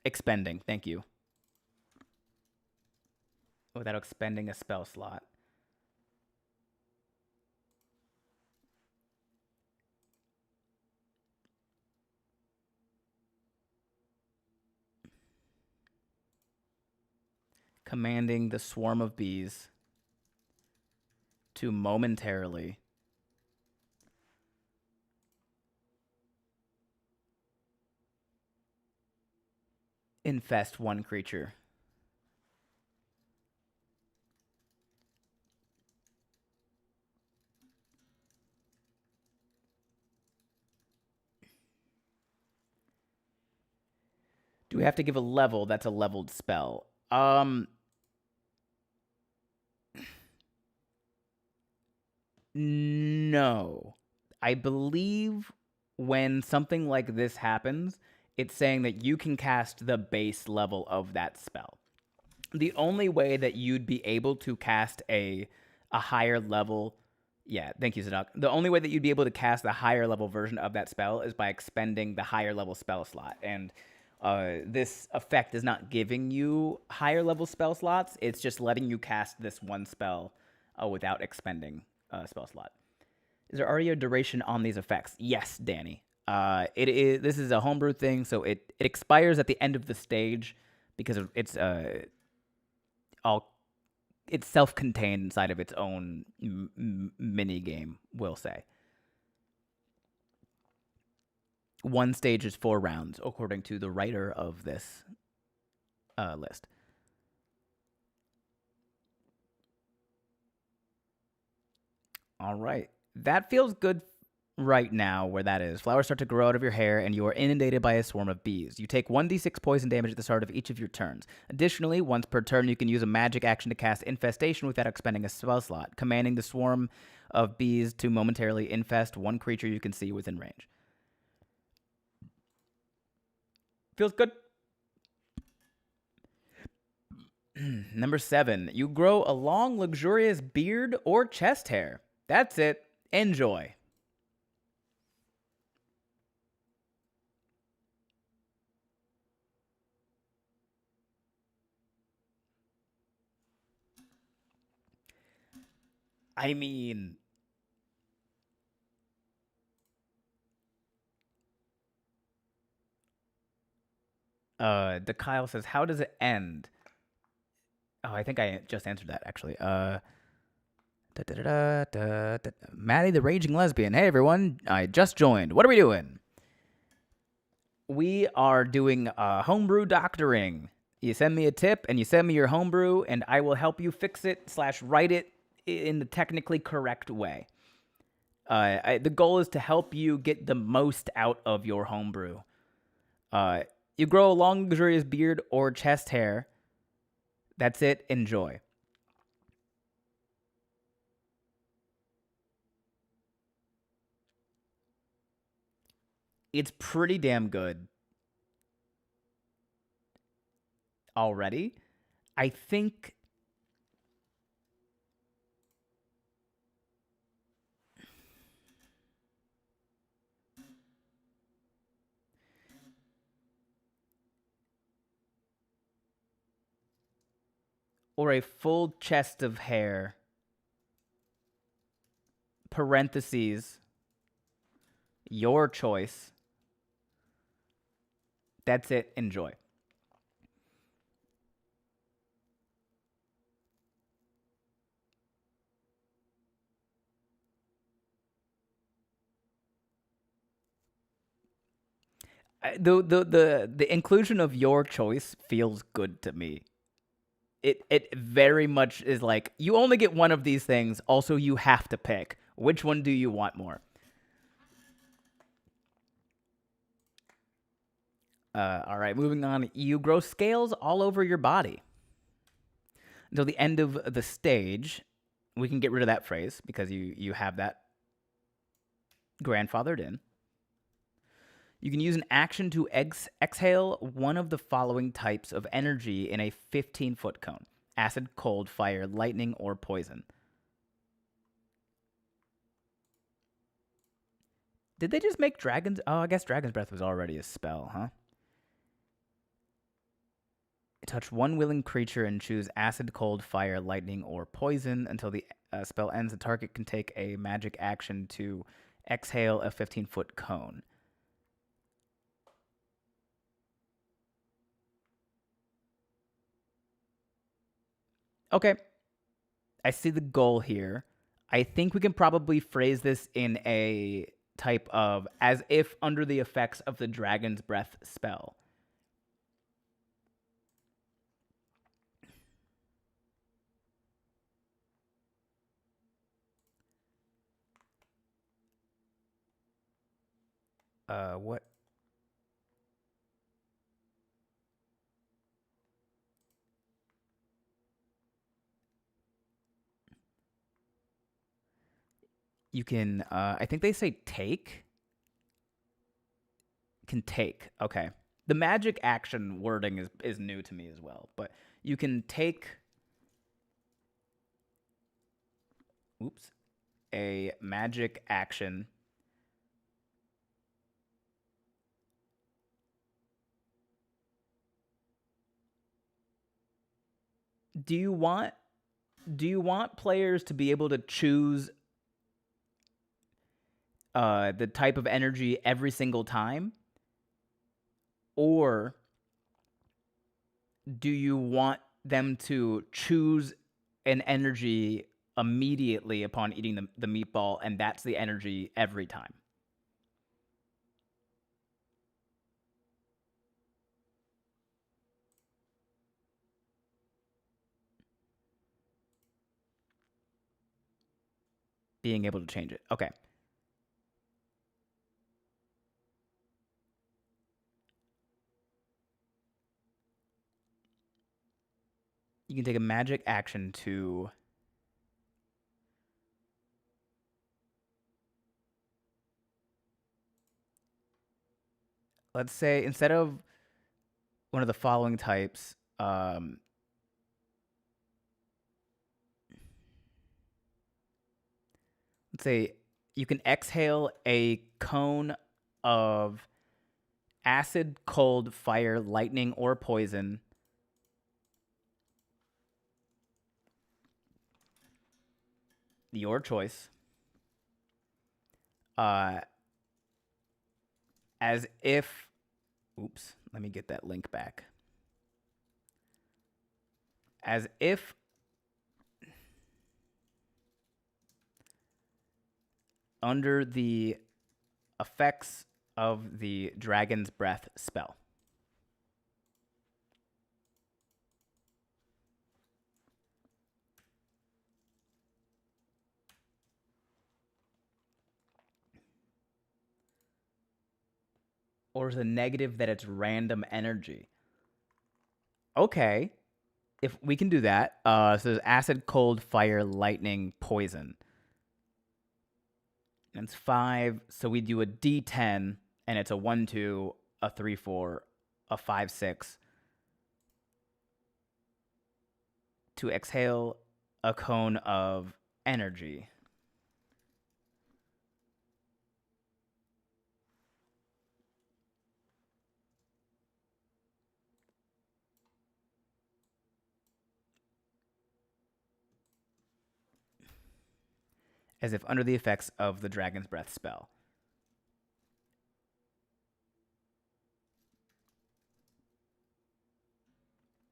A: Expending. Thank you. Without expending a spell slot. Commanding the swarm of bees to momentarily infest one creature. Do we have to give a level? That's a leveled spell. No. I believe when something like this happens, it's saying that you can cast the base level of that spell. The only way that you'd be able to cast a higher level, yeah, thank you, Zadok. The only way that you'd be able to cast the higher level version of that spell is by expending the higher level spell slot. And this effect is not giving you higher level spell slots. It's just letting you cast this one spell without expending a spell slot. Is there already a duration on these effects? Yes, Danny. It is. This is a homebrew thing, so it expires at the end of the stage because it's it's self-contained inside of its own mini game. We'll say one stage is 4 rounds, according to the writer of this list. All right, that feels good right now where that is. Flowers start to grow out of your hair, and you are inundated by a swarm of bees. You take 1d6 poison damage at the start of each of your turns. Additionally, once per turn, you can use a magic action to cast Infestation without expending a spell slot, commanding the swarm of bees to momentarily infest one creature you can see within range. Feels good. Number 7. You grow a long, luxurious beard or chest hair. That's it. Enjoy. I mean, the Kyle says, how does it end? Oh, I think I just answered that, actually. Maddie the Raging Lesbian. Hey, everyone. I just joined. What are we doing? We are doing homebrew doctoring. You send me a tip, and you send me your homebrew, and I will help you fix it / write it in the technically correct way. The goal is to help you get the most out of your homebrew. You grow a long, luxurious beard or chest hair. That's it. Enjoy. It's pretty damn good already. I think or a full chest of hair, parentheses, your choice. That's it. Enjoy. The inclusion of your choice feels good to me. It very much is like, you only get one of these things, also you have to pick. Which one do you want more? All right, moving on. You grow scales all over your body. Until the end of the stage, we can get rid of that phrase because you have that grandfathered in. You can use an action to exhale one of the following types of energy in a 15-foot cone: acid, cold, fire, lightning, or poison. Did they just make Dragon's... Oh, I guess Dragon's Breath was already a spell, huh? touch one willing creature and choose acid, cold, fire, lightning, or poison. Until the spell ends, the target can take a magic action to exhale a 15-foot cone. Okay. I see the goal here. I think we can probably phrase this in a type of as if under the effects of the Dragon's Breath spell. What? You can, I think they say take. Can take. Okay. The magic action wording is new to me as well, but you can take, oops, a magic action. Do you want players to be able to choose the type of energy every single time? Or do you want them to choose an energy immediately upon eating the meatball, and that's the energy every time? Being able to change it. Okay. You can take a magic action to let's say instead of one of the following types, let's say you can exhale a cone of acid, cold, fire, lightning, or poison. Your choice. As if, oops, let me get that link back. As if under the effects of the Dragon's Breath spell. Or is a negative that it's random energy? Okay. If we can do that. So there's acid, cold, fire, lightning, poison. And it's 5. So we do a D10, and it's a 1, 2, a 3, 4, a 5, 6. To exhale a cone of energy. As if under the effects of the Dragon's Breath spell.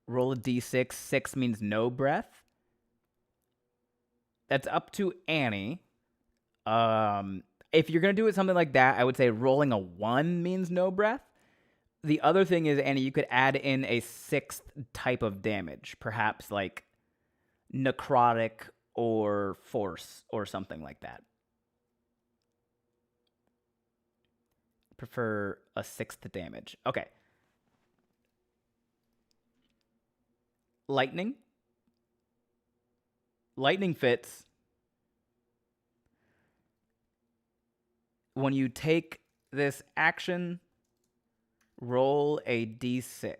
A: Roll a d6. 6 means no breath. That's up to Annie. If you're going to do it something like that, I would say rolling a 1 means no breath. The other thing is, Annie, you could add in a 6th type of damage. Perhaps like necrotic or force or something like that. Prefer a 6th damage. Okay. Lightning. Lightning fits. When you take this action, roll a d6.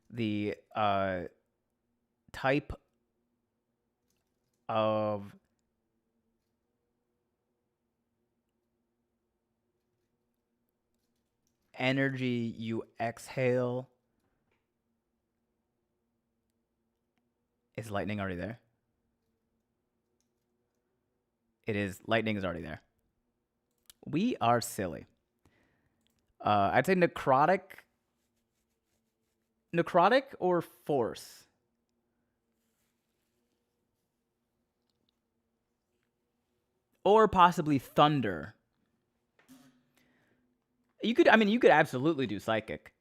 A: The type of energy you exhale. Is lightning already there? It is. Lightning is already there. We are silly. I'd say necrotic. Necrotic or force? Or possibly thunder. You could, I mean, you could absolutely do psychic.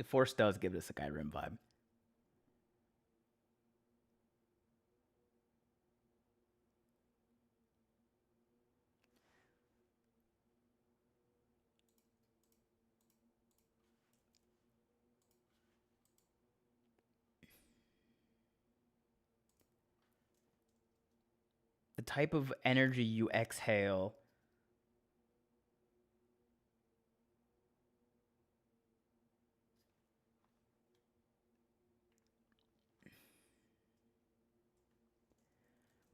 A: Force does give this a Skyrim vibe. The type of energy you exhale.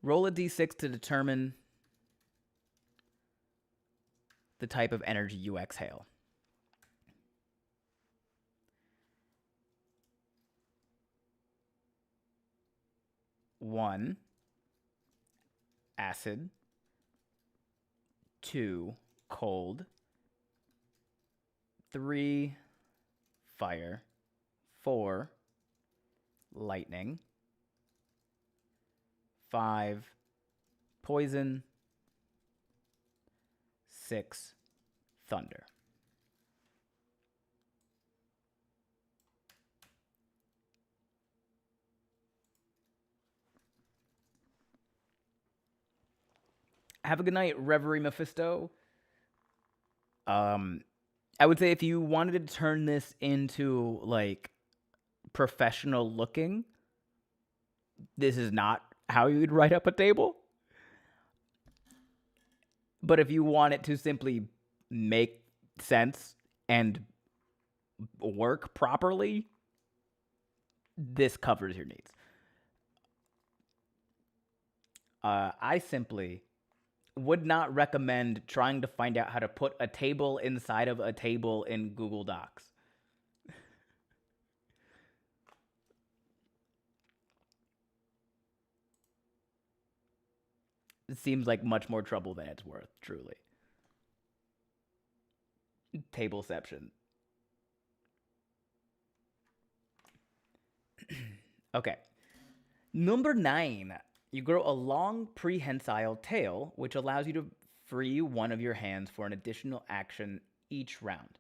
A: Roll a d6 to determine the type of energy you exhale. One, acid. 2, cold. 3, fire. 4, lightning. 5, poison. 6, thunder. Have a good night, Reverie Mephisto. I would say if you wanted to turn this into like professional looking, this is not how you'd write up a table. But if you want it to simply make sense and work properly, this covers your needs. I simply would not recommend trying to find out how to put a table inside of a table in Google Docs. It seems like much more trouble than it's worth, truly. Tableception. Okay. Number 9. You grow a long prehensile tail, which allows you to free one of your hands for an additional action each round.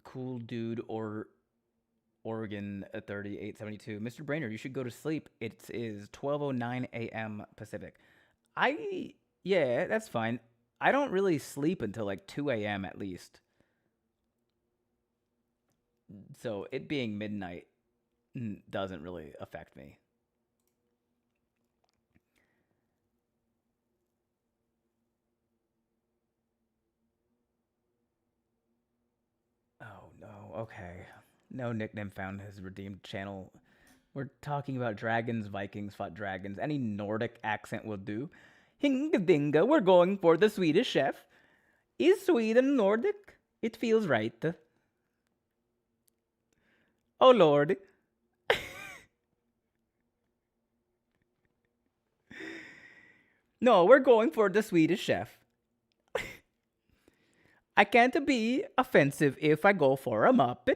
A: Cool dude or Oregon 3872. Mr. Brainerd, you should go to sleep. It is 12:09 a.m. Pacific. Yeah, that's fine. I don't really sleep until like 2 a.m. at least. So it being midnight doesn't really affect me. Oh no, okay. No nickname found has redeemed channel. We're talking about dragons, Vikings fought dragons. Any Nordic accent will do. Hinga we're going for the Swedish chef. Is Sweden Nordic? It feels right. Oh lord. No, we're going for the Swedish chef. I can't be offensive if I go for a Muppet.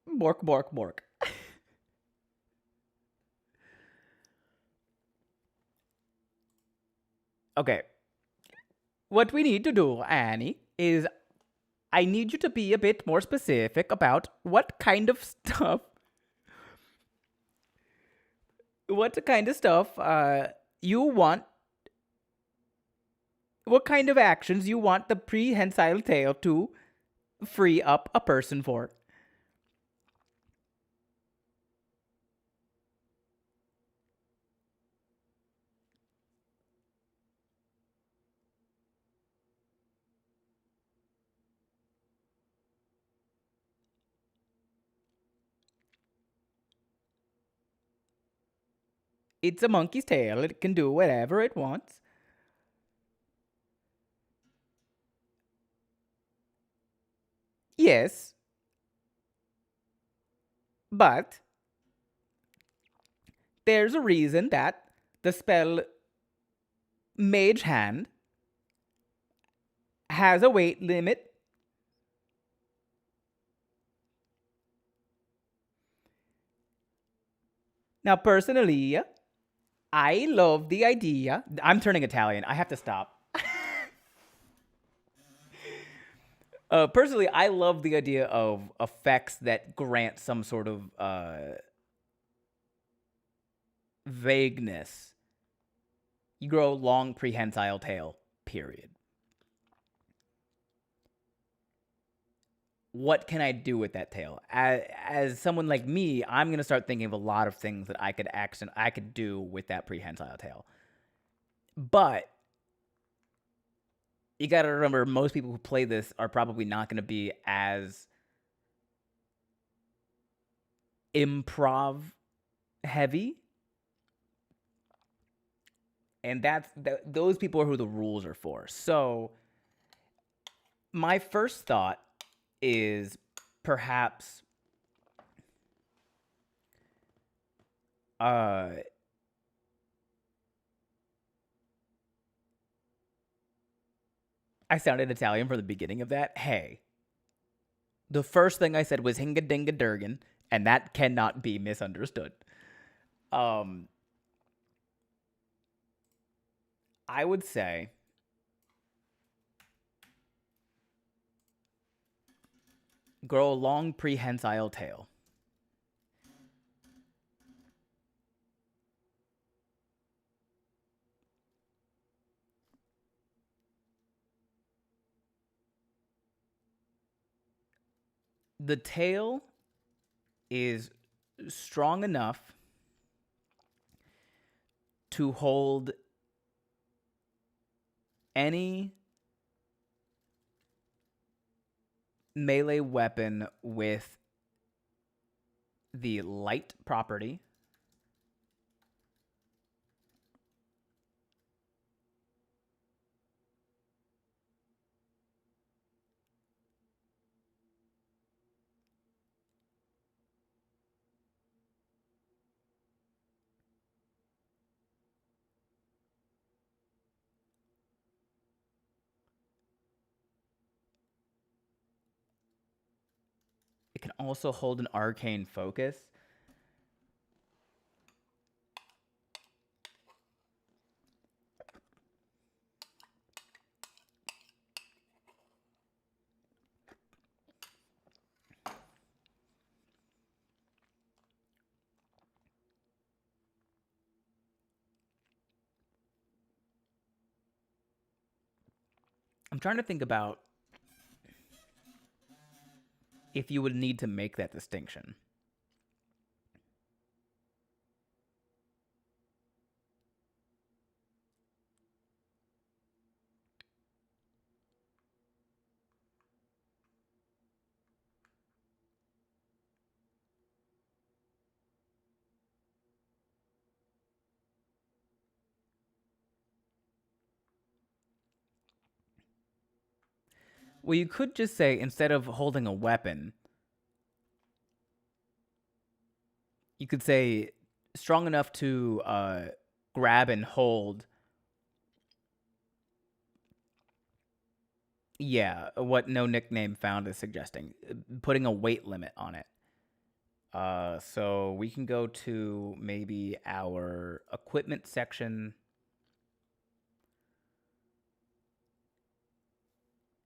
A: Bork, bork, bork. Okay. What we need to do, Annie, is I need you to be a bit more specific about what kind of stuff you want, what kind of actions you want the prehensile tail to free up a person for. It's a monkey's tail. It can do whatever it wants. Yes, but there's a reason that the spell Mage Hand has a weight limit. Now, personally, I love the idea. I'm turning Italian. I have to stop. Personally, I love the idea of effects that grant some sort of vagueness. You grow a long prehensile tail, period. What can I do with that tail? As someone like me, I'm going to start thinking of a lot of things that I could do with that prehensile tail. But you got to remember, most people who play this are probably not going to be as improv heavy. And those people are who the rules are for. So my first thought is perhaps I sounded Italian from the beginning of that. Hey, the first thing I said was hinga dinga durgan, and that cannot be misunderstood. I would say grow a long prehensile tail. The tail is strong enough to hold any melee weapon with the light property. It can also hold an arcane focus. I'm trying to think about if you would need to make that distinction. Well, you could just say, instead of holding a weapon, you could say strong enough to grab and hold. Yeah, what No Nickname Found is suggesting, putting a weight limit on it. So we can go to maybe our equipment section.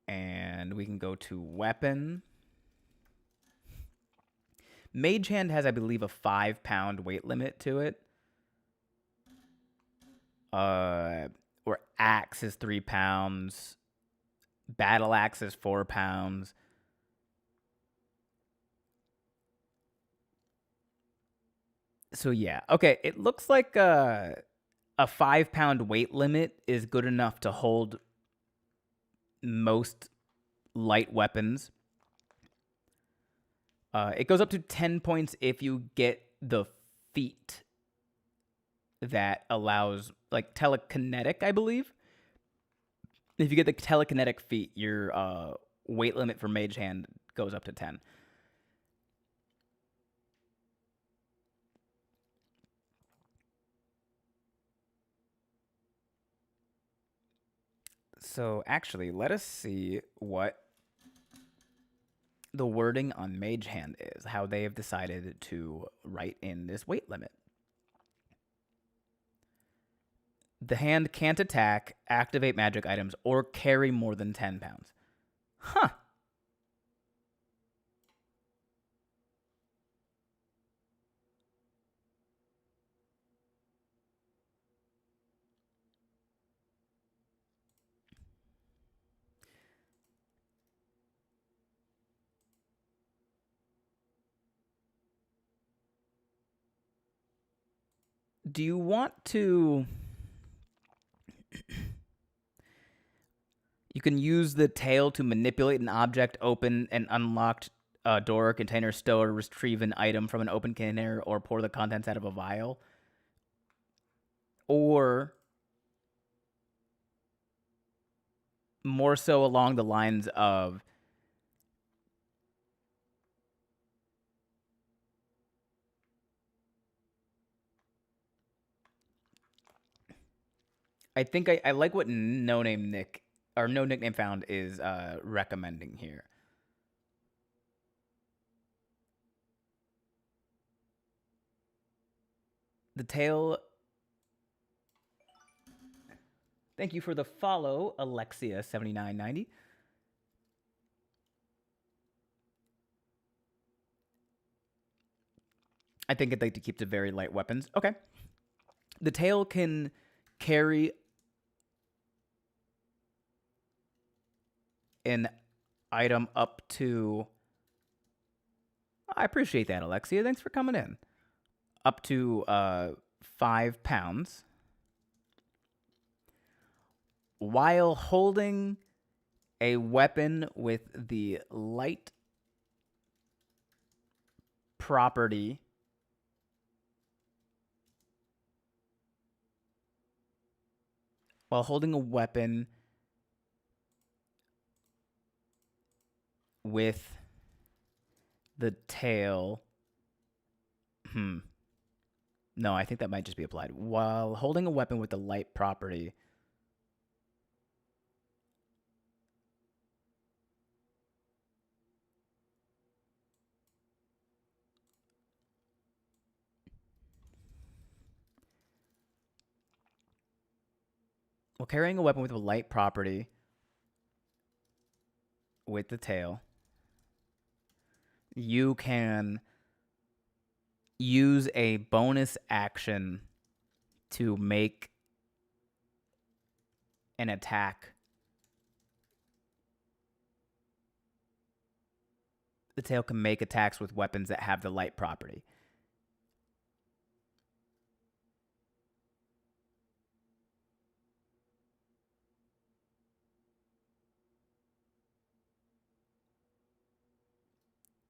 A: And we can go to weapon. Mage Hand has, I believe, a 5-pound weight limit to it. Or Axe is 3 pounds. Battle Axe is 4 pounds. So yeah, okay. It looks like a 5-pound weight limit is good enough to hold most light weapons. It goes up to 10 points if you get the feat that allows like telekinetic, I believe. If you get the telekinetic feat, your weight limit for Mage Hand goes up to 10. So actually, let us see what the wording on Mage Hand is, how they have decided to write in this weight limit. The hand can't attack, activate magic items, or carry more than 10 pounds. Huh. Do you want to... You can use the tail to manipulate an object, open an unlocked door or container, stow or retrieve an item from an open container, or pour the contents out of a vial. Or more so along the lines of I think I like what No Name Nick or No Nickname Found is recommending here. The tail. Thank you for the follow, Alexia7990. I think I'd like to keep the very light weapons. Okay. The tail can carry an item up to... I appreciate that, Alexia. Thanks for coming in. Up to 5 pounds. While holding a weapon with the light property while holding a weapon with the tail. No, I think that might just be applied. While holding a weapon with the light property, while carrying a weapon with a light property with the tail, you can use a bonus action to make an attack. The tail can make attacks with weapons that have the light property.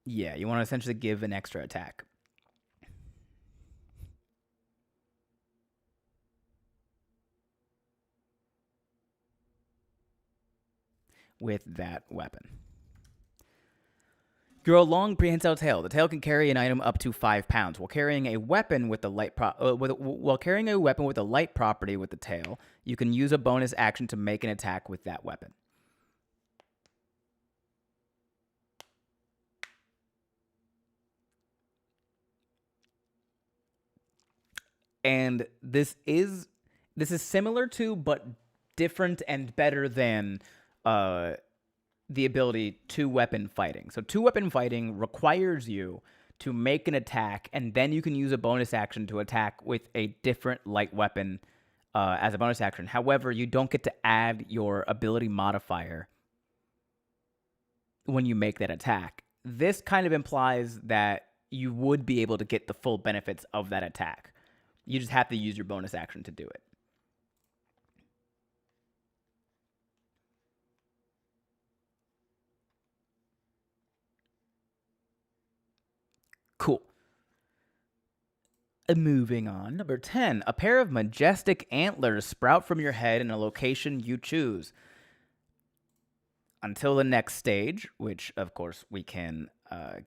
A: Yeah, you want to essentially give an extra attack. With that weapon. Grow a long prehensile tail. The tail can carry an item up to 5 pounds. While carrying a weapon with the light property with the tail, you can use a bonus action to make an attack with that weapon. And this is similar to, but different and better than the ability two-weapon fighting. So two-weapon fighting requires you to make an attack, and then you can use a bonus action to attack with a different light weapon as a bonus action. However, you don't get to add your ability modifier when you make that attack. This kind of implies that you would be able to get the full benefits of that attack. You just have to use your bonus action to do it. Cool. Moving on. Number 10. A pair of majestic antlers sprout from your head in a location you choose. Until the next stage, which of course we can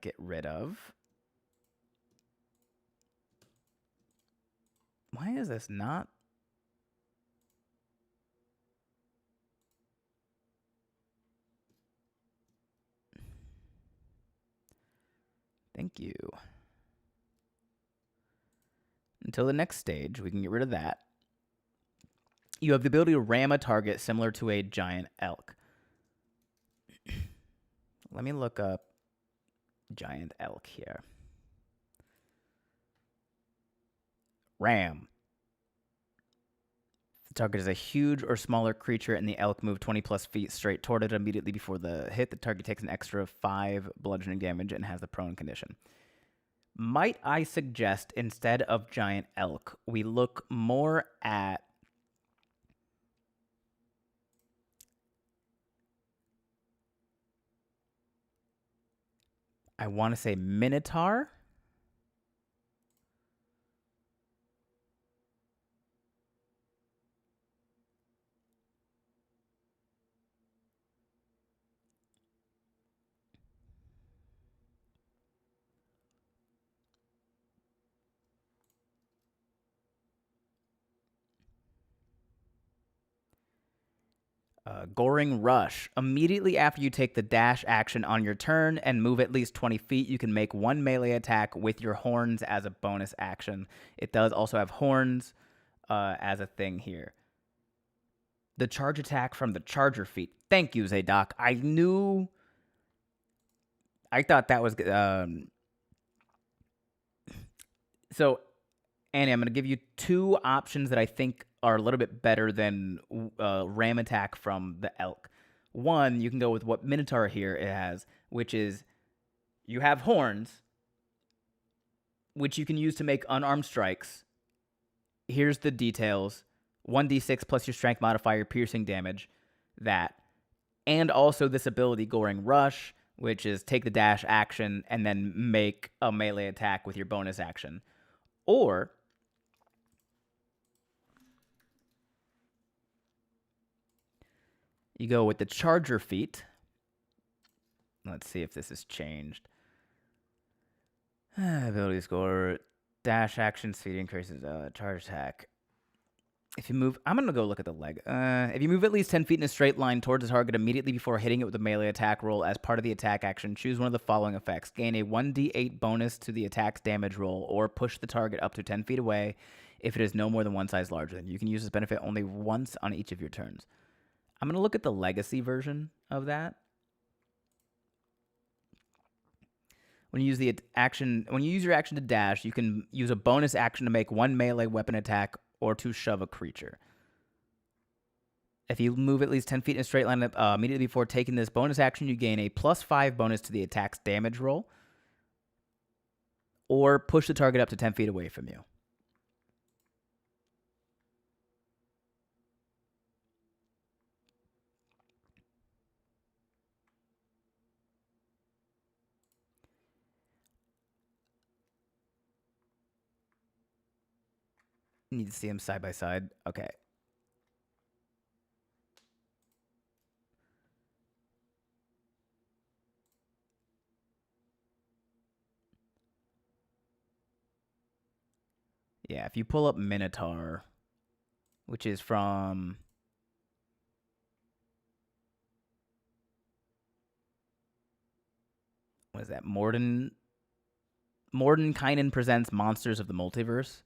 A: get rid of. Why is this not? Thank you. Until the next stage, we can get rid of that. You have the ability to ram a target similar to a giant elk. Let me look up giant elk here. Ram. The target is a huge or smaller creature, and the elk move 20 plus feet straight toward it immediately before the hit. The target takes an extra 5 bludgeoning damage and has the prone condition. Might I suggest, instead of giant elk, we look more at I want to say minotaur? Goring Rush. Immediately after you take the dash action on your turn and move at least 20 feet, you can make one melee attack with your horns as a bonus action. It does also have horns as a thing here. The charge attack from the Charger feat. Thank you, Zadok. I thought that was... So, Annie, I'm going to give you 2 options that I think are a little bit better than ram attack from the elk. One, you can go with what Minotaur here it has, which is you have horns, which you can use to make unarmed strikes. Here's the details. 1d6 plus your strength modifier, piercing damage, that. And also this ability, Goring Rush, which is take the dash action and then make a melee attack with your bonus action. Or you go with the Charger feat. Let's see if this has changed. Ability score, dash action, speed increases, charge attack. If you move, I'm going to go look at the leg. If you move at least 10 feet in a straight line towards the target immediately before hitting it with a melee attack roll as part of the attack action, choose one of the following effects. Gain a 1d8 bonus to the attack's damage roll, or push the target up to 10 feet away if it is no more than one size larger than you. You can use this benefit only once on each of your turns. I'm going to look at the legacy version of that. When you use the action, when you use your action to dash, you can use a bonus action to make one melee weapon attack or to shove a creature. If you move at least 10 feet in a straight line immediately before taking this bonus action, you gain a +5 bonus to the attack's damage roll, or push the target up to 10 feet away from you. You need to see them side by side. Okay. Yeah, if you pull up Minotaur, which is from... What is that? Mordenkainen presents Monsters of the Multiverse.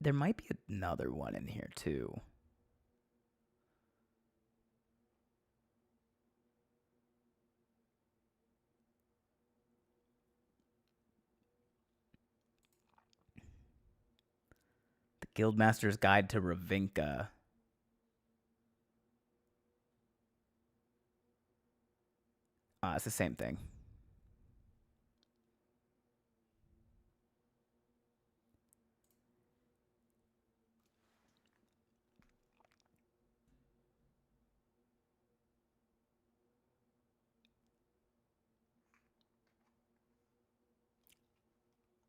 A: There might be another one in here, too. The Guildmaster's Guide to Ravinka. It's the same thing.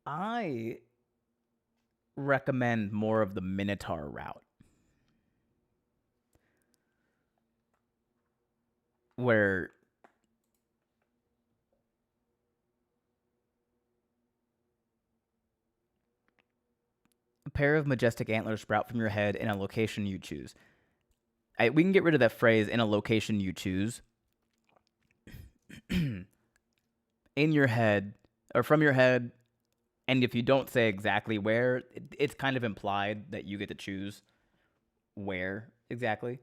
A: I recommend more of the Minotaur route, where a pair of majestic antlers sprout from your head in a location you choose. We can get rid of that phrase, in a location you choose. In your head, or from your head, and if you don't say exactly where, it's kind of implied that you get to choose where exactly.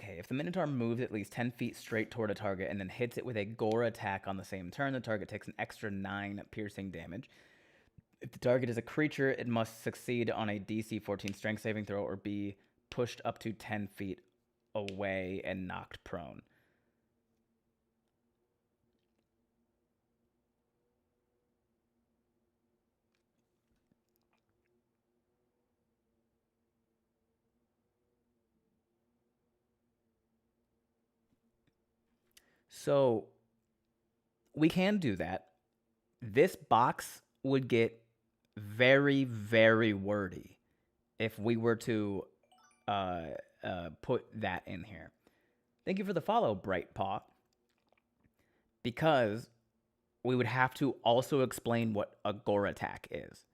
A: Okay, if the Minotaur moves at least 10 feet straight toward a target and then hits it with a gore attack on the same turn, the target takes an extra 9 piercing damage. If the target is a creature, it must succeed on a DC 14 strength saving throw or be pushed up to 10 feet away and knocked prone. So we can do that. This box would get very, very wordy if we were to uh, put that in here. Thank you for the follow, Bright Paw. Because we would have to also explain what a gore attack is.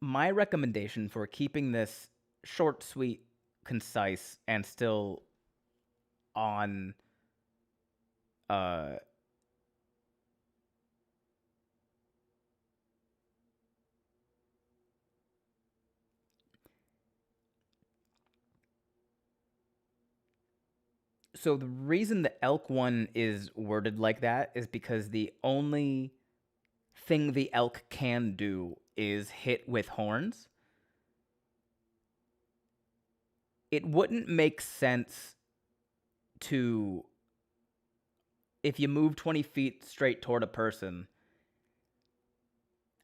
A: My recommendation for keeping this short, sweet, concise, and still on uh so the reason the elk one is worded like that is because the only thing the elk can do is hit with horns. It wouldn't make sense to, if you move 20 feet straight toward a person,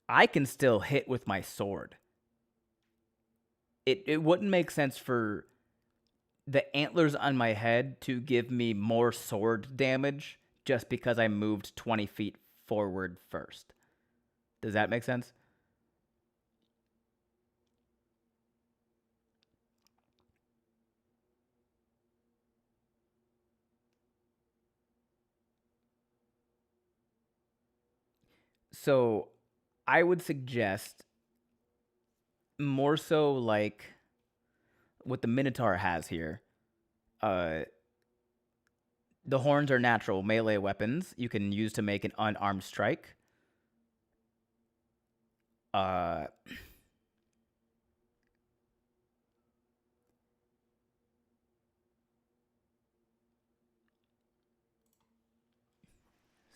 A: I can still hit with my sword. It wouldn't make sense for the antlers on my head to give me more sword damage just because I moved 20 feet forward first. Does that make sense? So I would suggest more so like what the Minotaur has here. Uh, the horns are natural melee weapons you can use to make an unarmed strike. Uh,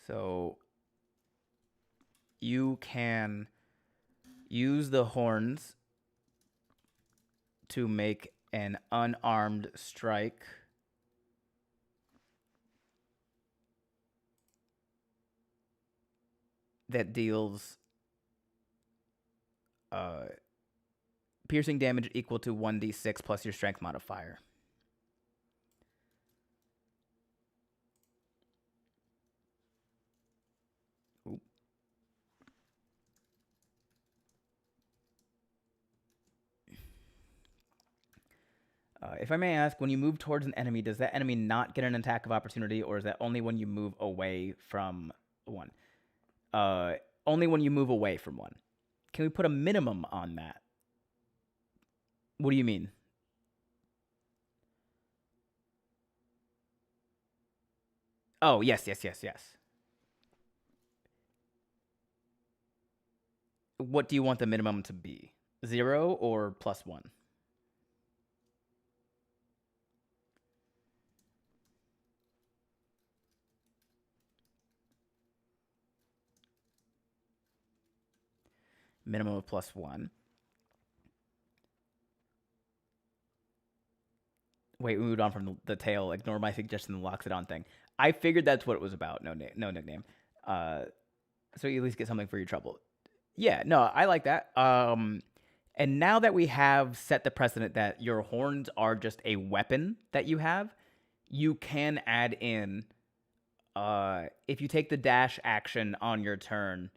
A: so you can use the horns to make an unarmed strike that deals uh, piercing damage equal to 1d6 plus your strength modifier. Oop. If I may ask, when you move towards an enemy, does that enemy not get an attack of opportunity, or is that only when you move away from one? Uh, Only when you move away from one. Can we put a minimum on that? What do you mean? Oh, yes, yes, yes, yes. What do you want the minimum to be? 0 or +1? Minimum of +1. Wait, we moved on from the tail. Ignore my suggestion, the Loxodon thing. I figured that's what it was about. No nickname. Uh, so you at least get something for your trouble. Yeah, no, I like that. And now that we have set the precedent that your horns are just a weapon that you have, you can add in. If you take the dash action on your turn,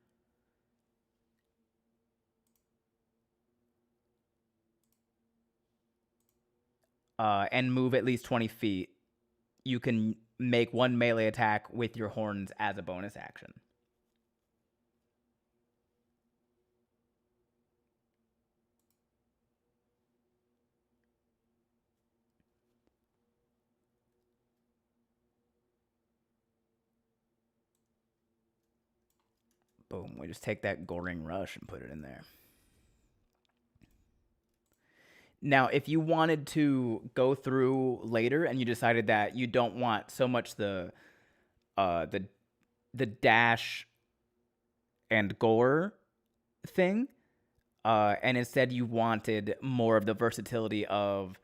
A: and move at least 20 feet, you can make one melee attack with your horns as a bonus action. Boom. We just take that Goring Rush and put it in there. Now, if you wanted to go through later and you decided that you don't want so much the dash and gore thing, and instead you wanted more of the versatility of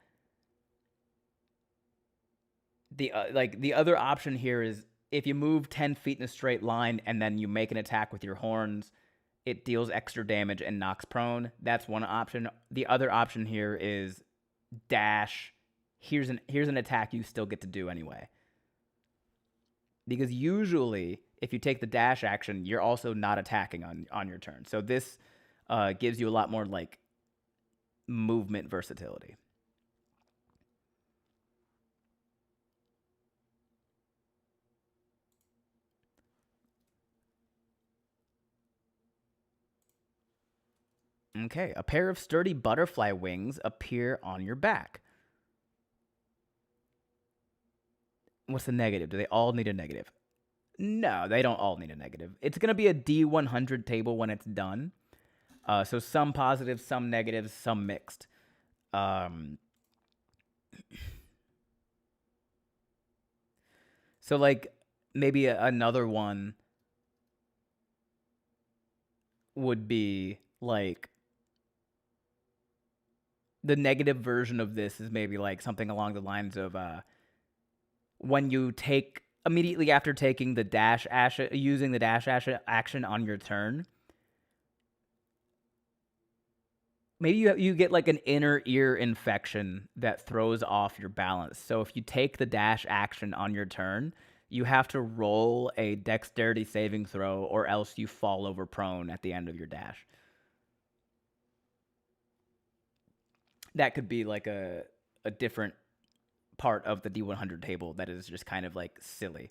A: the the other option here is if you move 10 feet in a straight line and then you make an attack with your horns, it deals extra damage and knocks prone. That's one option. The other option here is dash. Here's an attack you still get to do anyway. Because usually, if you take the dash action, you're also not attacking on your turn. So this gives you a lot more like movement versatility. Okay, a pair of sturdy butterfly wings appear on your back. What's the negative? Do they all need a negative? No, they don't all need a negative. It's going to be a D100 table when it's done. So some positives, some negatives, some mixed. So like maybe another one would be like the negative version of this is maybe like something along the lines of when you take immediately after taking the dash using the dash action on your turn, maybe you get like an inner ear infection that throws off your balance. So if you take the dash action on your turn, you have to roll a dexterity saving throw or else you fall over prone at the end of your dash. That could be like a different part of the D100 table that is just kind of like silly.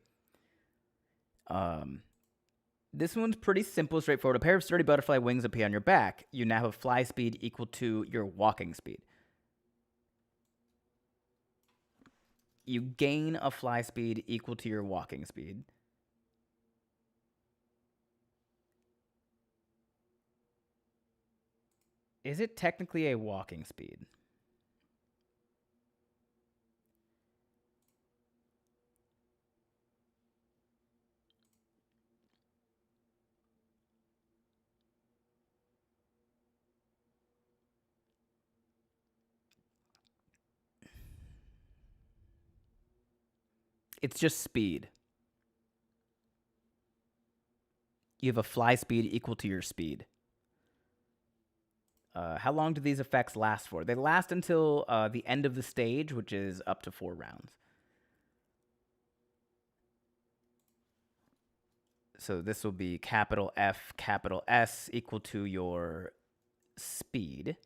A: This one's pretty simple, straightforward. A pair of sturdy butterfly wings appear on your back. You now have fly speed equal to your walking speed. You gain a fly speed equal to your walking speed. Is it technically a walking speed? It's just speed. You have a fly speed equal to your speed. How long do these effects last for? They last until the end of the stage, which is up to 4 rounds. So this will be capital F, capital S equal to your speed.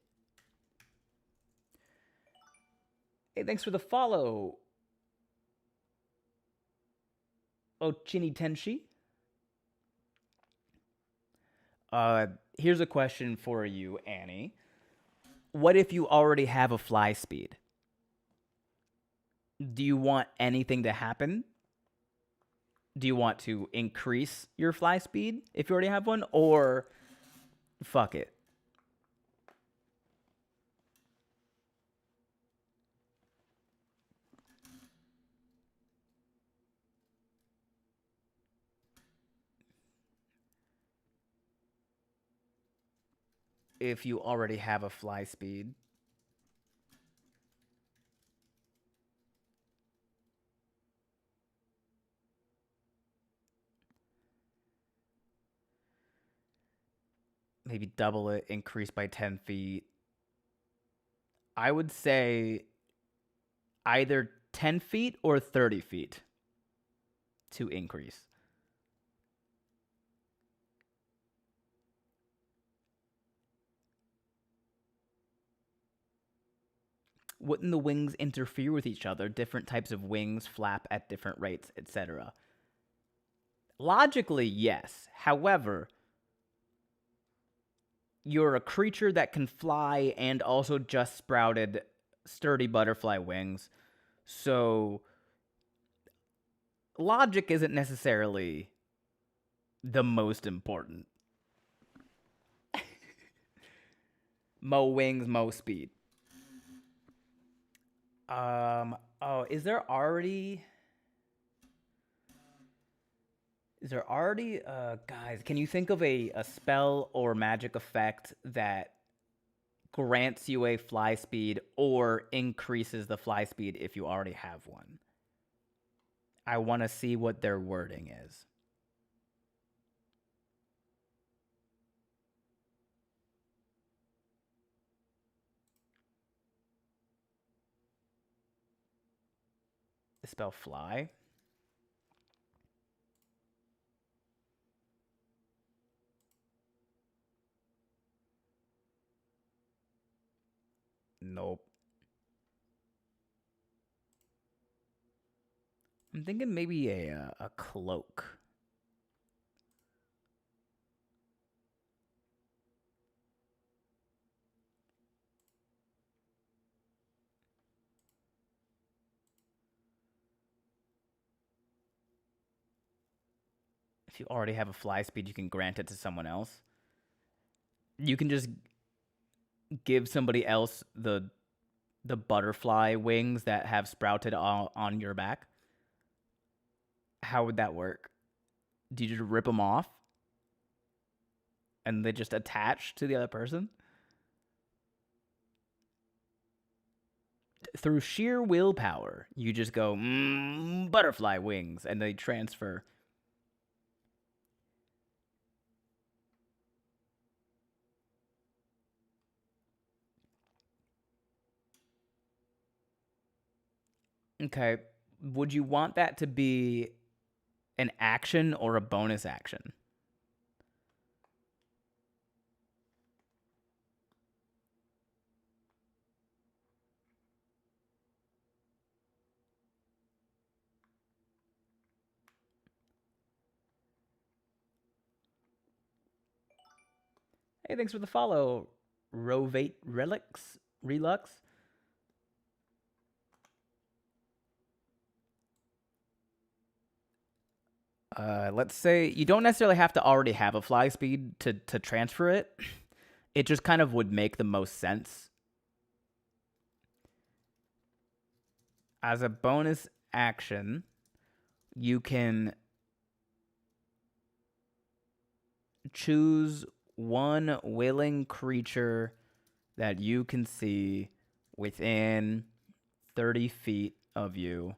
A: Hey, thanks for the follow, Ochini Tenshi. Here's a question for you, Annie. What if you already have a fly speed? Do you want anything to happen? Do you want to increase your fly speed if you already have one? Or fuck it? If you already have a fly speed. maybe double it, increase by 10 feet. I would say either 10 feet or 30 feet to increase. Wouldn't the wings interfere with each other? Different types of wings flap at different rates, etc. Logically, yes. However, you're a creature that can fly and also just sprouted sturdy butterfly wings. So logic isn't necessarily the most important. Mo wings, mo speed. Oh, is there already guys, can you think of a spell or magic effect that grants you a fly speed or increases the fly speed if you already have one? I want to see what their wording is. The spell fly? Nope. I'm thinking maybe a cloak. If you already have a fly speed, you can grant it to someone else. You can just give somebody else the butterfly wings that have sprouted on your back. How would that work? Do you just rip them off and they just attach to the other person? Through sheer willpower, you just go butterfly wings and they transfer. Okay. Would you want that to be an action or a bonus action? Hey, thanks for the follow, Rovate Relux. Let's say you don't necessarily have to already have a fly speed to transfer it. It just kind of would make the most sense. As a bonus action, you can choose one willing creature that you can see within 30 feet of you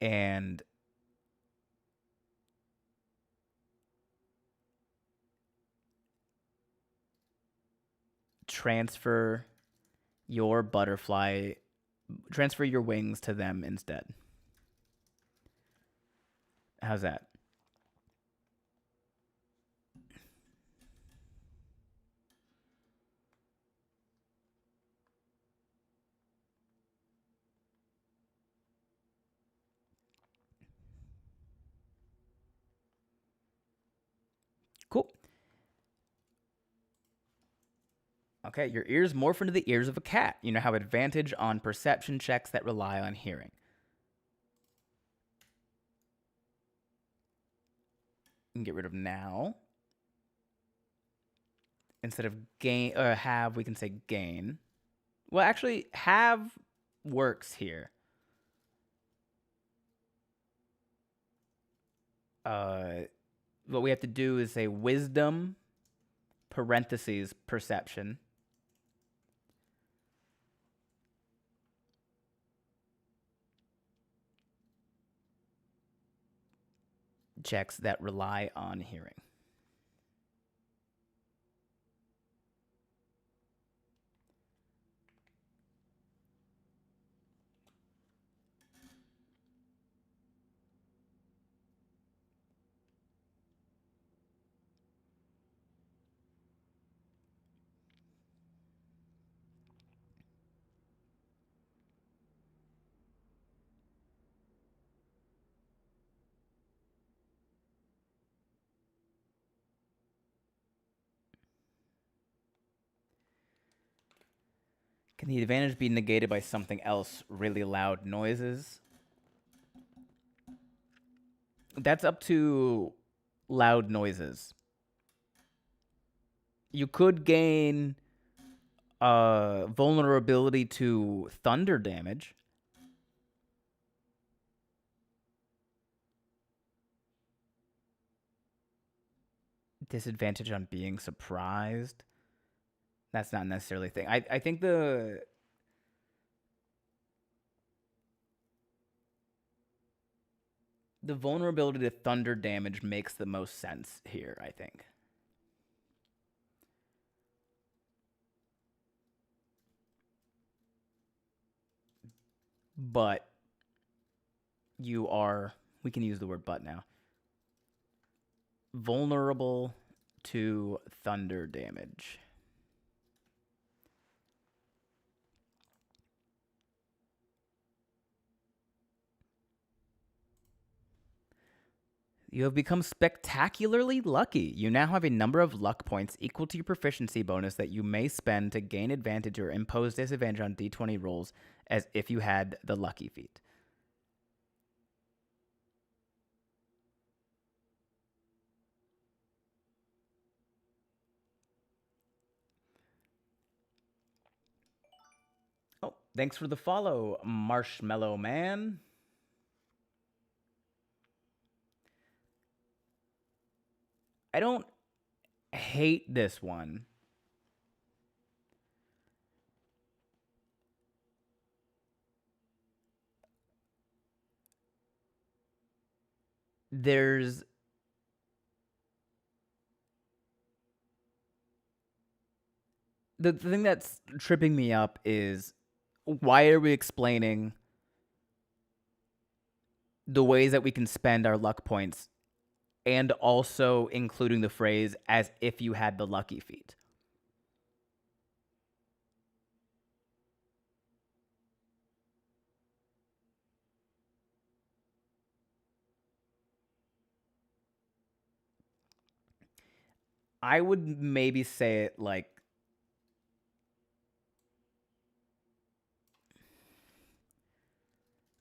A: and transfer your wings to them instead. How's that? Cool. Okay, your ears morph into the ears of a cat. You now have advantage on perception checks that rely on hearing. You can get rid of now. Instead of gain or have, we can say gain. Well, actually, have works here. What we have to do is say wisdom, parentheses, perception. checks that rely on hearing. Can the advantage be negated by something else? Really loud noises? That's up to loud noises. You could gain vulnerability to thunder damage. Disadvantage on being surprised. That's not necessarily a thing. I think the vulnerability to thunder damage makes the most sense here, I think. But you are, we can use the word but now, vulnerable to thunder damage. You have become spectacularly lucky. You now have a number of luck points equal to your proficiency bonus that you may spend to gain advantage or impose disadvantage on d20 rolls as if you had the lucky feat. Oh, thanks for the follow, Marshmallow Man. I don't hate this one. There's the thing that's tripping me up is why are we explaining the ways that we can spend our luck points and also including the phrase as if you had the lucky feat? I would maybe say it like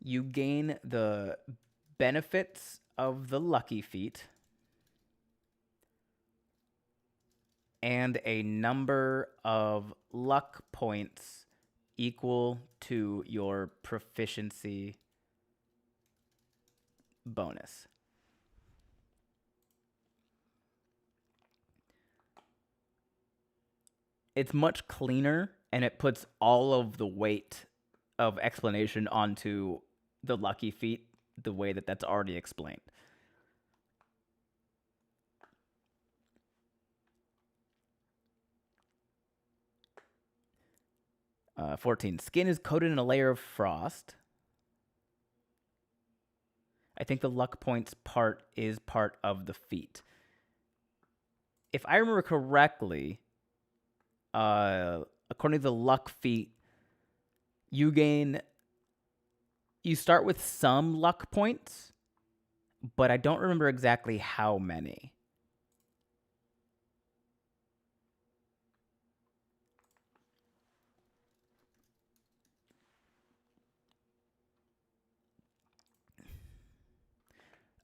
A: you gain the benefits of the lucky feat and a number of luck points equal to your proficiency bonus. It's much cleaner and it puts all of the weight of explanation onto the lucky feat the way that that's already explained. 14. Skin is coated in a layer of frost. I think the luck points part is part of the feat. If I remember correctly, according to the luck feat, you start with some luck points, but I don't remember exactly how many.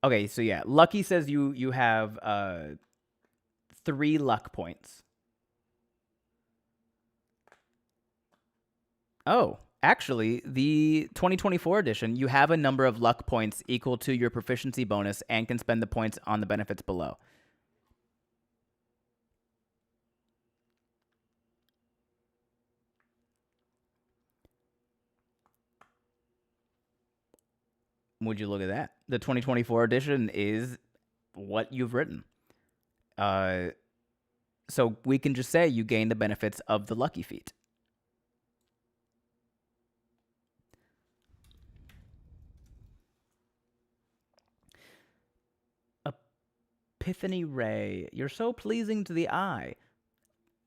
A: Okay, so yeah, Lucky says you have 3 luck points. Oh, actually, the 2024 edition, you have a number of luck points equal to your proficiency bonus and can spend the points on the benefits below. Would you look at that? The 2024 edition is what you've written. So we can just say you gain the benefits of the lucky feat. Epiphany Ray, you're so pleasing to the eye.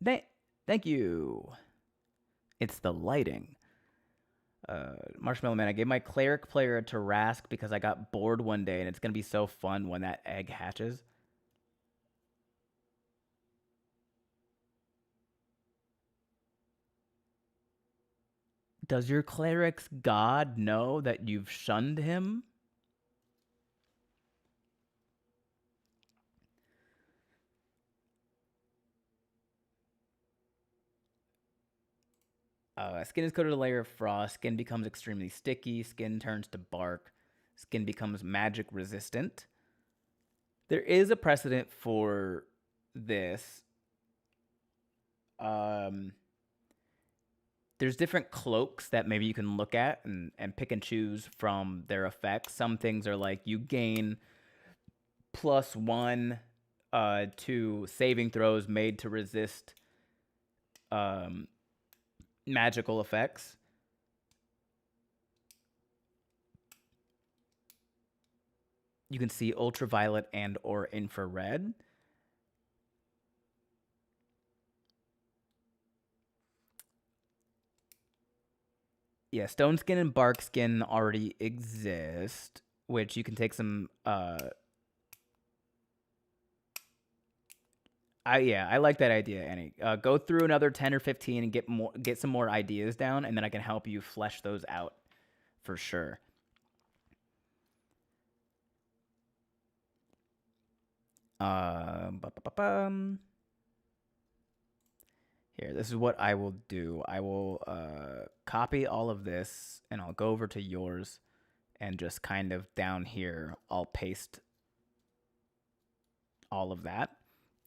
A: Thank you. It's the lighting. Marshmallow Man, I gave my cleric player a Tarrasque because I got bored one day, and it's gonna be so fun when that egg hatches. Does your cleric's god know that you've shunned him? Skin is coated in a layer of frost. Skin becomes extremely sticky. Skin turns to bark. Skin becomes magic resistant. There is a precedent for this. There's different cloaks that maybe you can look at and pick and choose from their effects. Some things are like you gain +1 to saving throws made to resist magical effects. You can see ultraviolet and or infrared. Yeah, stone skin and bark skin already exist, which you can take some I like that idea, Annie. Go through another 10 or 15 and get some more ideas down, and then I can help you flesh those out for sure. Here, this is what I will do. I will copy all of this, and I'll go over to yours, and just kind of down here, I'll paste all of that.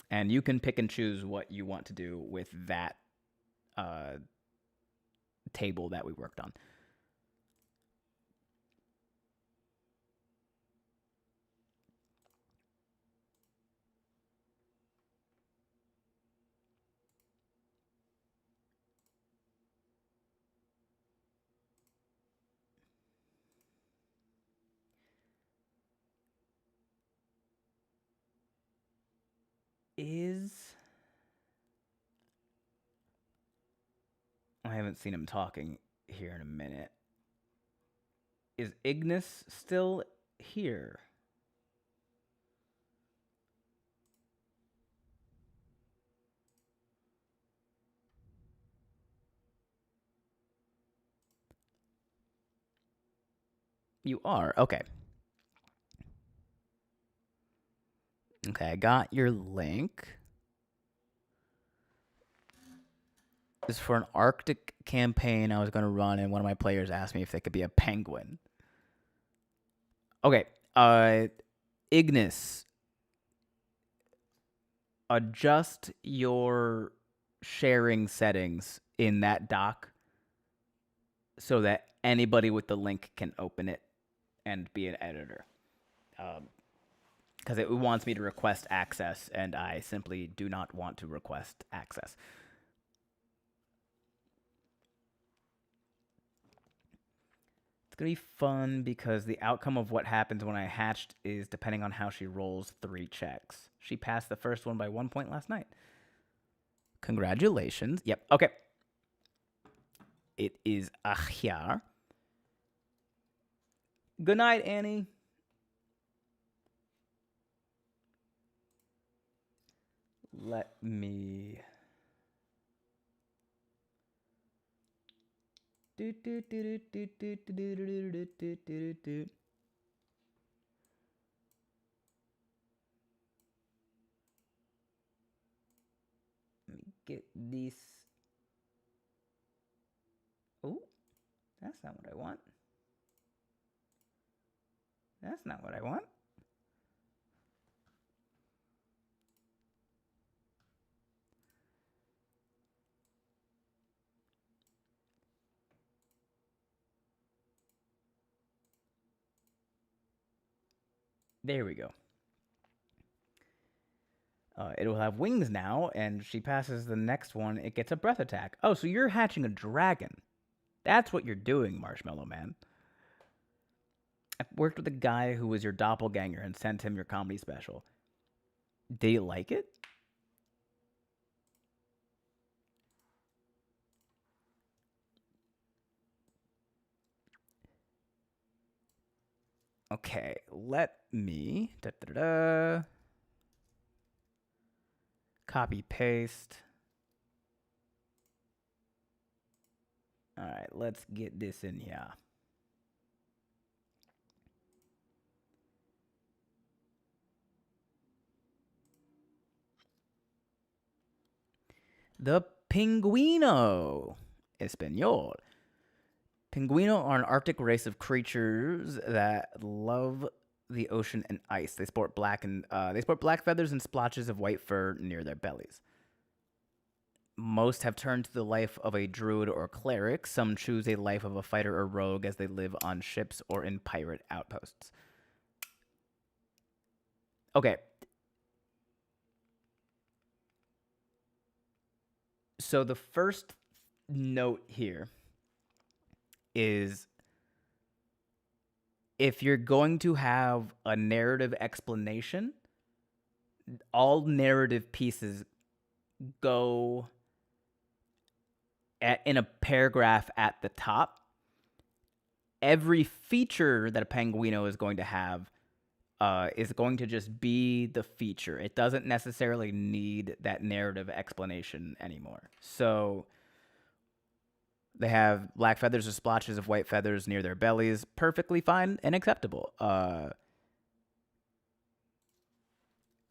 A: And you can pick and choose what you want to do with that table that we worked on. I haven't seen him talking here in a minute. Is Ignis still here? You are. Okay. Okay, I got your link. This is for an Arctic campaign I was going to run, and one of my players asked me if they could be a penguin. Okay. Ignis. Adjust your sharing settings in that doc so that anybody with the link can open it and be an editor. Because it wants me to request access, and I simply do not want to request access. It's going to be fun because the outcome of what happens when I hatched is depending on how she rolls 3 checks. She passed the first one by 1 point last night. Congratulations. Yep. Okay. It is Ahyar. Good night, Annie. Let me... Let me get these. Oh, that's not what I want. That's not what I want. There we go. It'll have wings now, and she passes the next one. It gets a breath attack. Oh, so you're hatching a dragon. That's what you're doing, Marshmallow Man. I worked with a guy who was your doppelganger and sent him your comedy special. Did you like it? Okay, let me copy paste. All right, let's get this in here. The Pinguino, Espanol. Pinguino are an Arctic race of creatures that love the ocean and ice. They sport black feathers and splotches of white fur near their bellies. Most have turned to the life of a druid or cleric. Some choose a life of a fighter or rogue as they live on ships or in pirate outposts. Okay. So the first note here is if you're going to have a narrative explanation, all narrative pieces go in a paragraph at the top. Every feature that a Penguino is going to have is going to just be the feature. It doesn't necessarily need that narrative explanation anymore. So they have black feathers or splotches of white feathers near their bellies. Perfectly fine and acceptable.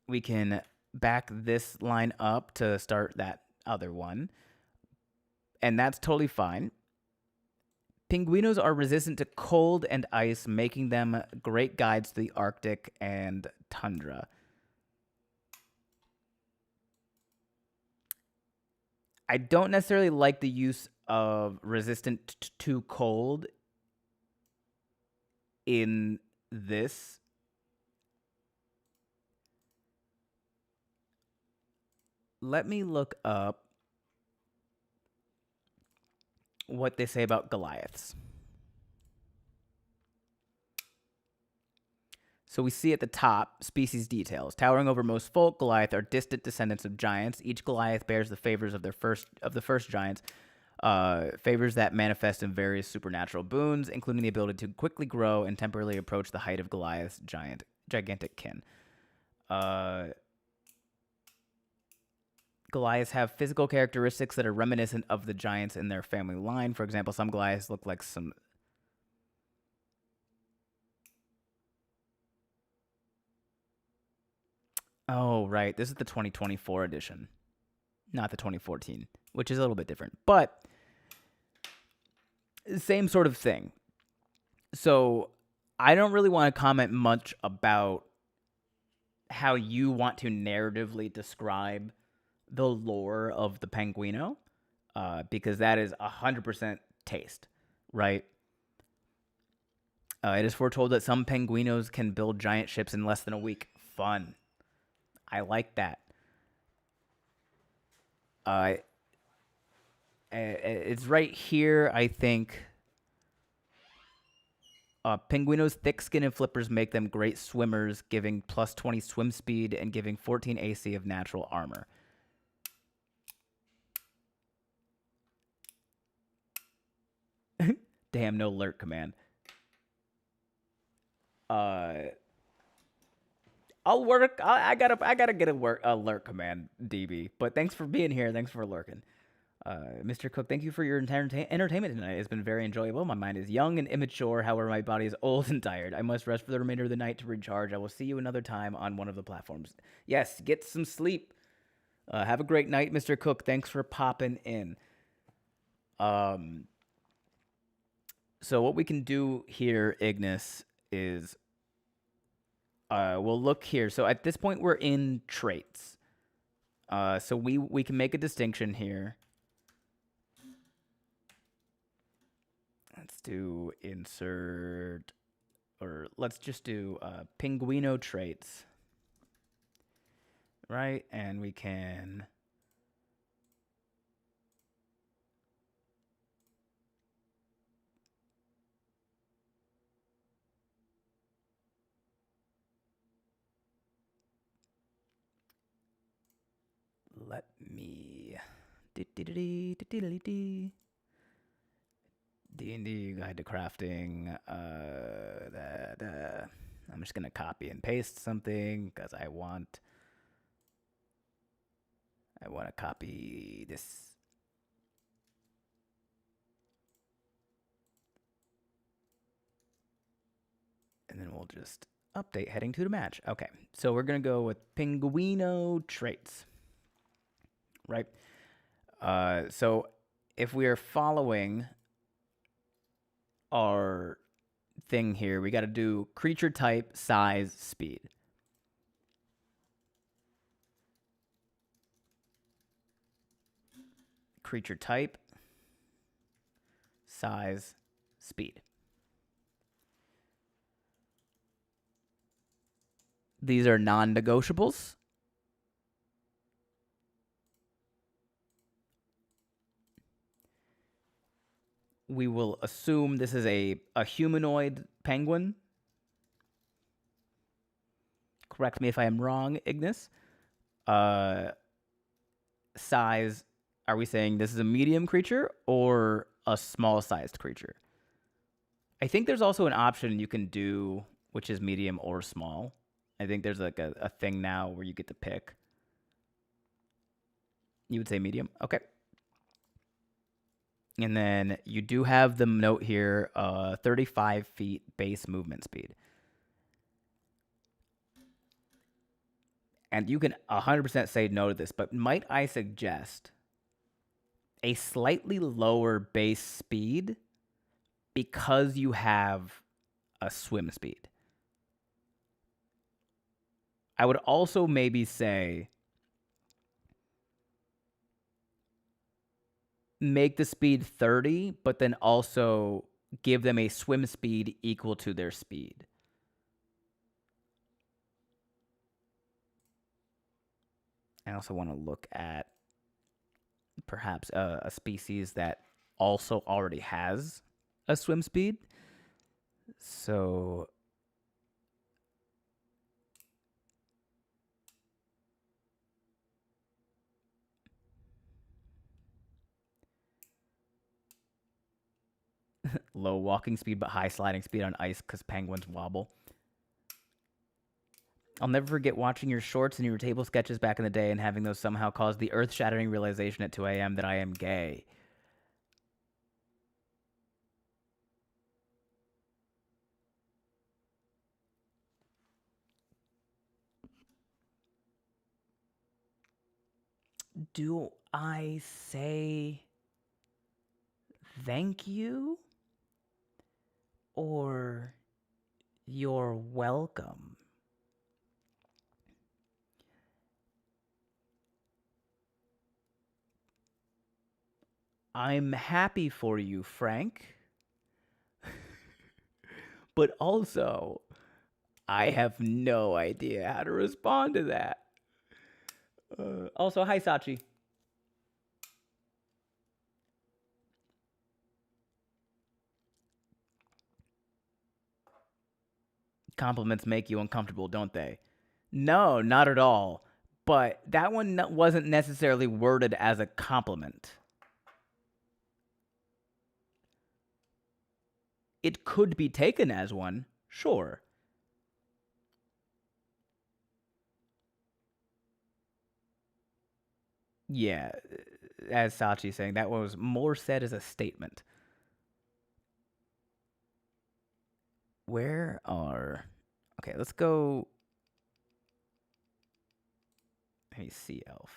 A: We can back this line up to start that other one. And that's totally fine. Pinguinos are resistant to cold and ice, making them great guides to the Arctic and tundra. I don't necessarily like the use of resistant to cold in this. Let me look up what they say about Goliaths. So we see at the top, species details. Towering over most folk, Goliath are distant descendants of giants. Each Goliath bears the favors of the first giants, favors that manifest in various supernatural boons, including the ability to quickly grow and temporarily approach the height of Goliath's gigantic kin. Goliaths have physical characteristics that are reminiscent of the giants in their family line. For example, some Goliaths look like some... Oh, right. This is the 2024 edition, not the 2014, which is a little bit different. But same sort of thing. So I don't really want to comment much about how you want to narratively describe the lore of the Penguino, because that is 100% taste, right? It is foretold that some Penguinos can build giant ships in less than a week. Fun. I like that. It's right here, I think. Penguinos' thick skin and flippers make them great swimmers, giving plus 20 swim speed and giving 14 AC of natural armor. Damn, no alert command. I'll work. I gotta get a work alert command, DB. But thanks for being here. Thanks for lurking. Mr. Cook, thank you for your entertainment tonight. It's been very enjoyable. My mind is young and immature. However, my body is old and tired. I must rest for the remainder of the night to recharge. I will see you another time on one of the platforms. Yes, get some sleep. Have a great night, Mr. Cook. Thanks for popping in. So what we can do here, Ignis, is we'll look here. So at this point, we're in traits. So we can make a distinction here. Let's do insert, or let's just do Pinguino traits. right? And we can let me D&D Guide to Crafting. I'm just gonna copy and paste something because I want to copy this. And then we'll just update heading to the match. Okay, so we're gonna go with Pinguino traits, right? So if we are following our thing here, we got to do creature type, size, speed. Creature type, size, speed. These are non-negotiables. We will assume this is a humanoid penguin. Correct me if I am wrong, Ignis. Size, are we saying this is a medium creature or a small-sized creature? I think there's also an option you can do, which is medium or small. I think there's like a thing now where you get to pick. You would say medium? Okay. And then you do have the note here, 35 feet base movement speed. And you can 100% say no to this, but might I suggest a slightly lower base speed because you have a swim speed? I would also maybe say make the speed 30, but then also give them a swim speed equal to their speed. I also want to look at perhaps a species that also already has a swim speed. So low walking speed but high sliding speed on ice because penguins wobble. I'll never forget watching your shorts and your table sketches back in the day and having those somehow cause the earth-shattering realization at 2 a.m. that I am gay. Do I say thank you or you're welcome? I'm happy for you, Frank. But also, I have no idea how to respond to that. Also, hi, Sachi. Compliments make you uncomfortable, don't they? No, not at all. But that one wasn't necessarily worded as a compliment. It could be taken as one, sure. Yeah, as Sachi saying, that was more said as a statement. Where are... Okay, let's go... Hey, Sea Elf.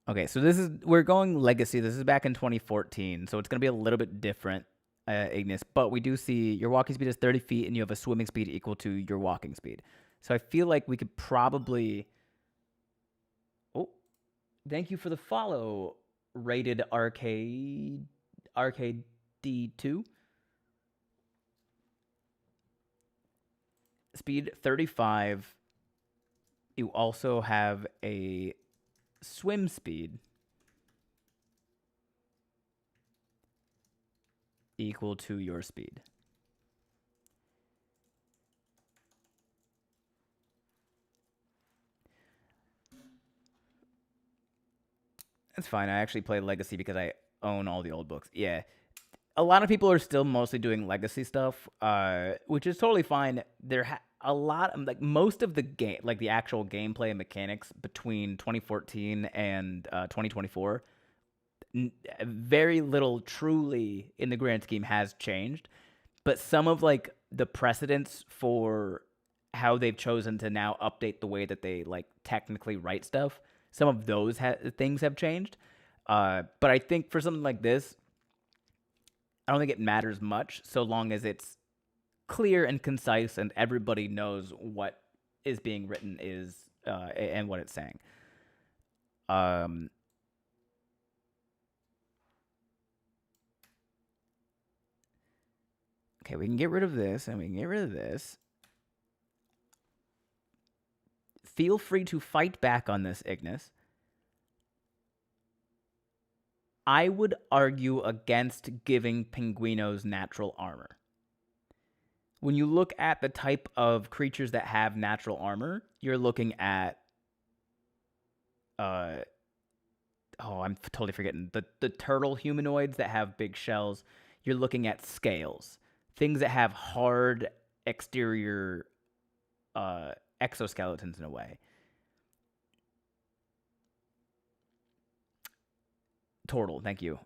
A: Okay, so we're going legacy. This is back in 2014, so it's going to be a little bit different, Ignis. But we do see your walking speed is 30 feet, and you have a swimming speed equal to your walking speed. So I feel like we could probably... Oh, thank you for the follow, rated arcade D2. Speed 35. You also have a swim speed equal to your speed. That's fine. I actually play Legacy because I own all the old books. Yeah. A lot of people are still mostly doing Legacy stuff, which is totally fine. A lot, like most of the game, like the actual gameplay and mechanics between 2014 and 2024, very little truly in the grand scheme has changed. But some of like the precedents for how they've chosen to now update the way that they like technically write stuff, some of those things have changed. But I think for something like this, I don't think it matters much so long as it's clear and concise and everybody knows what is being written is and what it's saying. Okay, we can get rid of this and we can get rid of this. Feel free to fight back on this, Ignis. I would argue against giving Pinguinos natural armor. When you look at the type of creatures that have natural armor, you're looking at I'm totally forgetting the turtle humanoids that have big shells. You're looking at scales, things that have hard exterior exoskeletons in a way. Turtle, thank you.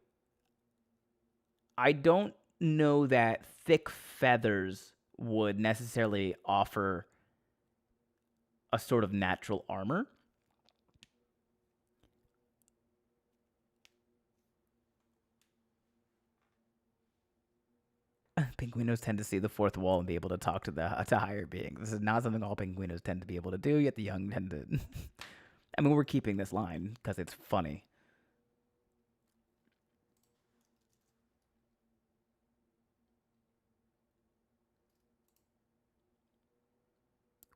A: I don't know that thick feathers would necessarily offer a sort of natural armor. Penguinos tend to see the fourth wall and be able to talk to higher beings. This is not something all penguinos tend to be able to do, yet the young tend to. I mean, we're keeping this line because it's funny.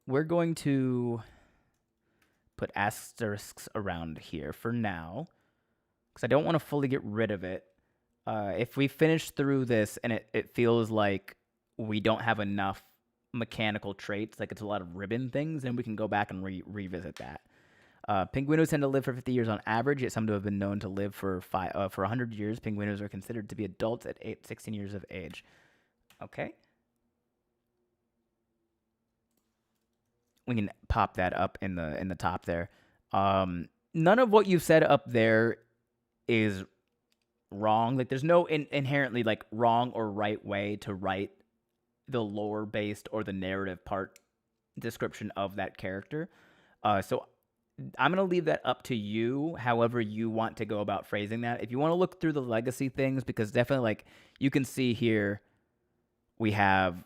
A: We're going to put asterisks around here for now because I don't want to fully get rid of it. If we finish through this and it feels like we don't have enough mechanical traits, like it's a lot of ribbon things, then we can go back and revisit that. Penguinos tend to live for 50 years on average, yet some to have been known to live for 100 years. Penguinos are considered to be adults at 16 years of age. Okay. We can pop that up in the top there. None of what you've said up there is wrong. Like there's no inherently like wrong or right way to write the lore based or the narrative part description of that character. So I'm going to leave that up to you, however you want to go about phrasing that. If you want to look through the legacy things, because definitely like you can see here, we have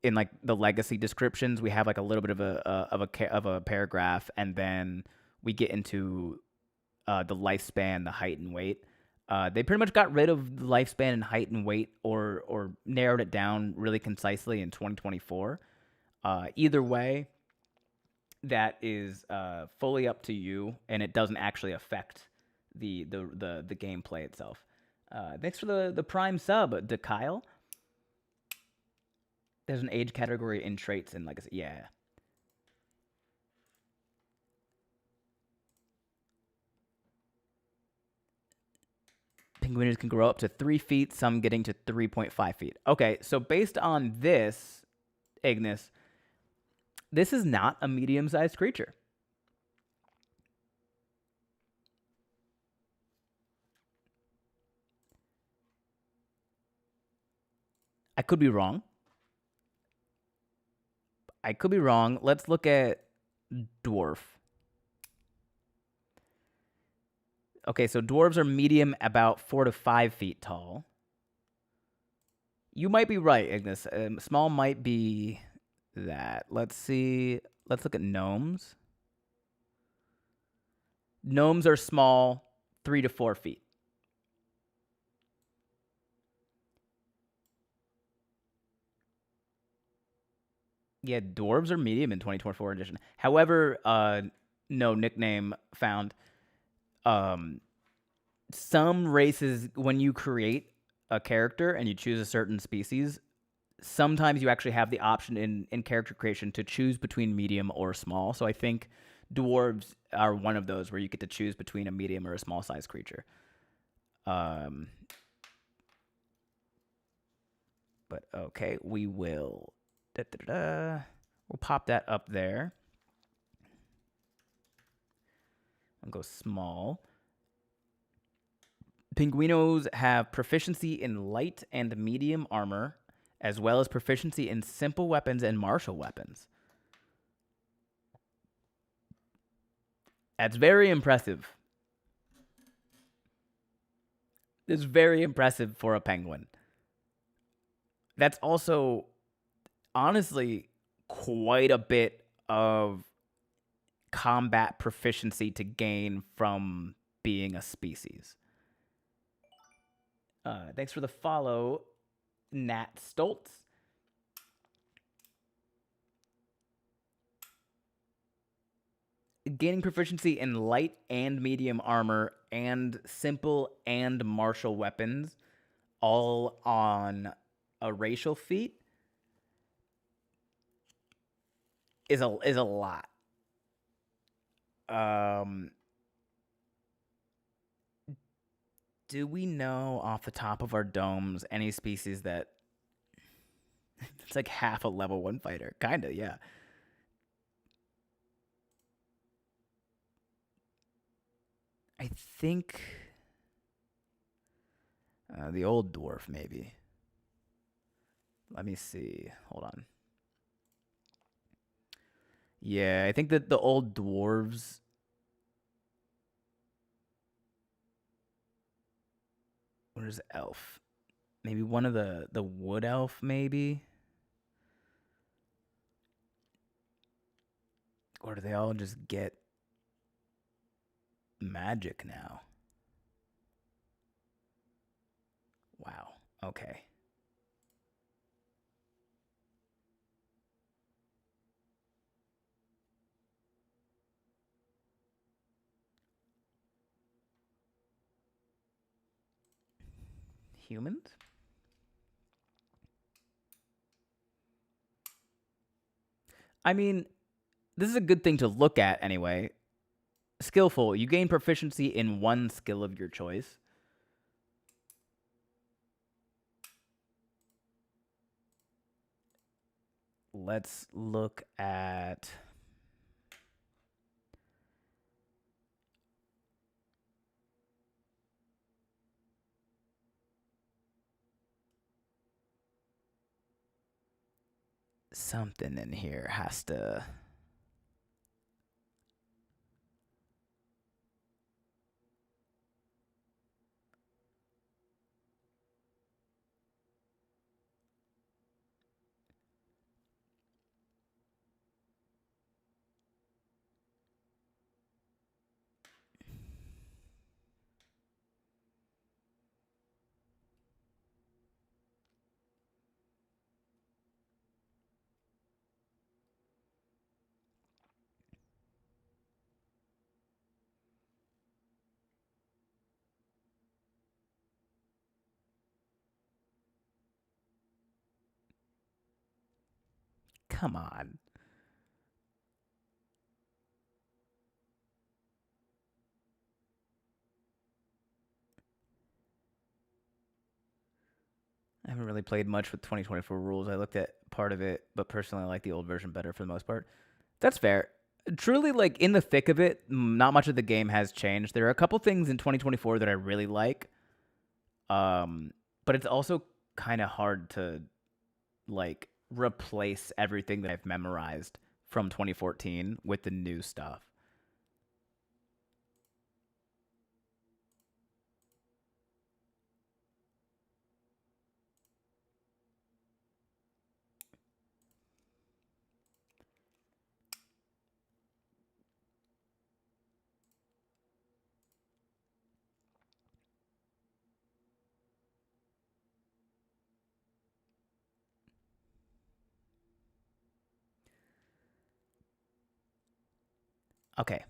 A: in like the legacy descriptions, we have like a little bit of a paragraph, and then we get into the lifespan, the height and weight. They pretty much got rid of the lifespan and height and weight, or narrowed it down really concisely in 2024. Either way, that is fully up to you, and it doesn't actually affect the gameplay itself. Thanks for the prime sub, to Kyle. There's an age category in traits and legacy. Yeah. Penguins can grow up to 3 feet, some getting to 3.5 feet. Okay, so based on this, Ignis, this is not a medium-sized creature. I could be wrong. Let's look at dwarf. Okay, so dwarves are medium, about 4 to 5 feet tall. You might be right, Ignis. Small might be that. Let's see. Let's look at gnomes. Gnomes are small, 3 to 4 feet. Yeah, dwarves are medium in 2024 edition. However, no nickname found. Some races, when you create a character and you choose a certain species, sometimes you actually have the option in character creation to choose between medium or small. So I think dwarves are one of those where you get to choose between a medium or a small size creature. But okay, we will. We'll pop that up there. I'll go small. Pinguinos have proficiency in light and medium armor, as well as proficiency in simple weapons and martial weapons. That's very impressive. It's very impressive for a penguin. That's also, honestly, quite a bit of combat proficiency to gain from being a species. Thanks for the follow, Nat Stoltz. Gaining proficiency in light and medium armor and simple and martial weapons, all on a racial feat, is a lot. Do we know off the top of our domes any species that it's like half a level 1 fighter? Kinda, yeah. I think the old dwarf, maybe. Let me see. Hold on. Yeah, I think that the old dwarves. Where's elf? Maybe one of the wood elf, maybe. Or do they all just get magic now? Wow. Okay. Humans? I mean, this is a good thing to look at anyway. Skillful. You gain proficiency in one skill of your choice. Let's look at something in here has to. Come on. I haven't really played much with 2024 rules. I looked at part of it, but personally, I like the old version better for the most part. That's fair. Truly, like in the thick of it, not much of the game has changed. There are a couple things in 2024 that I really like, but it's also kind of hard to like replace everything that I've memorized from 2014 with the new stuff. Okay.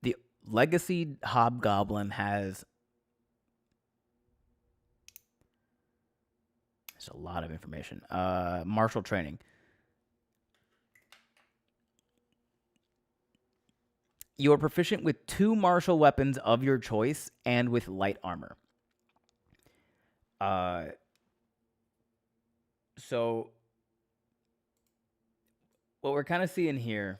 A: The Legacy Hobgoblin has. There's a lot of information. Martial training. You are proficient with 2 martial weapons of your choice and with light armor. So what we're kind of seeing here,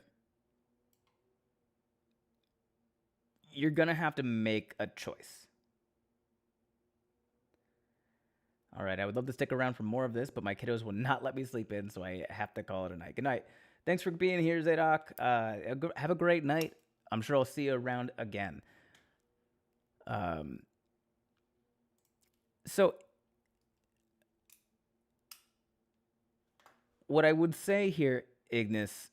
A: you're gonna have to make a choice. All right, I would love to stick around for more of this, but my kiddos will not let me sleep in, so I have to call it a night. Good night. Thanks for being here, Zadok. Have a great night. I'm sure I'll see you around again. So what I would say here, Ignis,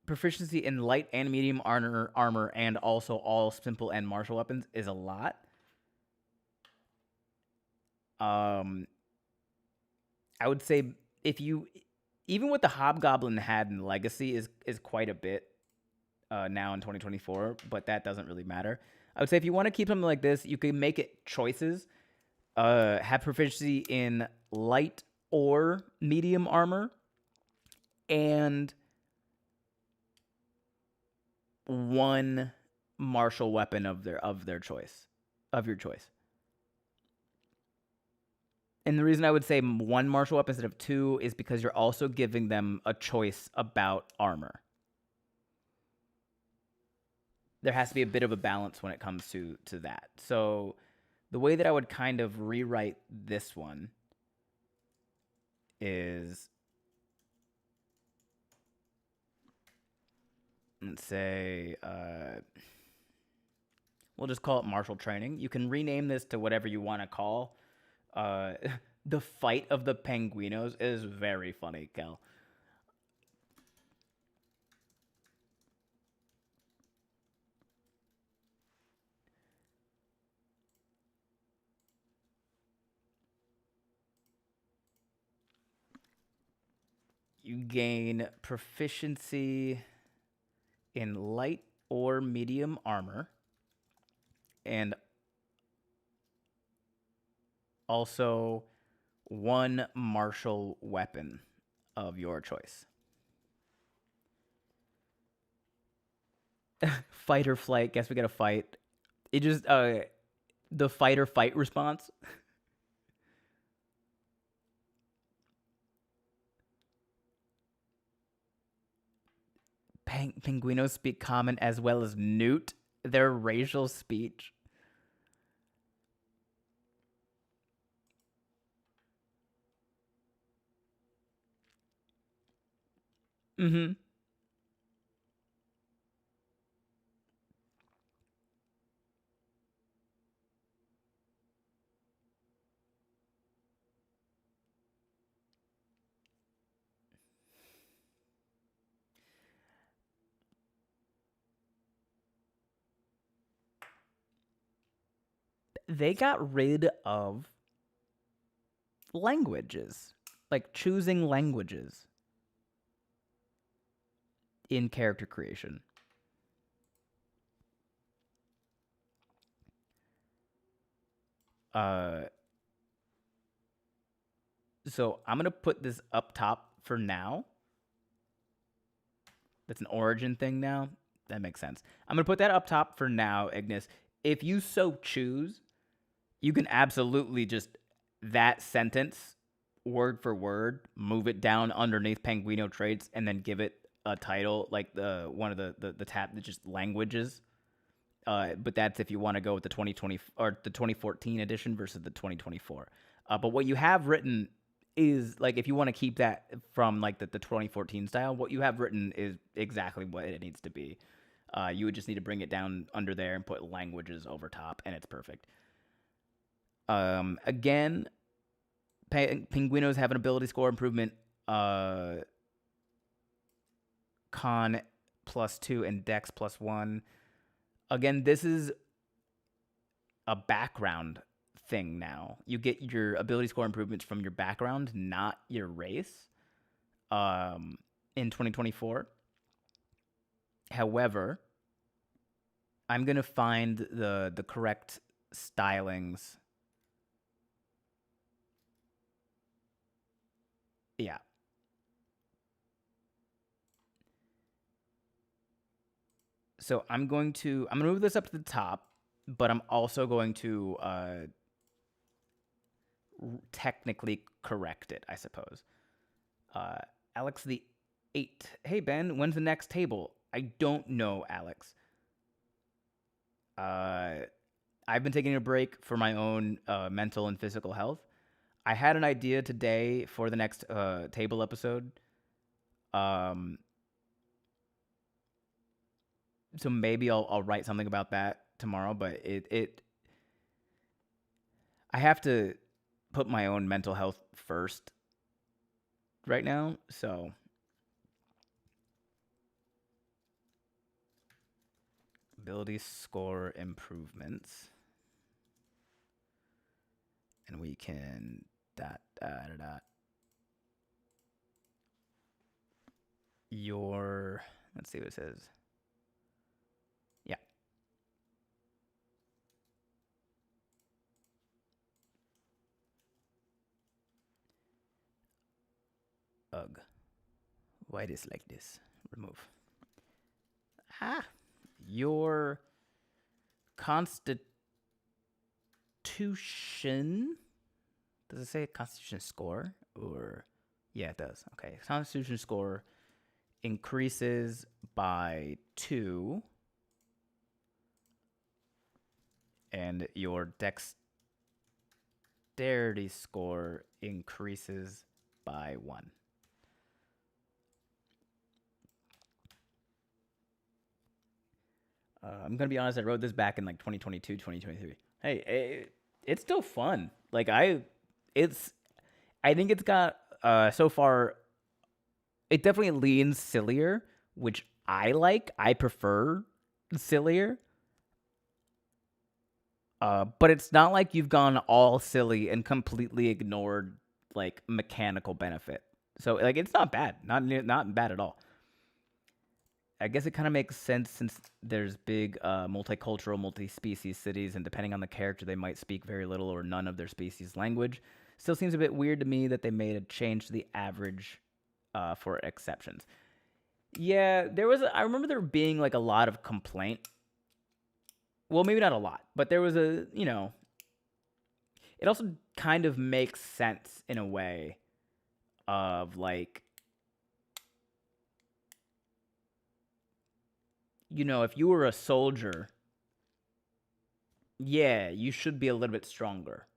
A: proficiency in light and medium armor and also all simple and martial weapons is a lot. I would say even what the Hobgoblin had in Legacy is quite a bit now in 2024, but that doesn't really matter. I would say if you want to keep something like this, you can make it choices. Have proficiency in light or medium armor, and 1 martial weapon of your choice. And the reason I would say 1 martial weapon instead of 2 is because you're also giving them a choice about armor. There has to be a bit of a balance when it comes to that. So the way that I would kind of rewrite this one is, let's say, we'll just call it martial training. You can rename this to whatever you want to call. The fight of the Penguinos is very funny, Kel. You gain proficiency in light or medium armor, and also 1 martial weapon of your choice. Fight or flight. Guess we gotta fight. It just the fight or fight response. Penguinos speak common as well as Newt. Their racial speech. Mm-hmm. They got rid of languages, like choosing languages in character creation. So I'm gonna put this up top for now. That's an origin thing now. That makes sense. I'm gonna put that up top for now, Ignis. If you so choose, you can absolutely just that sentence, word for word, move it down underneath Penguino traits, and then give it a title like the one of the tab, just languages. But that's if you want to go with the 2020 or the 2014 edition versus the 2024. But what you have written is like if you want to keep that from like the 2014 style, what you have written is exactly what it needs to be. You would just need to bring it down under there and put languages over top, and it's perfect. Again, Penguinos have an ability score improvement, con +2 and dex +1. Again, this is a background thing now. You get your ability score improvements from your background, not your race, in 2024. However, I'm gonna find the correct stylings. Yeah. So I'm gonna move this up to the top, but I'm also going to technically correct it, I suppose. Uh, Alex the 8. Hey Ben, when's the next table? I don't know, Alex. I've been taking a break for my own mental and physical health. I had an idea today for the next table episode. Um, so maybe I'll write something about that tomorrow. But I have to put my own mental health first right now. So ability score improvements, and we can dot. Your, let's see what it says. Yeah. Ugh. Why it is like this? Remove. Ah. Your constitution. Does it say constitution score? Or, yeah, it does. Okay. Constitution score increases by 2. And your dexterity score increases by 1. I'm gonna be honest. I wrote this back in like 2022, 2023. Hey, it's still fun. Like I think it's got so far. It definitely leans sillier, which I like. I prefer sillier. But it's not like you've gone all silly and completely ignored like mechanical benefit. So like it's not bad. Not bad at all. I guess it kind of makes sense since there's big multicultural, multi-species cities, and depending on the character, they might speak very little or none of their species' language. Still seems a bit weird to me that they made a change to the average for exceptions. Yeah, I remember there being like a lot of complaint. Well, maybe not a lot, but there was it also kind of makes sense in a way of like, if you were a soldier, yeah, you should be a little bit stronger.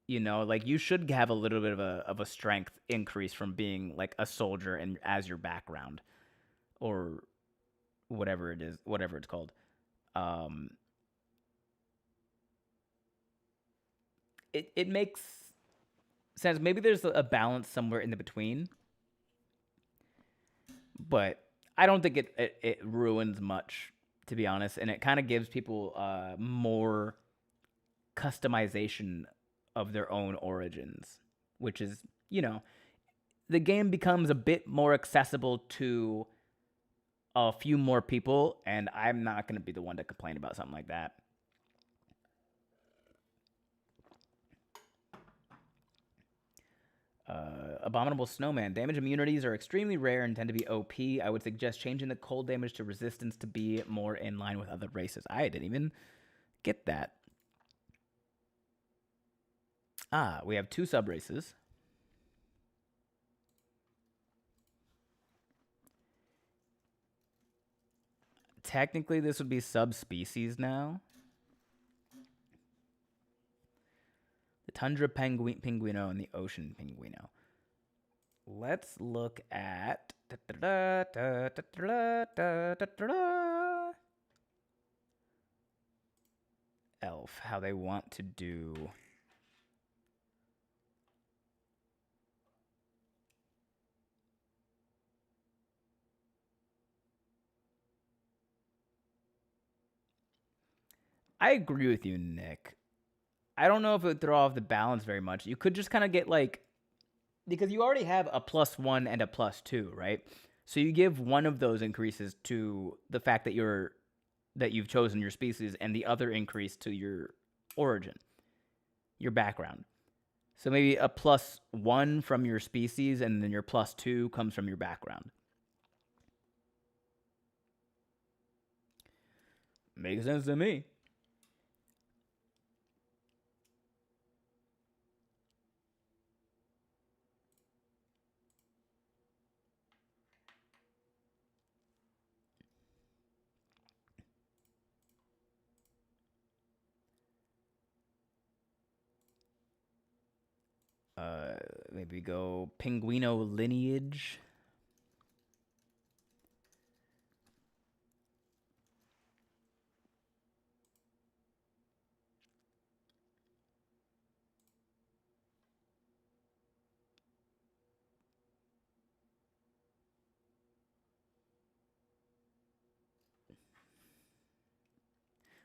A: Like you should have a little bit of a strength increase from being like a soldier and as your background or whatever it is, whatever it's called. Um, it makes sense. Maybe there's a balance somewhere in the between, but I don't think it ruins much, to be honest, and it kind of gives people more customization of their own origins, which is, the game becomes a bit more accessible to a few more people, and I'm not going to be the one to complain about something like that. Abominable Snowman. Damage immunities are extremely rare and tend to be OP. I would suggest changing the cold damage to resistance to be more in line with other races. I didn't even get that. We have 2 sub-races. Technically, this would be subspecies now. The tundra pinguino and the ocean pinguino. Let's look at Elf, how they want to do. I agree with you, Nick. I don't know if it would throw off the balance very much. You could just kind of get like, because you already have a +1 and a +2, right? So you give one of those increases to the fact that you've chosen your species, and the other increase to your origin, your background. So maybe a +1 from your species, and then your +2 comes from your background. Makes sense to me. Uh, Maybe go Pinguino lineage.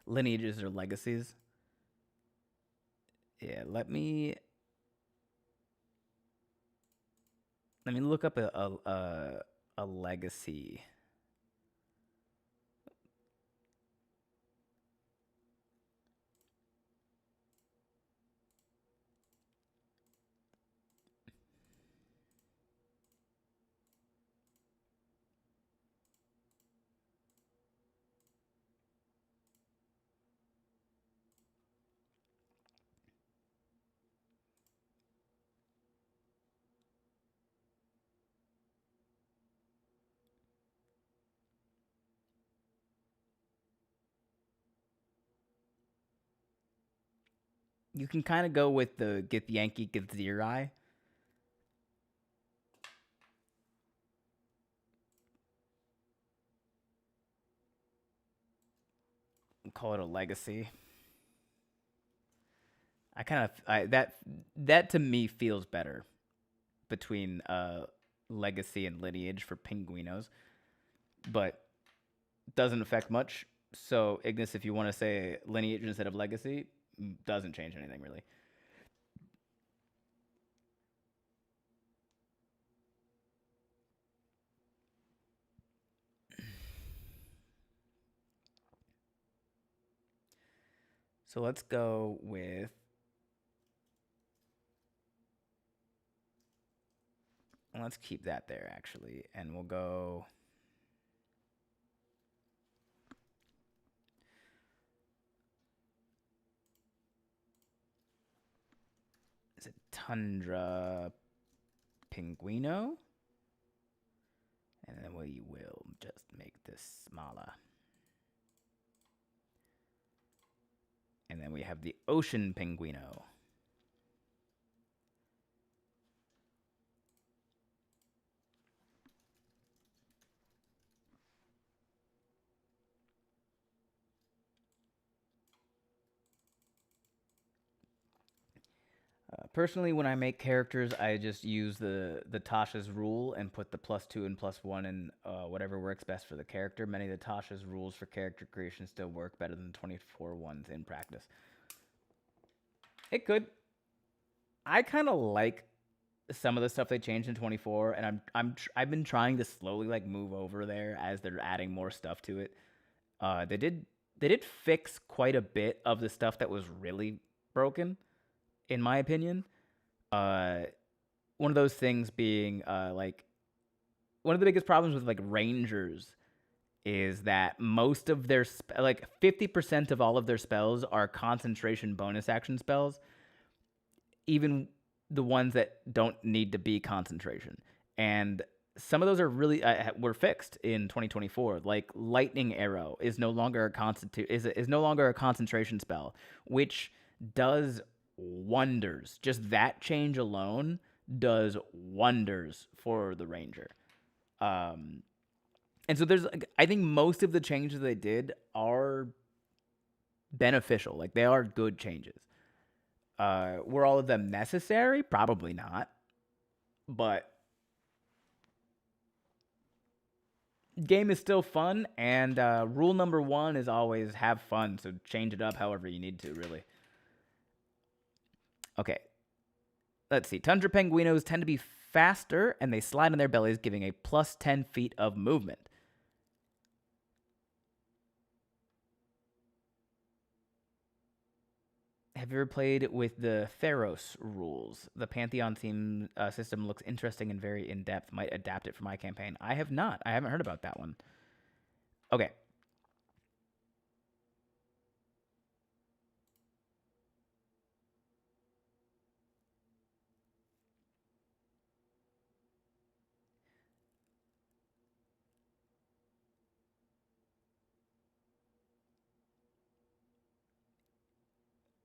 A: Lineages or legacies. Yeah, let me look up a legacy. You can kind of go with the get Yankee get Zeri. Call it a legacy. I kind of that to me feels better between legacy and lineage for Pinguinos, but doesn't affect much. So Ignis, if you want to say lineage instead of legacy, doesn't change anything really. So let's go with let's keep that there actually, and we'll go. Is it Tundra Pinguino? And then we will just make this smaller. And then we have the Ocean Pinguino. Personally, when I make characters, I just use the Tasha's rule and put the +2 and +1 in whatever works best for the character. Many of the Tasha's rules for character creation still work better than 24 ones in practice. It could. I kind of like some of the stuff they changed in 24, and I've been trying to slowly like move over there as they're adding more stuff to it. They did fix quite a bit of the stuff that was really broken, in my opinion. Uh, One of those things being like one of the biggest problems with like rangers is that most of their like 50% of all of their spells are concentration bonus action spells, even the ones that don't need to be concentration. And some of those are really were fixed in 2024. Like lightning arrow is no longer is no longer a concentration spell, which does wonders. Just that change alone does wonders for the ranger. And so there's like, I think most of the changes they did are beneficial. Like they are good changes. Were all of them necessary? Probably not. But game is still fun, and rule number 1 is always have fun. So change it up however you need to, really. Okay. Let's see. Tundra Penguinos tend to be faster, and they slide on their bellies, giving a plus 10 feet of movement. Have you ever played with the Theros rules? The Pantheon theme system looks interesting and very in depth. Might adapt it for my campaign. I have not. I haven't heard about that one. Okay.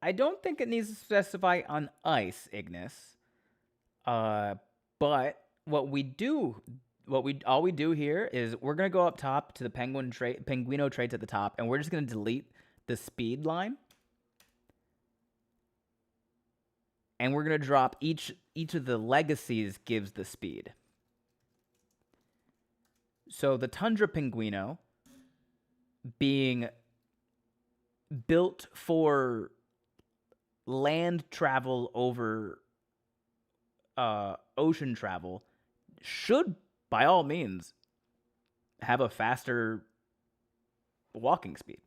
A: I don't think it needs to specify on ice, Ignis. But what we do, all we do here is we're gonna go up top to the Penguino traits at the top, and we're just gonna delete the speed line, and we're gonna drop each of the legacies gives the speed. So the Tundra Penguino being built for land travel over ocean travel should, by all means, have a faster walking speed.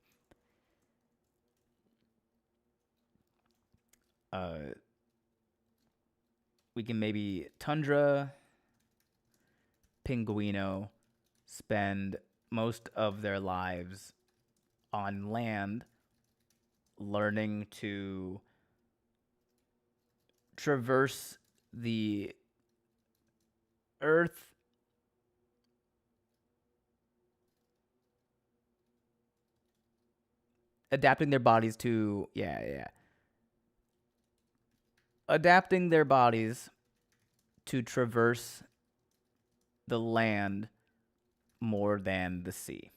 A: We can maybe Tundra Pinguino spend most of their lives on land learning to traverse the earth adapting their bodies to adapting their bodies to traverse the land more than the sea.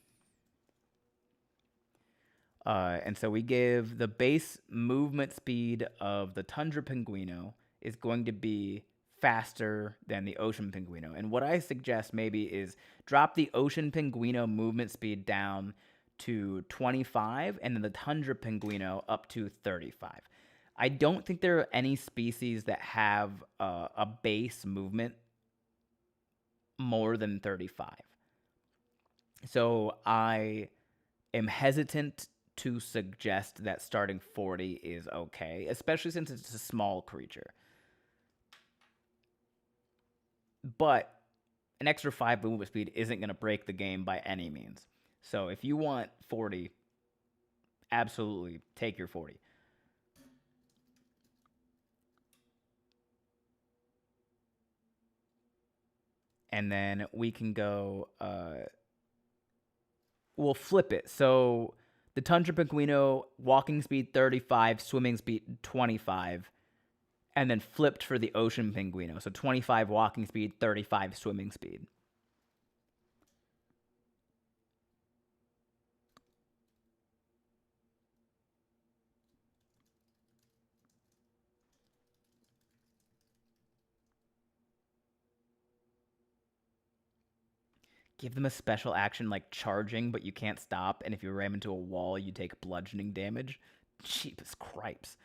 A: And so we give the base movement speed of the Tundra Pinguino is going to be faster than the Ocean Pinguino. And what I suggest maybe is drop the Ocean Pinguino movement speed down to 25 and then the Tundra Pinguino up to 35. I don't think there are any species that have a base movement more than 35. So I am hesitant to suggest that starting 40 is okay, especially since it's a small creature. But an extra 5 movement speed isn't going to break the game by any means. So if you want 40, absolutely take your 40. And then we can go, we'll flip it. So the Tundra Pinguino, walking speed 35, swimming speed 25, and then flipped for the Ocean Pinguino. So 25 walking speed, 35 swimming speed. Give them a special action like charging, but you can't stop. And if you ram into a wall, you take bludgeoning damage. Jeepers cripes.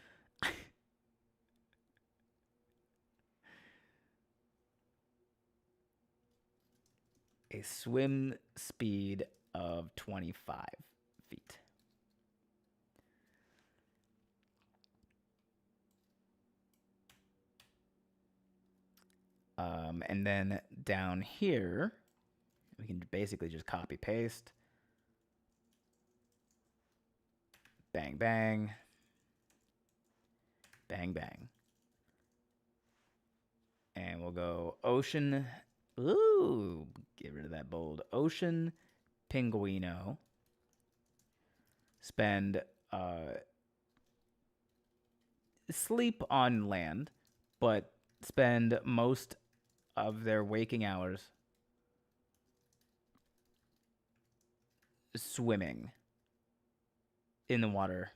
A: A swim speed of 25 feet. And then down here, we can basically just copy paste. Bang, bang. Bang, bang. And we'll go Ocean. Ooh, get rid of that bold. Ocean Pinguino. Spend sleep on land, but spend most of their waking hours swimming in the water.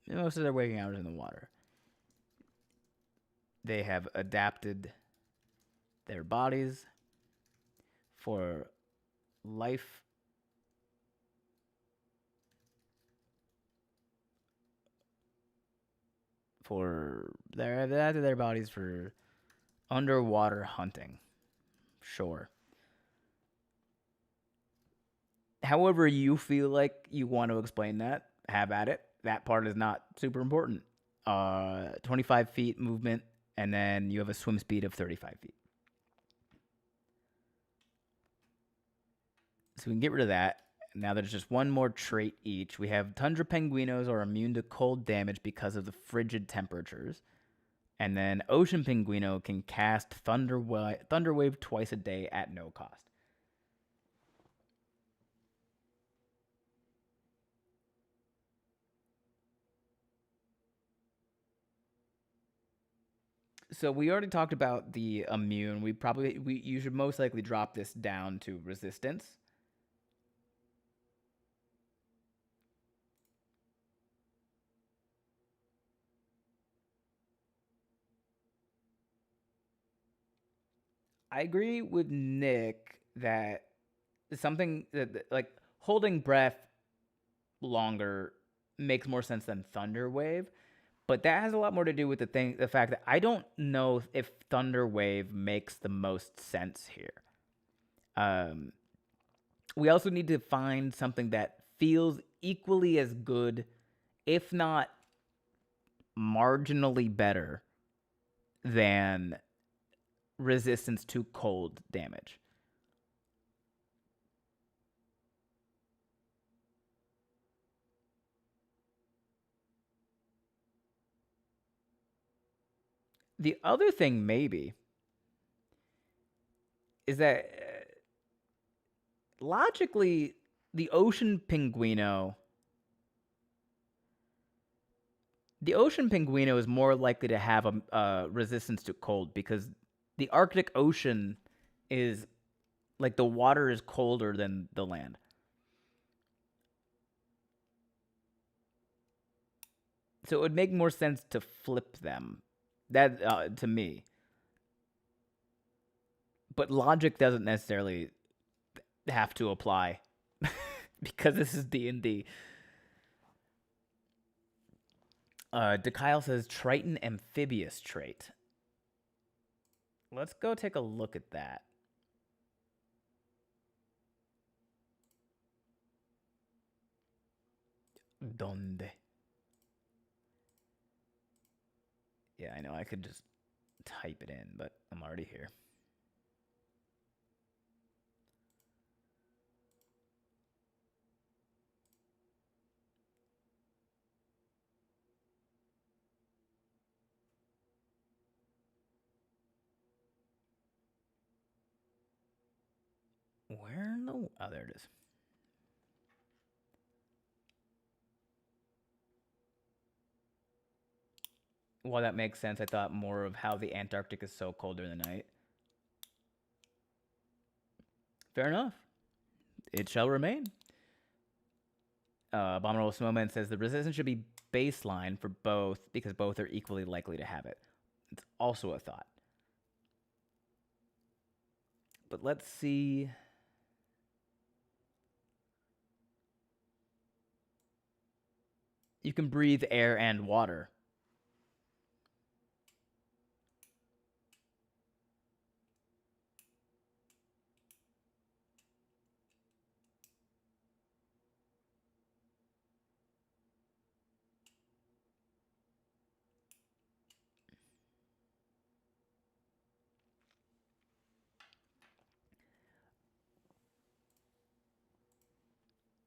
A: Most of their waking hours in the water. They have adapted their bodies for life for their bodies for Underwater hunting. Sure. However you feel like you want to explain that, have at it. That part is not super important. 25 feet movement, and then you have a swim speed of 35 feet. So we can get rid of that. Now there's just one more trait each. We have tundra penguinos are immune to cold damage because of the frigid temperatures. And then ocean penguino can cast thunder wave twice a day at no cost. So we already talked about the immune. You should most likely drop this down to resistance. I agree with Nick that something that like holding breath longer makes more sense than thunder wave, but that has a lot more to do with the fact that I don't know if thunder wave makes the most sense here. Um, we also need to find something that feels equally as good, if not marginally better, than resistance to cold damage. The other thing, maybe, is that logically, the ocean pinguino. The ocean pinguino is more likely to have a resistance to cold because the Arctic Ocean is like the water is colder than the land. So it would make more sense to flip them. That to me. But logic doesn't necessarily have to apply because this is D&D. DeKyle says Triton amphibious trait. Let's go take a look at that. Donde? Yeah, I know I could just type it in, but I'm already here. Where in the... Oh, there it is. Well, that makes sense. I thought more of how the Antarctic is so cold during the night. Fair enough. It shall remain. Abominable Snowman says the resistance should be baseline for both because both are equally likely to have it. It's also a thought. But let's see. You can breathe air and water.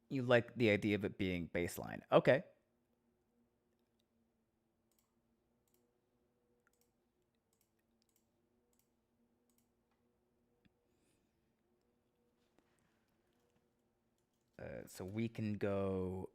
A: You like the idea of it being baseline. Okay. So we can go.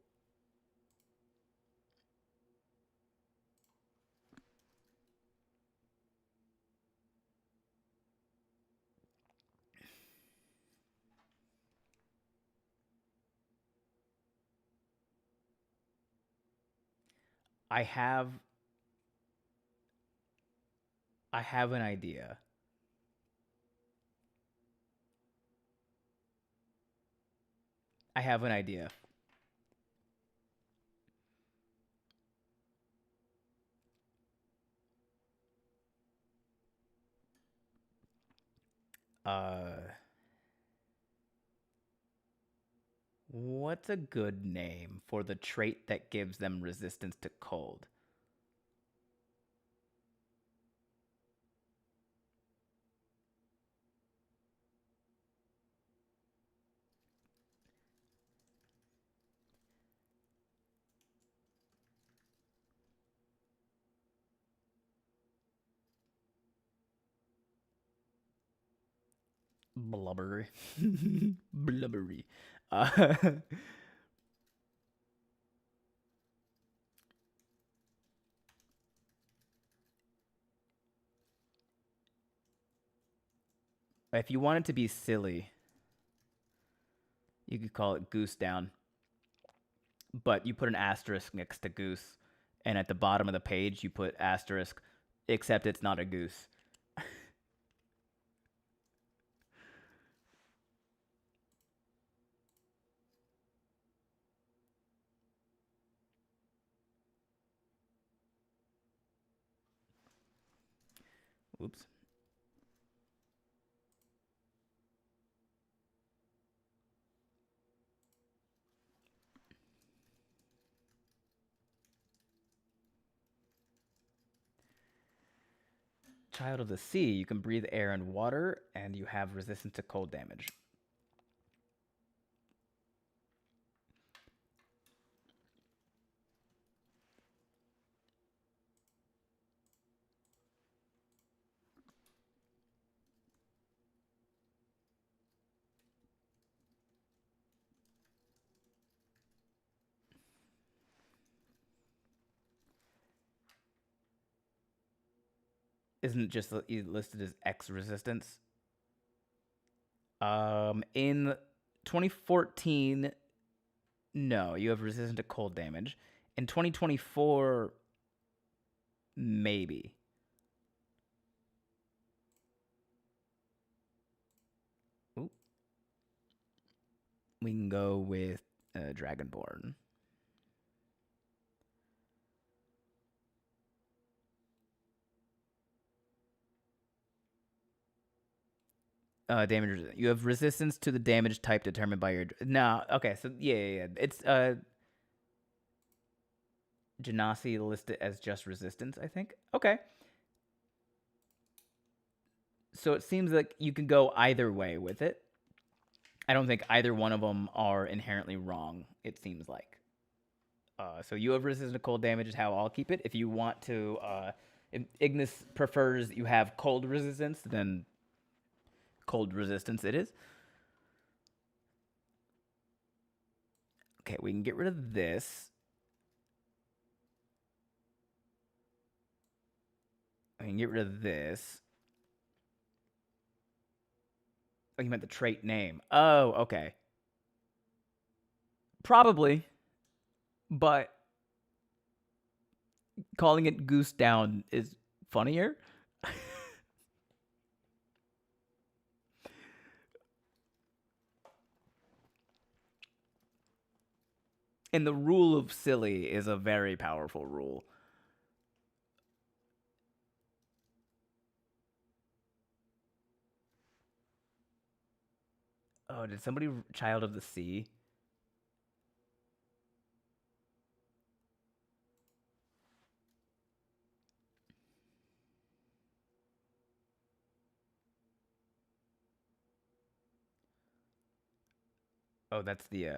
A: I have I have an idea. I have an idea. Uh, what's a good name for the trait that gives them resistance to cold? Blubbery. Blubbery. Uh, if you wanted to be silly, you could call it goose down, but you put an asterisk next to goose, and at the bottom of the page you put asterisk, except it's not a goose. Oops. Child of the sea, you can breathe air and water, and you have resistance to cold damage. Isn't it just listed as X resistance? In 2014, no, you have resistance to cold damage. In 2024, maybe. Ooh, we can go with Dragonborn. Damage. You have resistance to the damage type determined by your. No, okay, so yeah. It's Genasi listed as just resistance, I think. Okay. So it seems like you can go either way with it. I don't think either one of them are inherently wrong, it seems like. So you have resistance to cold damage is how I'll keep it. If you want to, if Ignis prefers you have cold resistance, then cold resistance it is. Okay, we can get rid of this. I can get rid of this. Oh, you meant the trait name. Oh, okay. Probably, but calling it Goose Down is funnier. And the rule of silly is a very powerful rule. Oh, did somebody Child of the Sea? Oh, that's the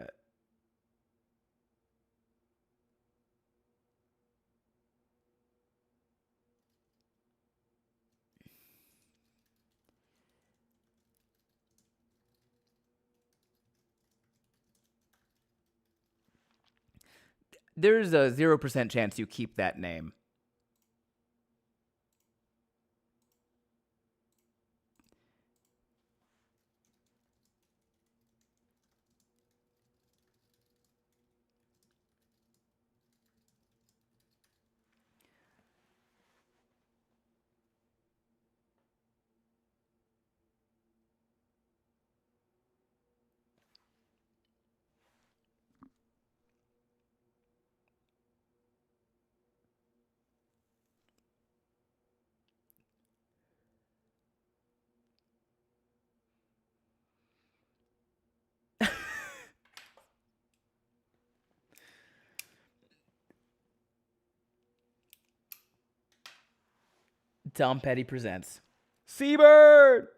A: there's a 0% chance you keep that name. Tom Petty presents Seabird.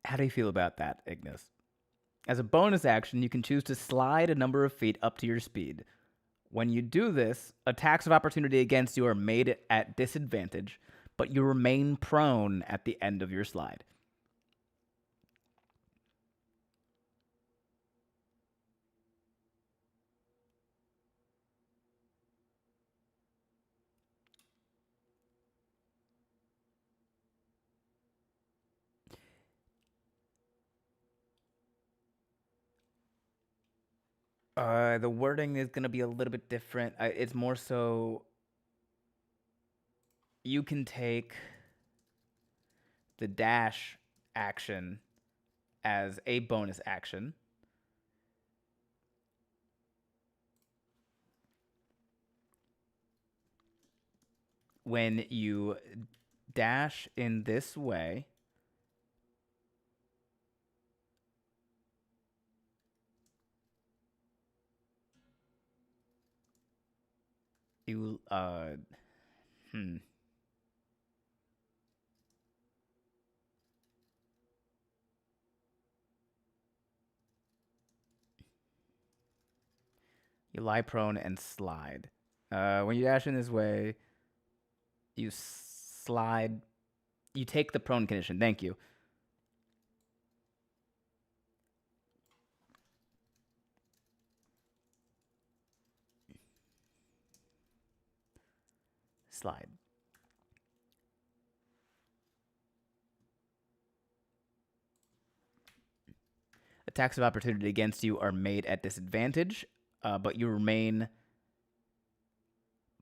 A: How do you feel about that, Ignis? As a bonus action, you can choose to slide a number of feet up to your speed. When you do this, attacks of opportunity against you are made at disadvantage, but you remain prone at the end of your slide. The wording is going to be a little bit different. It's more so you can take the dash action as a bonus action. When you dash in this way, you you lie prone and slide. When you dash in this way, you slide. You take the prone condition. Thank you. Slide. Attacks of opportunity against you are made at disadvantage, but you remain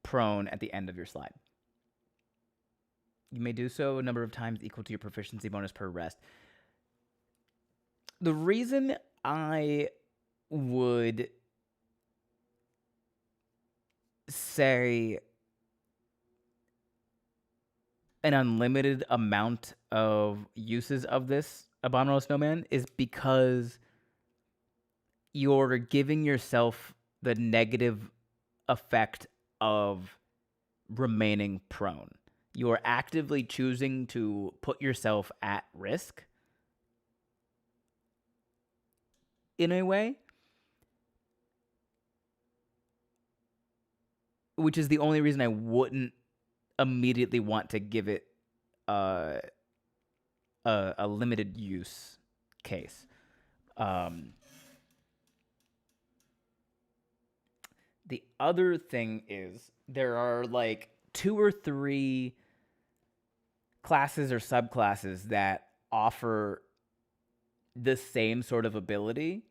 A: prone at the end of your slide. You may do so a number of times equal to your proficiency bonus per rest. The reason I would say an unlimited amount of uses of this Abominable Snowman is because you're giving yourself the negative effect of remaining prone. You are actively choosing to put yourself at risk in a way, which is the only reason I wouldn't immediately want to give it a limited use case. The other thing is there are like 2 or 3 classes or subclasses that offer the same sort of ability.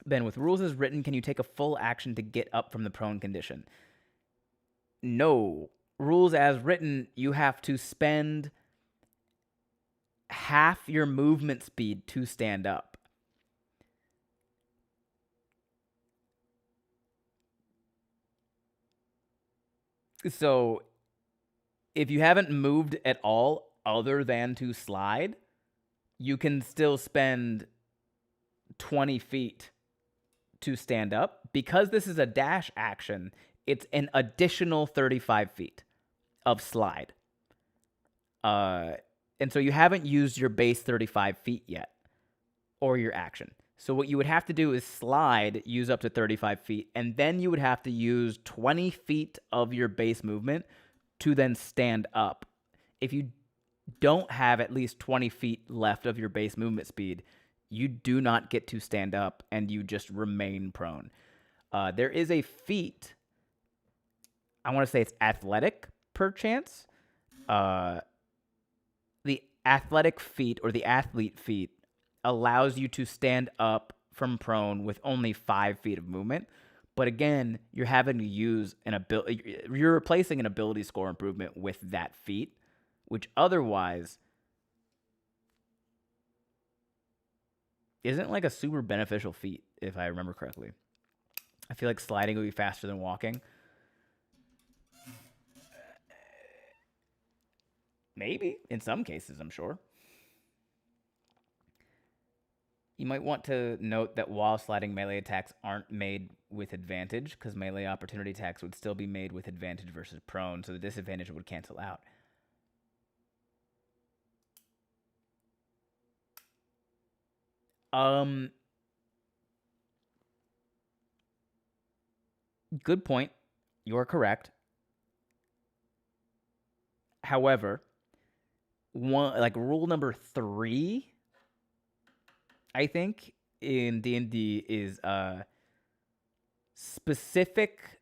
A: Ben, with rules as written, can you take a full action to get up from the prone condition? No. Rules as written, you have to spend half your movement speed to stand up. So if you haven't moved at all other than to slide, you can still spend 20 feet to stand up. Because this is a dash action, it's an additional 35 feet of slide. And so you haven't used your base 35 feet yet, or your action. So what you would have to do is slide, use up to 35 feet, and then you would have to use 20 feet of your base movement to then stand up. If you don't have at least 20 feet left of your base movement speed, you do not get to stand up, and you just remain prone. There is a feat, I want to say it's athletic, perchance. The athletic feat, or the athlete feat, allows you to stand up from prone with only 5 feet of movement. But again, you're having to use an ability. You're replacing an ability score improvement with that feat, which otherwise isn't like a super beneficial feat, if I remember correctly. I feel like sliding would be faster than walking. Maybe, in some cases, I'm sure. You might want to note that while sliding melee attacks aren't made with advantage, because melee opportunity attacks would still be made with advantage versus prone, so the disadvantage would cancel out. Good point. You're correct. However, rule number 3, I think, in D&D is specific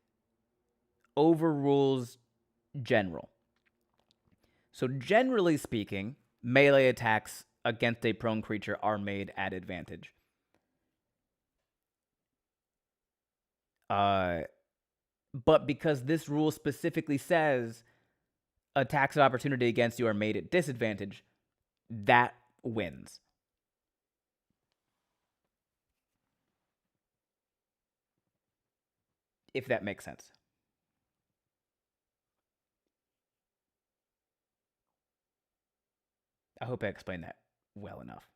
A: overrules general. So generally speaking, melee attacks against a prone creature are made at advantage. But because this rule specifically says attacks of opportunity against you are made at disadvantage, that wins. If that makes sense. I hope I explained that well enough.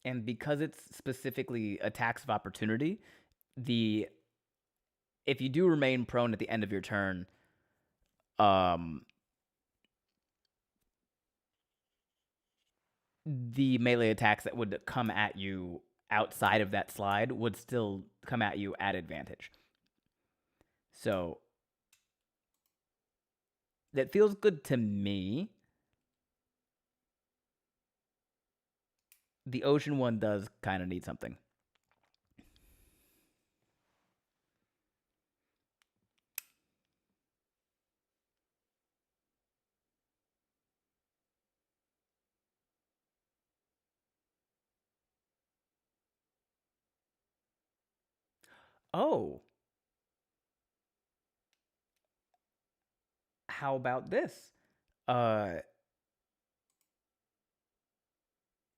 A: And because it's specifically attacks of opportunity, if you do remain prone at the end of your turn, the melee attacks that would come at you outside of that slide would still come at you at advantage. So that feels good to me. The ocean one does kind of need something. Oh. How about this?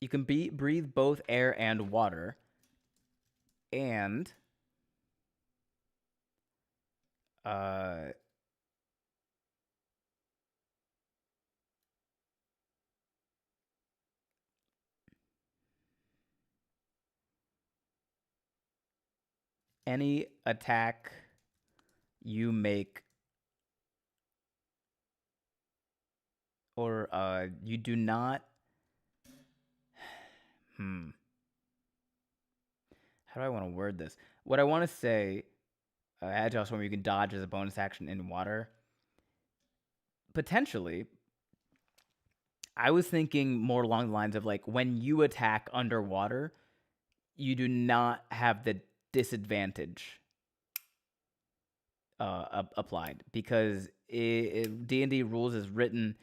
A: You can breathe both air and water, and any attack you make, or you do not. How do I want to word this? What I want to say, Agile Swimmer, you can dodge as a bonus action in water. Potentially, I was thinking more along the lines of like when you attack underwater, you do not have the disadvantage applied because D&D rules is written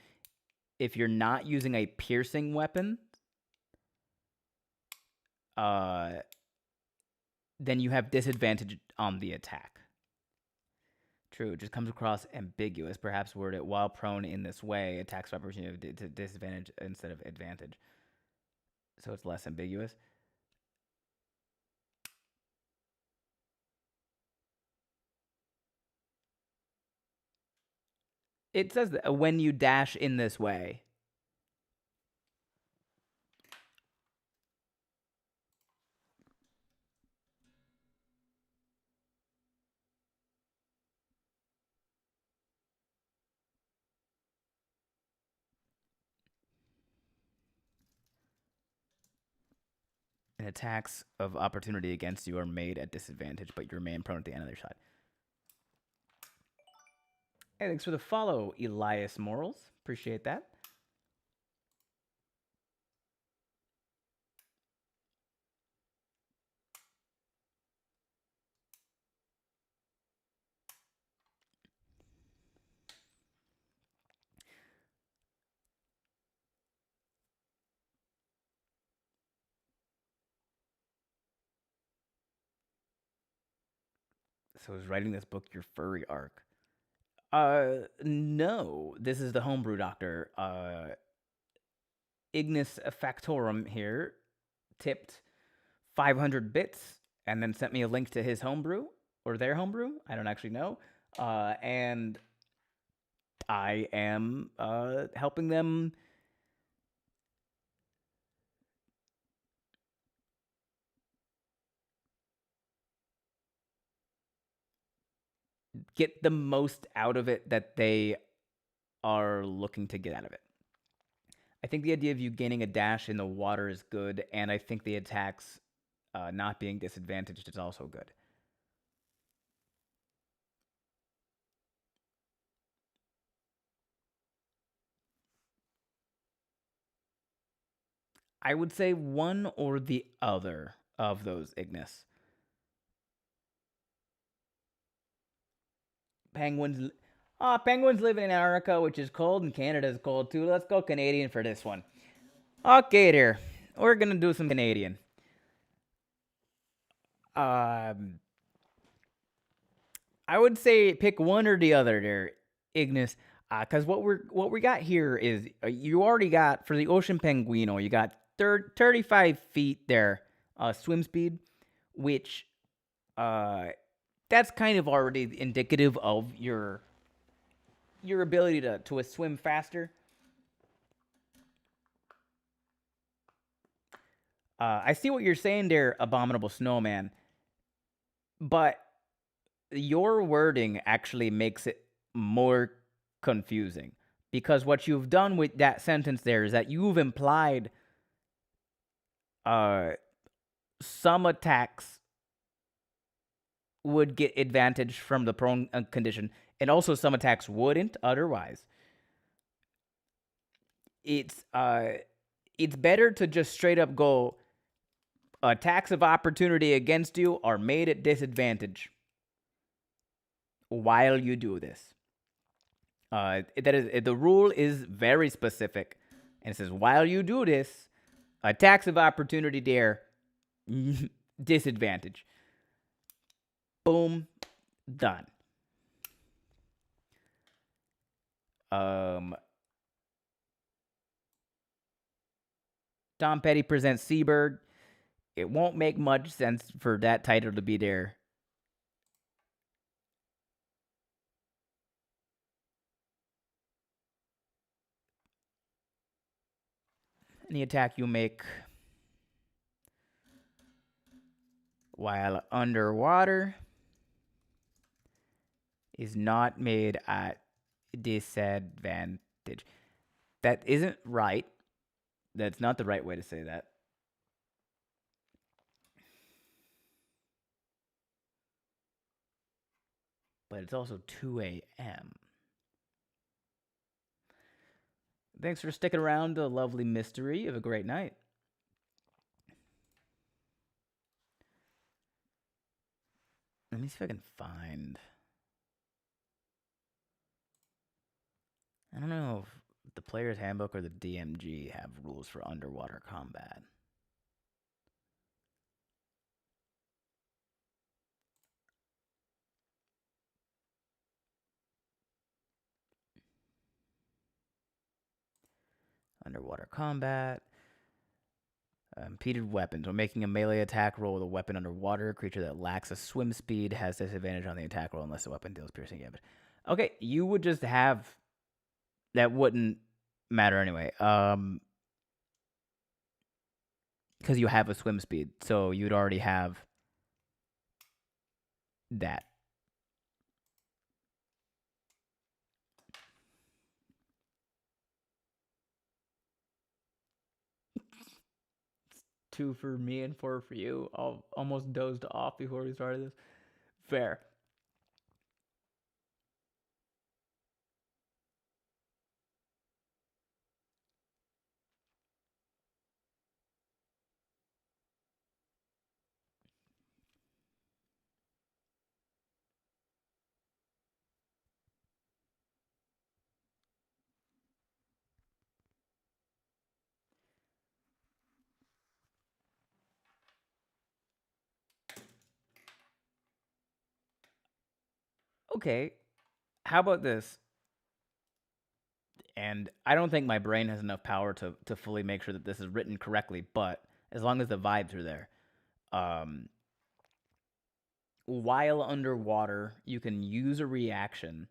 A: if you're not using a piercing weapon, then you have disadvantage on the attack. True, it just comes across ambiguous. Perhaps word it while prone in this way, attacks of opportunity to disadvantage instead of advantage. So it's less ambiguous. It says that when you dash in this way. And attacks of opportunity against you are made at disadvantage, but you remain prone at the end of their side. Hey, thanks for the follow, Elias Morals. Appreciate that. So is writing this book your furry arc? No. This is the Homebrew Doctor. Ignis Factorum here tipped 500 bits and then sent me a link to his homebrew or their homebrew. I don't actually know. And I am helping them get the most out of it that they are looking to get out of it. I think the idea of you gaining a dash in the water is good, and I think the attacks not being disadvantaged is also good. I would say one or the other of those, Ignis. Penguins. Penguins live in Antarctica, which is cold, and Canada is cold too. Let's go Canadian for this one. Okay, there. We're gonna do some Canadian. I would say pick one or the other there, Ignis. Because what we got here is you already got for the Ocean Penguino, you got 35 feet there swim speed, which that's kind of already indicative of your ability to swim faster. I see what you're saying there, Abominable Snowman, but your wording actually makes it more confusing because what you've done with that sentence there is that you've implied some attacks would get advantage from the prone condition, and also some attacks wouldn't otherwise. It's better to just straight up go attacks of opportunity against you are made at disadvantage while you do this. That is the rule is very specific, and it says while you do this, attacks of opportunity there disadvantage. Boom, done. Tom Petty presents Seabird. It won't make much sense for that title to be there. Any attack you make while underwater is not made at disadvantage. That isn't right. That's not the right way to say that. But it's also 2 a.m. Thanks for sticking around, a lovely mystery. Have a great night. Let me see if I can find I don't know if the player's handbook or the DMG have rules for underwater combat. Underwater combat. Impeded weapons. When making a melee attack roll with a weapon underwater, a creature that lacks a swim speed has disadvantage on the attack roll unless the weapon deals piercing damage. Okay, you would just have that wouldn't matter anyway. Because you have a swim speed, so you'd already have that. Two for me and four for you. I almost dozed off before we started this. Fair. Okay, how about this? And I don't think my brain has enough power to fully make sure that this is written correctly, but as long as the vibes are there. Um, while underwater, you can use a reaction.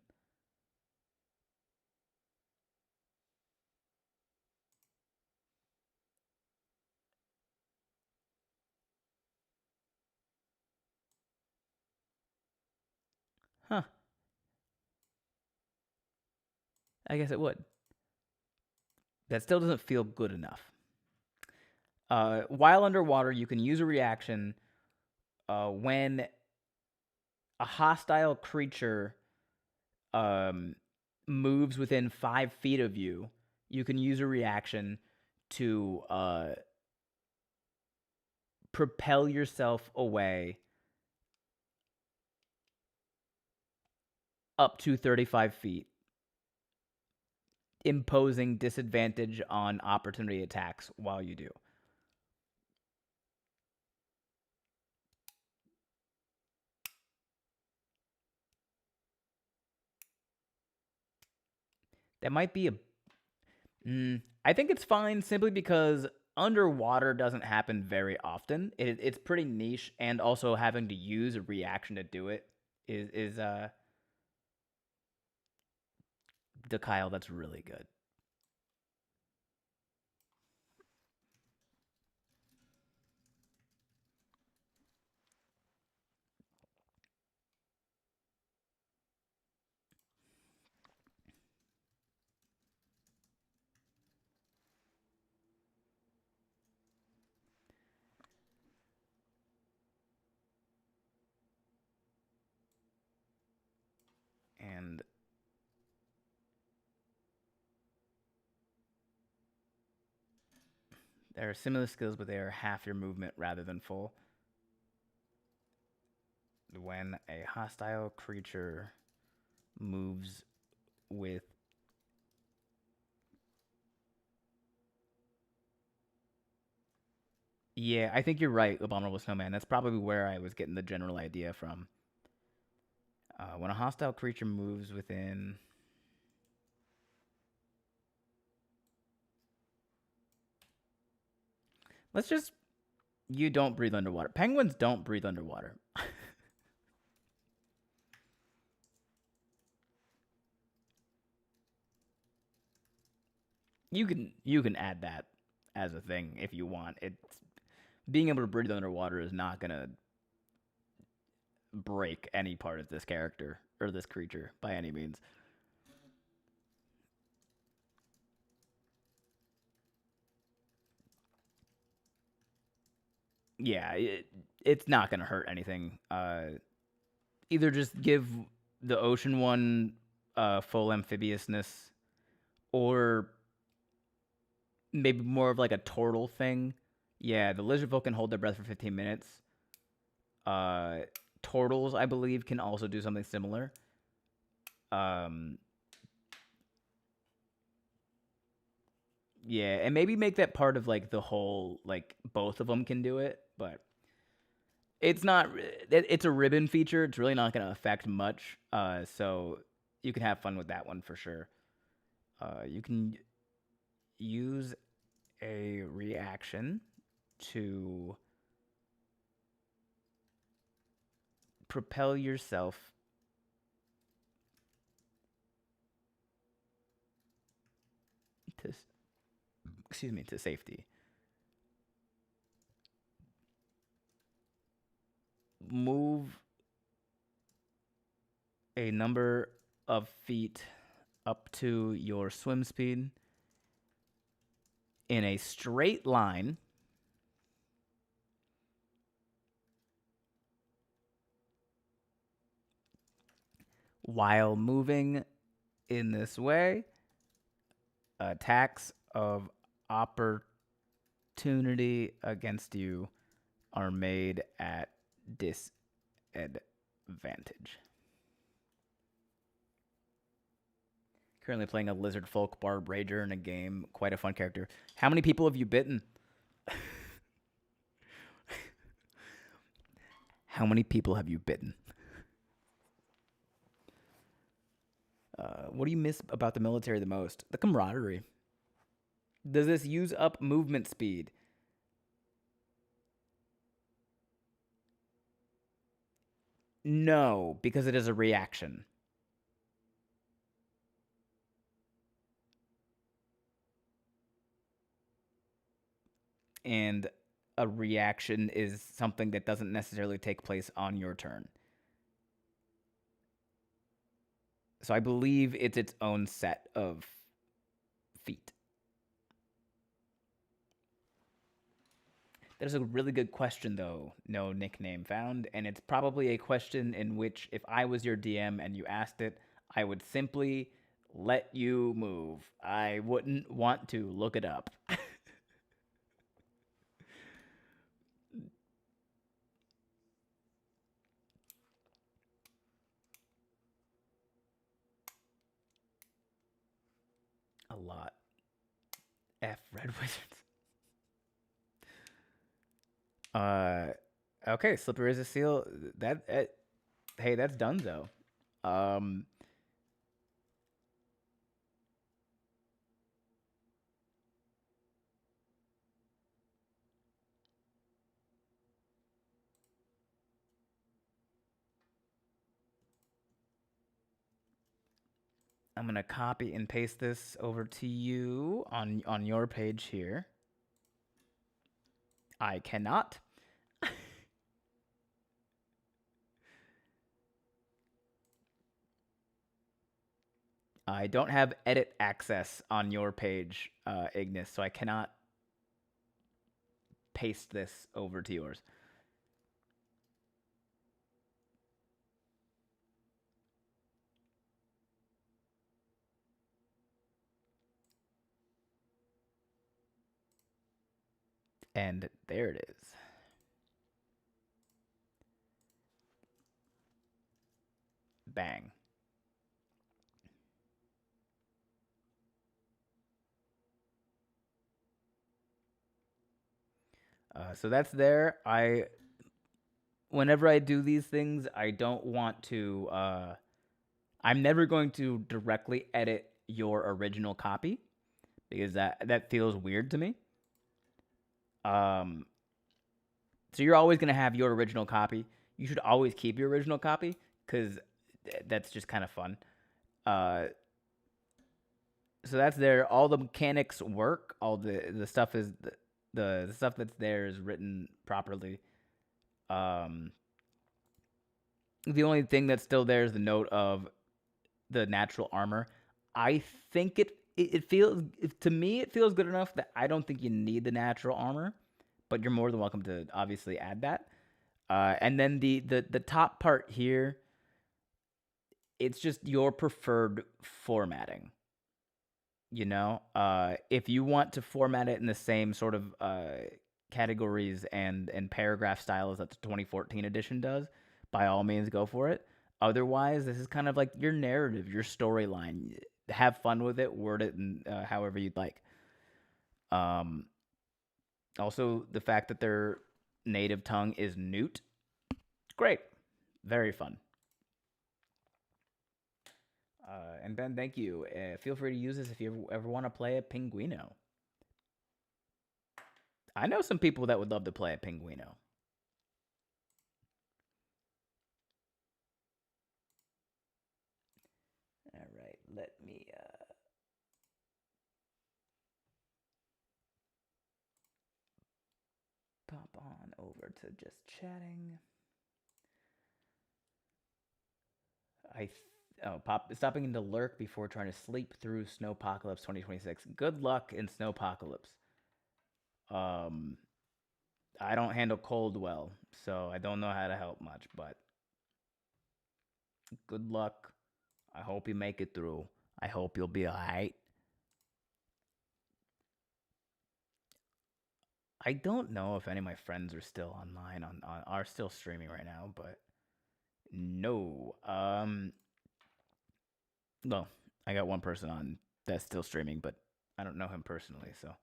A: Huh. I guess it would. That still doesn't feel good enough. While underwater, you can use a reaction when a hostile creature moves within 5 feet of you. You can use a reaction to propel yourself away up to 35 feet, imposing disadvantage on opportunity attacks while you do. That might be a. I think it's fine simply because underwater doesn't happen very often. It's pretty niche, and also having to use a reaction to do it is the Kyle. That's really good. And there are similar skills, but they are half your movement rather than full. When a hostile creature moves with Yeah, I think you're right, Abominable Snowman. That's probably where I was getting the general idea from. When a hostile creature moves within. Let's just. You don't breathe underwater. Penguins don't breathe underwater. you can add that as a thing if you want. It's being able to breathe underwater is not gonna break any part of this character or this creature by any means. Yeah, it's not gonna hurt anything. Either just give the ocean one full amphibiousness, or maybe more of like a turtle thing. Yeah, the lizard folk can hold their breath for 15 minutes. Uh, Turtles, I believe, can also do something similar. Um, Yeah, and maybe make that part of like the whole like both of them can do it, but it's not. It's a ribbon feature. It's really not going to affect much. So you can have fun with that one for sure. You can use a reaction to propel yourself to, excuse me, to safety. Move a number of feet up to your swim speed in a straight line while moving in this way. Attacks of opportunity against you are made at disadvantage. Currently playing a lizard folk barb rager in a game. Quite a fun character. How many people have you bitten? How many people have you bitten? What do you miss about the military the most? The camaraderie. Does this use up movement speed? No, because it is a reaction. And a reaction is something that doesn't necessarily take place on your turn. So I believe it's its own set of feet. That is a really good question, though. No nickname found. And it's probably a question in which, if I was your DM and you asked it, I would simply let you move. I wouldn't want to look it up. A lot. F Red Wizards. Okay, Slippery as a Seal. Hey, that's donezo. Um, I'm gonna copy and paste this over to you on your page here. I cannot. I don't have edit access on your page, Ignis, so I cannot paste this over to yours. And there it is. Bang. So that's there. Whenever I do these things, I don't want to. I'm never going to directly edit your original copy because that feels weird to me. Um, so you're always gonna have your original copy. You should always keep your original copy because that's just kind of fun. Uh, so that's there. All the mechanics work. All the stuff is the stuff that's there is written properly. Um, the only thing that's still there is the note of the natural armor. I think it feels, to me it feels good enough that I don't think you need the natural armor, but you're more than welcome to obviously add that. And then the top part here, it's just your preferred formatting. You know, if you want to format it in the same sort of categories and paragraph styles that the 2014 edition does, by all means go for it. Otherwise, this is kind of like your narrative, your storyline. Have fun with it, word it in, however you'd like. Um, Also, the fact that their native tongue is Newt, great, very fun. And Ben, thank you. Feel free to use this if you ever want to play a Pinguino. I know some people that would love to play a Pinguino. All right, let me pop on over to just chatting. Stopping into lurk before trying to sleep through Snowpocalypse 2026. Good luck in Snowpocalypse. Um, I don't handle cold well, so I don't know how to help much, but good luck. I hope you make it through. I hope you'll be alright. I don't know if any of my friends are still online are still streaming right now, but no. Well, I got one person on that's still streaming, but I don't know him personally, so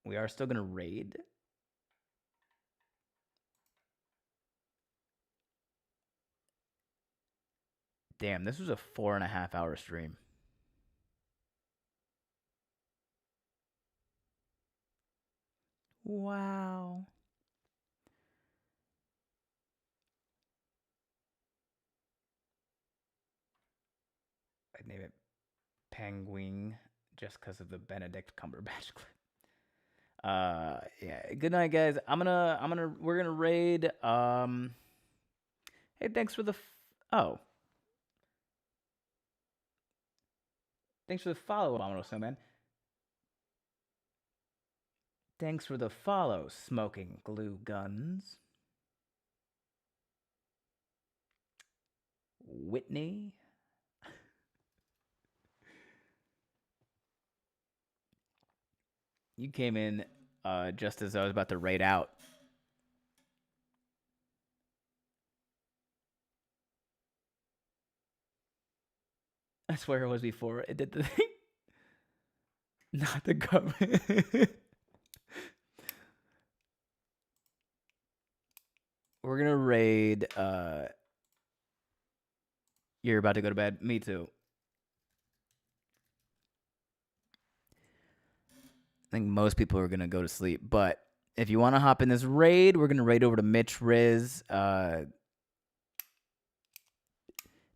A: we are still gonna raid. Damn, this was a 4.5 hour stream. Wow. I'd name it Penguin just because of the Benedict Cumberbatch clip. Yeah. Good night, guys. We're gonna raid. Hey, thanks for the. Oh, thanks for the follow, Abominable Snowman. Thanks for the follow, Smoking Glue Guns. Whitney. You came in just as I was about to raid out. I swear it was before it did the thing. Not the government. We're gonna raid. You're about to go to bed. Me too. I think most people are gonna go to sleep, but if you want to hop in this raid, we're gonna raid over to Mitch Riz.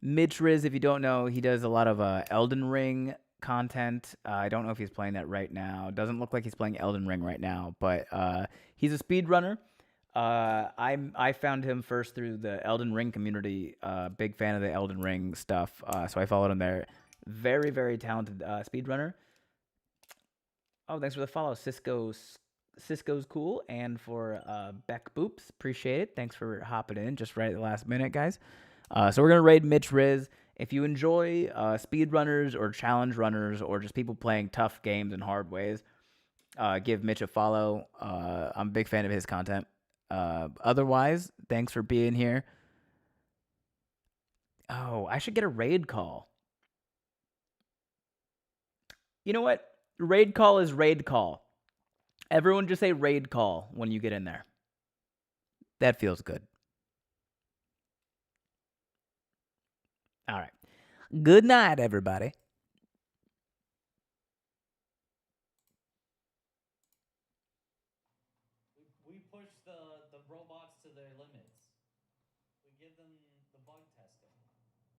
A: Mitch Riz, if you don't know, he does a lot of Elden Ring content. I don't know if he's playing that right now. Doesn't look like he's playing Elden Ring right now, but he's a speedrunner. I found him first through the Elden Ring community. Big fan of the Elden Ring stuff, so I followed him there. Very, very talented speedrunner. Oh, thanks for the follow, Cisco's cool, and for Beck Boops, appreciate it. Thanks for hopping in just right at the last minute, guys. So we're gonna raid Mitch Riz. If you enjoy speedrunners or challenge runners or just people playing tough games in hard ways, give Mitch a follow. I'm a big fan of his content. Otherwise, thanks for being here. Oh, I should get a raid call. You know what? Raid call is raid call. Everyone just say raid call when you get in there. That feels good. All right. Good night, everybody.
C: We push the robots to their limits. We give them the bug testing.